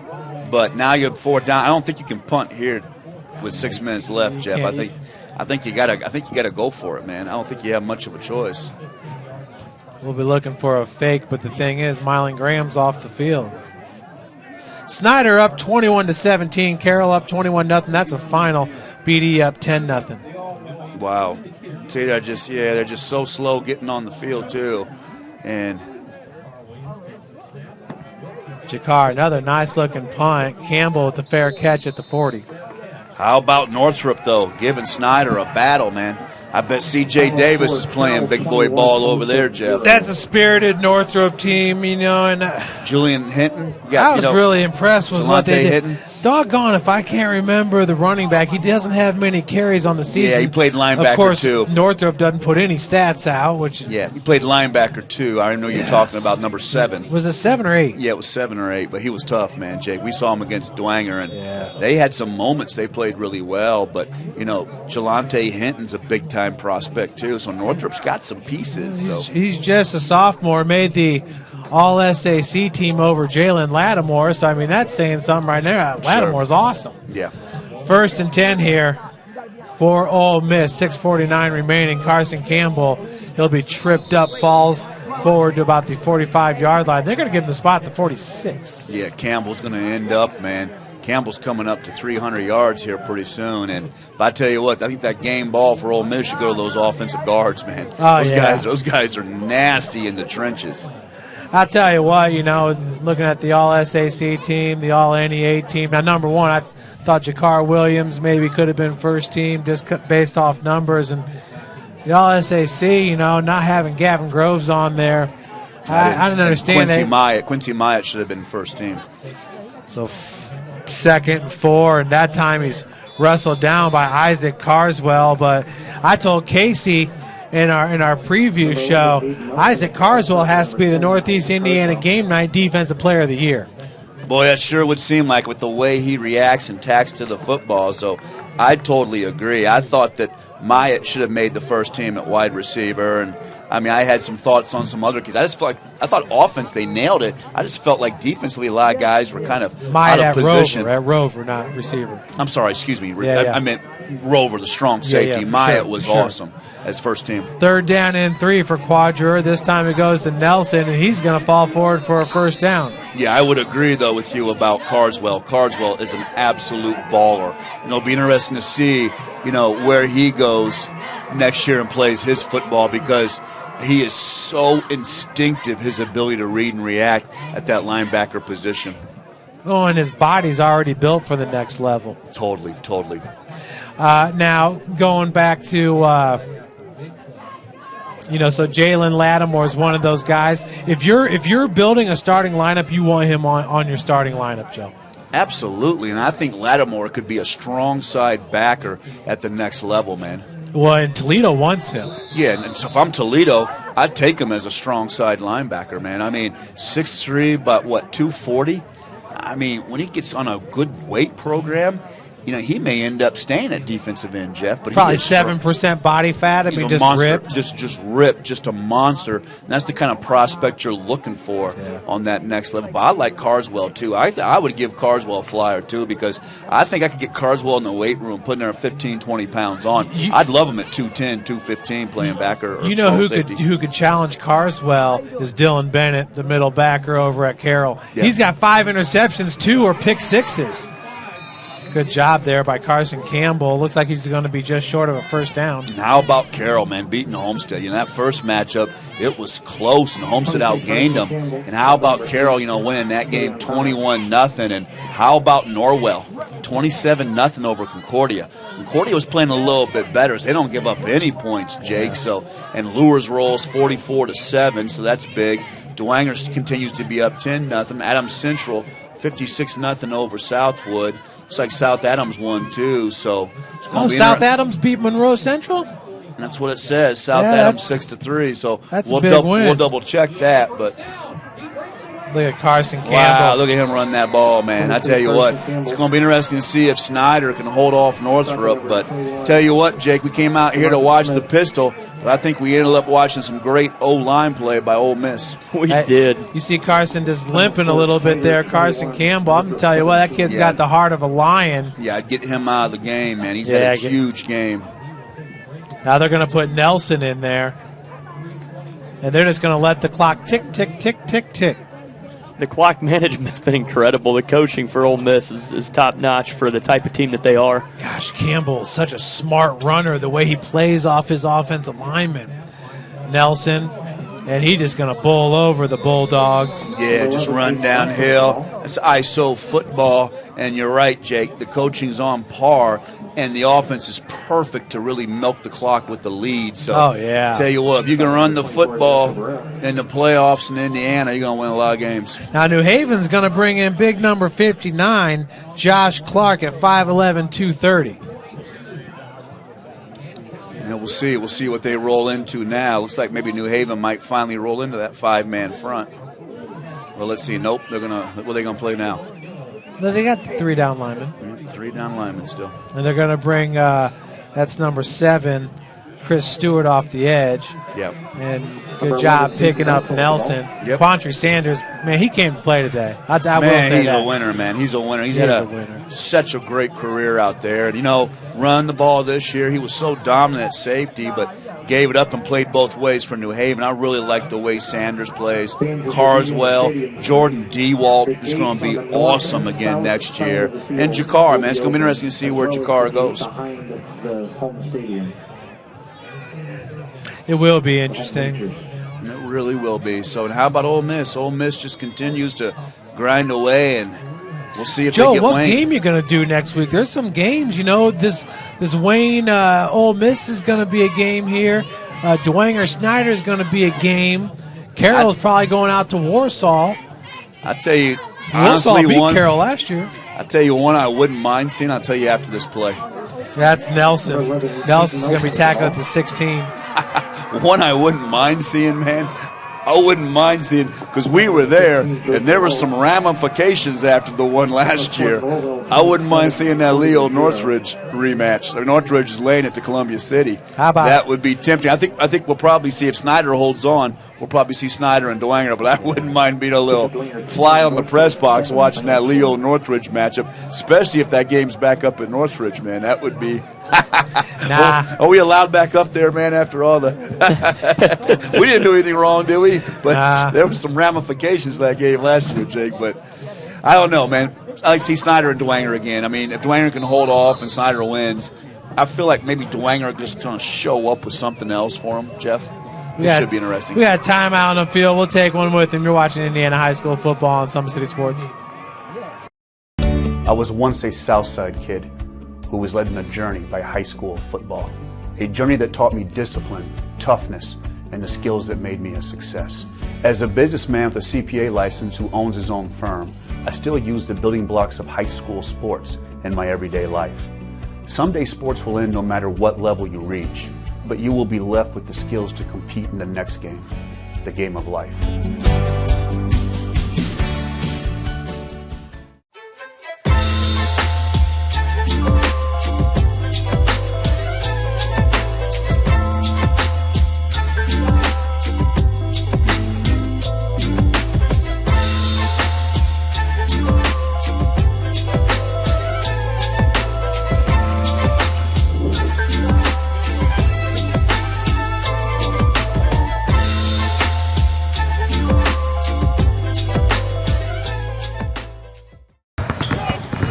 but now you're 4 down. I don't think you can punt here with 6 minutes left, Jeff. I think you gotta go for it, man. I don't think you have much of a choice. We'll be looking for a fake, but the thing is, Mylan Graham's off the field. Snyder up 21-17. Carroll up 21-0. That's a final. BD up 10-0. Wow. See, they're just so slow getting on the field too, and Jakar, another nice looking punt. Campbell with the fair catch at the 40. How about Northrop though, giving Snyder a battle, man? I bet C.J. Davis is playing big boy ball over there, Jeff. That's a spirited Northrop team, and Julian Hinton. I was really impressed with what they did. Hinton. Doggone if I can't remember the running back. He doesn't have many carries on the season. Yeah, he played linebacker, of course, too. Northrop doesn't put any stats out. Yeah, he played linebacker, too. I know you're talking about number 7. Was it 7 or 8? Yeah, it was 7 or 8, but he was tough, man, Jake. We saw him against Dwanger, and they had some moments they played really well, but, Jelante Hinton's a big-time prospect, too, so Northrop's got some pieces. He's just a sophomore, made the All-SAC team over Jalen Lattimore, so, that's saying something right there. Lattimore's awesome. Yeah. 1st and 10 here for Ole Miss. 6:49 remaining. Carson Campbell, he'll be tripped up, falls forward to about the 45-yard line. They're going to give him the spot at the 46. Yeah, Campbell's going to end up, man. Campbell's coming up to 300 yards here pretty soon. And if I tell you what, I think that game ball for Ole Miss should go to those offensive guards, man. Those guys are nasty in the trenches. I'll tell you what, looking at the All-SAC team, the All-NEA team. Now, number one, I thought Jakar Williams maybe could have been first team just based off numbers. And the All-SAC, not having Gavin Groves on there, I didn't understand that. Quincy Myatt should have been first team. So 2nd and 4, and that time he's wrestled down by Isaac Carswell. But I told Casey in our preview show, Isaac Carswell has to be the Northeast Indiana Game Night Defensive Player of the Year. Boy, that sure would seem like with the way he reacts and tacks to the football. So I totally agree. I thought that Myatt should have made the first team at wide receiver, and I mean, I had some thoughts on some other kids. I thought offense, they nailed it. I just felt like defensively a lot of guys were kind of Myatt out of position. At Rover, not receiver. I'm sorry, excuse me. Yeah. I meant Rover, the strong safety. Myatt was awesome as first team. 3rd down and 3 for Quadra. This time it goes to Nelson, and he's going to fall forward for a first down. Yeah, I would agree, though, with you about Carswell. Carswell is an absolute baller. And it'll be interesting to see, where he goes next year and plays his football, because he is so instinctive, his ability to read and react at that linebacker position. Oh, and his body's already built for the next level. Totally. Now, going back to, so Jalen Lattimore is one of those guys. If you're building a starting lineup, you want him on your starting lineup, Joe. Absolutely, and I think Lattimore could be a strong side backer at the next level, man. Well, and Toledo wants him. Yeah, and so if I'm Toledo, I'd take him as a strong side linebacker, man. I mean, 6'3", but 240? I mean, when he gets on a good weight program, he may end up staying at defensive end, Jeff. But probably 7% body fat if he just monster, ripped. Just ripped, just a monster. And that's the kind of prospect you're looking for on that next level. But I like Carswell, too. I would give Carswell a flyer, too, because I think I could get Carswell in the weight room, putting her 15, 20 pounds on. I'd love him at 210, 215 playing backer. Or who could challenge Carswell is Dylan Bennett, the middle backer over at Carroll. Yeah. He's got 5 interceptions, 2 are pick sixes. Good job there by Carson Campbell. Looks like he's going to be just short of a first down. And how about Carroll, man, beating Homestead? That first matchup, it was close, and Homestead outgained them. And how about Carroll, winning that game 21-0? And how about Norwell, 27-0 over Concordia? Concordia was playing a little bit better, so they don't give up any points, Jake. So, and Lures rolls 44-7, so that's big. Dwangers continues to be up 10-0. Adams Central 56-0 over Southwood. Looks like South Adams won, too. So South Adams beat Monroe Central? That's what it says. South Adams 6-3. So we'll double check that. But look at Carson Campbell. Wow, look at him run that ball, man. I tell you what, it's going to be interesting to see if Snyder can hold off Northrop. But tell you what, Jake, we came out here to watch the pistol. But I think we ended up watching some great O-line play by Ole Miss. We did. You see Carson just limping a little bit there. Carson Campbell, I'm going to tell you what, that kid's got the heart of a lion. Yeah, I'd get him out of the game, man. He's had a huge game. Now they're going to put Nelson in there. And they're just going to let the clock tick, tick, tick, tick, tick. The clock management's been incredible. The coaching for Ole Miss is top-notch for the type of team that they are. Gosh, Campbell is such a smart runner, the way he plays off his offensive lineman. Nelson, and he's just going to bowl over the Bulldogs. Yeah, just run downhill. It's ISO football, and you're right, Jake. The coaching's on par, and the offense is perfect to really milk the clock with the lead. So, tell you what, if you can run the football in the playoffs in Indiana, you're going to win a lot of games. Now, New Haven's going to bring in big number 59, Josh Clark at 5'11", 230. We'll see. We'll see what they roll into now. Looks like maybe New Haven might finally roll into that 5-man front. Well, let's see. Nope. What are they going to play now? They got the 3-down lineman. 3-down lineman still. And they're going to bring, that's number 7, Chris Stewart off the edge. Yep. And good job picking up Nelson. Yep. Quantry Sanders, man, he came to play today. I will say that. He's a winner, man. He's a winner. He's had such a great career out there. And, run the ball this year. He was so dominant at safety, but gave it up and played both ways for New Haven. I really like the way Sanders plays. Carswell, Jordan DeWalt is going to be awesome again next year. And Jakar, man, it's going to be interesting to see where Jakar goes. It will be interesting. It really will be. So, and how about Ole Miss? Ole Miss just continues to grind away, and we'll see if Joe, they get what Wayne. game you going to do next week? There's some games, this Wayne Ole Miss is going to be a game here. Dwanger Snyder is going to be a game. Carroll's probably going out to Warsaw. I tell you, Honestly, beat one Carroll last year. I tell you one I wouldn't mind seeing. I'll tell you after this play. That's Nelson. Nelson's going to be tackled at the 16. One I wouldn't mind seeing, man. I wouldn't mind seeing, because we were there, and there were some ramifications after the one last year. I wouldn't mind seeing that Leo Northridge rematch. Northridge is laying it to Columbia City. How about that? Would be tempting. I think we'll probably see, if Snyder holds on, we'll probably see Snyder and Dwanger, but I wouldn't mind being a little fly on the press box watching that Leo Northridge matchup, especially if that game's back up at Northridge, man. That would be. Nah. Are we allowed back up there, man, after all the – we didn't do anything wrong, did we? But there was some ramifications to that game last year, Jake. But I don't know, man. I like to see Snyder and Dwanger again. I mean, if Dwanger can hold off and Snyder wins, I feel like maybe Dwanger just going to show up with something else for him, Jeff. It should be interesting. We got time out on the field. We'll take one with him. You're watching Indiana High School football on Summit City Sports. I was once a Southside kid who was led on a journey by high school football. A journey that taught me discipline, toughness, and the skills that made me a success. As a businessman with a CPA license who owns his own firm, I still use the building blocks of high school sports in my everyday life. Someday sports will end no matter what level you reach, but you will be left with the skills to compete in the next game, the game of life.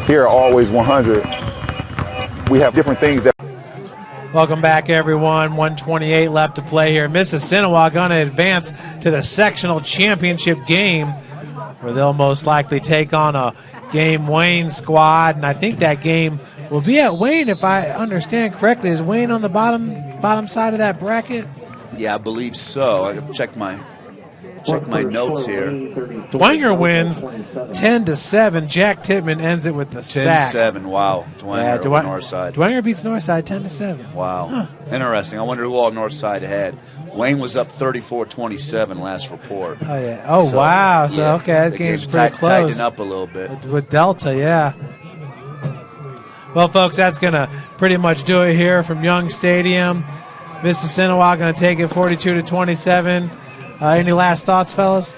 Here are Always 100. We have different things that. Welcome back, everyone. 1:28 left to play here. Mississinewa going to advance to the sectional championship game, where they'll most likely take on a Game Wayne squad, and I think that game will be at Wayne, if I understand correctly. Is Wayne on the bottom side of that bracket? Yeah, I believe so. I can check my notes here. Dwanger wins 10-7. Jack Tittman ends it with the sack. 10-7. Wow. Dwanger on Northside. Dwanger beats Northside 10-7. Wow. Huh. Interesting. I wonder who all Northside had. Wayne was up 34-27 last report. Oh, yeah. Oh, so, wow. So, yeah, okay, that game's pretty close. Tightened up a little bit. With Delta, yeah. Well, folks, that's going to pretty much do it here from Young Stadium. Mississinewa going to take it 42-27. Any last thoughts, fellas?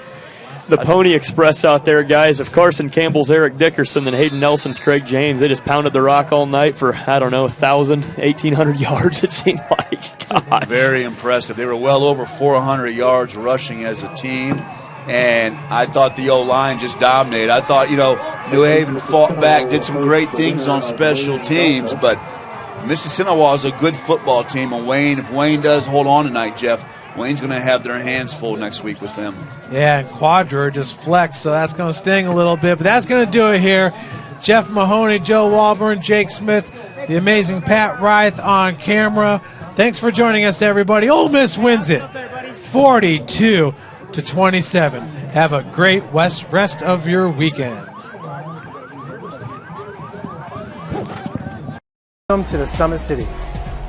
The Pony Express out there, guys. If Carson Campbell's Eric Dickerson, then Hayden Nelson's Craig James. They just pounded the rock all night for, 1,000, 1,800 yards, it seemed like. God. Very impressive. They were well over 400 yards rushing as a team, and I thought the O-line just dominated. I thought, New Haven fought back, did some great things on special teams, but Mississinewa is a good football team, and if Wayne does hold on tonight, Jeff, Wayne's going to have their hands full next week with them. Yeah, and Quadra just flexed, so that's going to sting a little bit. But that's going to do it here. Jeff Mahoney, Joe Walburn, Jake Smith, the amazing Pat Reith on camera. Thanks for joining us, everybody. Ole Miss wins it 42-27. Have a great rest of your weekend. Welcome to the Summit City,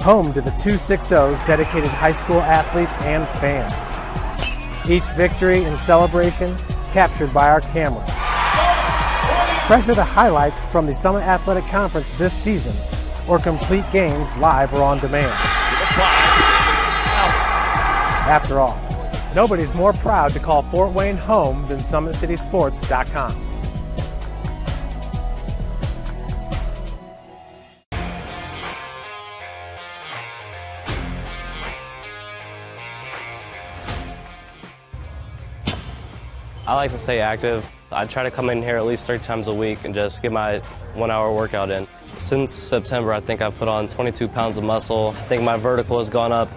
home to the 260's dedicated high school athletes and fans. Each victory and celebration captured by our camera. Treasure the highlights from the Summit Athletic Conference this season, or complete games live or on demand. After all, nobody's more proud to call Fort Wayne home than SummitCitySports.com. I like to stay active. I try to come in here at least 3 times a week and just get my 1-hour workout in. Since September, I think I've put on 22 pounds of muscle. I think my vertical has gone up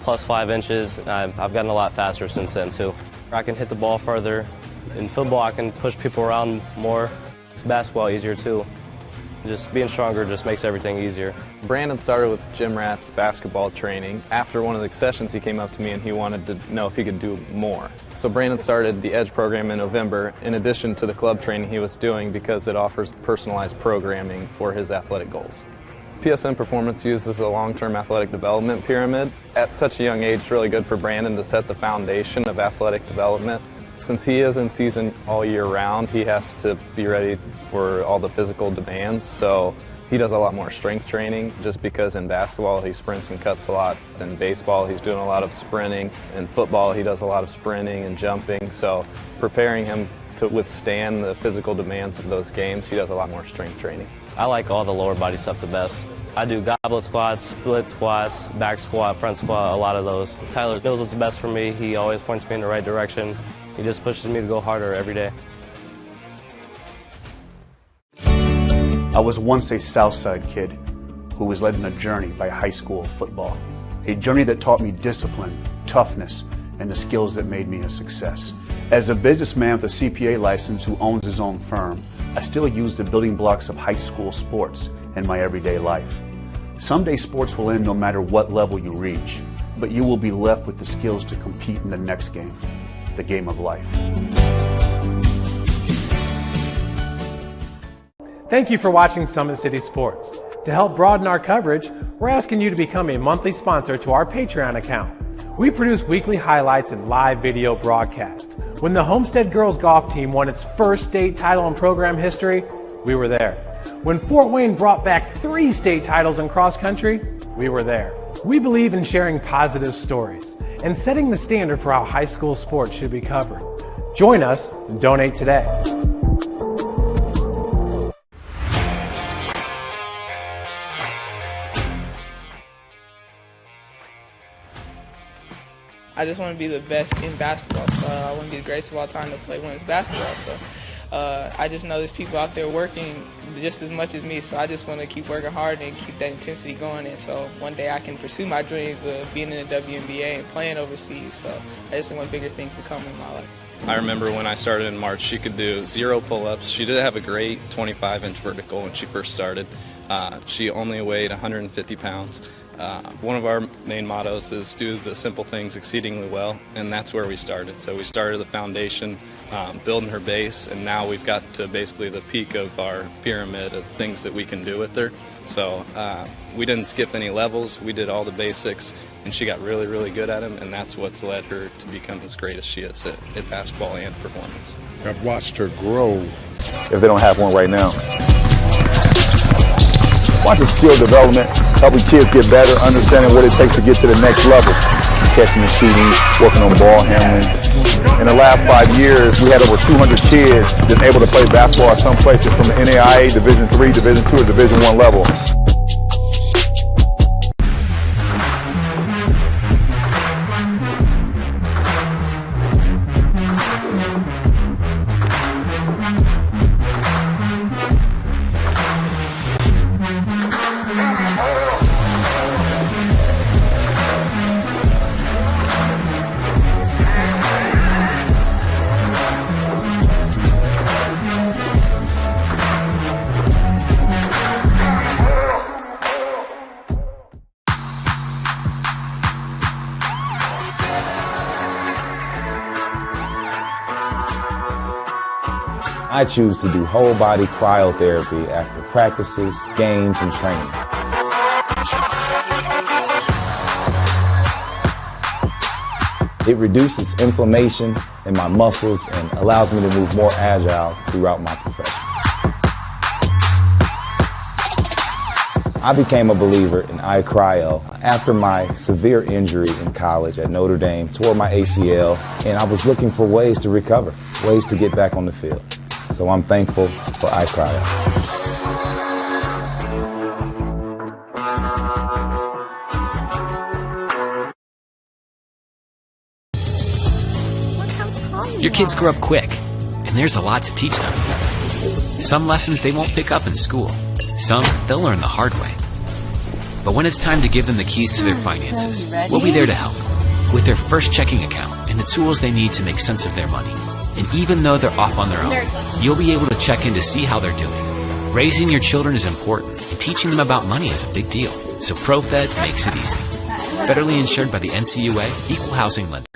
plus 5 inches. And I've gotten a lot faster since then, too. I can hit the ball further. In football, I can push people around more. It's basketball easier, too. Just being stronger just makes everything easier. Brandon started with gym rats basketball training. After one of the sessions, he came up to me and he wanted to know if he could do more. So Brandon started the Edge program in November in addition to the club training he was doing because it offers personalized programming for his athletic goals. PSN Performance uses a long-term athletic development pyramid. At such a young age, it's really good for Brandon to set the foundation of athletic development. Since he is in season all year round, he has to be ready for all the physical demands. So he does a lot more strength training just because in basketball he sprints and cuts a lot. In baseball he's doing a lot of sprinting. In football he does a lot of sprinting and jumping. So preparing him to withstand the physical demands of those games, he does a lot more strength training. I like all the lower body stuff the best. I do goblet squats, split squats, back squat, front squat, a lot of those. Tyler knows what's best for me. He always points me in the right direction. He just pushes me to go harder every day. I was once a Southside kid who was led on a journey by high school football. A journey that taught me discipline, toughness, and the skills that made me a success. As a businessman with a CPA license who owns his own firm, I still use the building blocks of high school sports in my everyday life. Someday sports will end no matter what level you reach, but you will be left with the skills to compete in the next game, the game of life. Thank you for watching Summit City Sports. To help broaden our coverage, we're asking you to become a monthly sponsor to our Patreon account. We produce weekly highlights and live video broadcasts. When the Homestead girls golf team won its first state title in program history, we were there. When Fort Wayne brought back 3 state titles in cross country, we were there. We believe in sharing positive stories and setting the standard for how high school sports should be covered. Join us and donate today. I just want to be the best in basketball. So I want to be the greatest of all time to play women's basketball. So I just know there's people out there working just as much as me. So I just want to keep working hard and keep that intensity going. And so one day I can pursue my dreams of being in the WNBA and playing overseas. So I just want bigger things to come in my life. I remember when I started in March, she could do 0 pull-ups. She did have a great 25-inch vertical when she first started. She only weighed 150 pounds. One of our main mottos is do the simple things exceedingly well, and that's where we started. So we started the foundation, building her base, and now we've got to basically the peak of our pyramid of things that we can do with her. So we didn't skip any levels. We did all the basics, and she got really, really good at them, and that's what's led her to become as great as she is at basketball and performance. I've watched her grow. If they don't have one right now. Watching skill development, helping kids get better, understanding what it takes to get to the next level. Catching and shooting, working on ball handling. In the last 5 years, we had over 200 kids that's able to play basketball at some places from the NAIA, Division III, Division II, or Division I level. I choose to do whole body cryotherapy after practices, games, and training. It reduces inflammation in my muscles and allows me to move more agile throughout my profession. I became a believer in iCryo after my severe injury in college at Notre Dame, tore my ACL, and I was looking for ways to recover, ways to get back on the field. So I'm thankful for iCryo. Your kids grow up quick, and there's a lot to teach them. Some lessons they won't pick up in school. Some they'll learn the hard way. But when it's time to give them the keys to their finances, we'll be there to help with their first checking account and the tools they need to make sense of their money. And even though they're off on their own, you'll be able to check in to see how they're doing. Raising your children is important, and teaching them about money is a big deal. So ProFed makes it easy. Federally insured by the NCUA, Equal Housing Lender.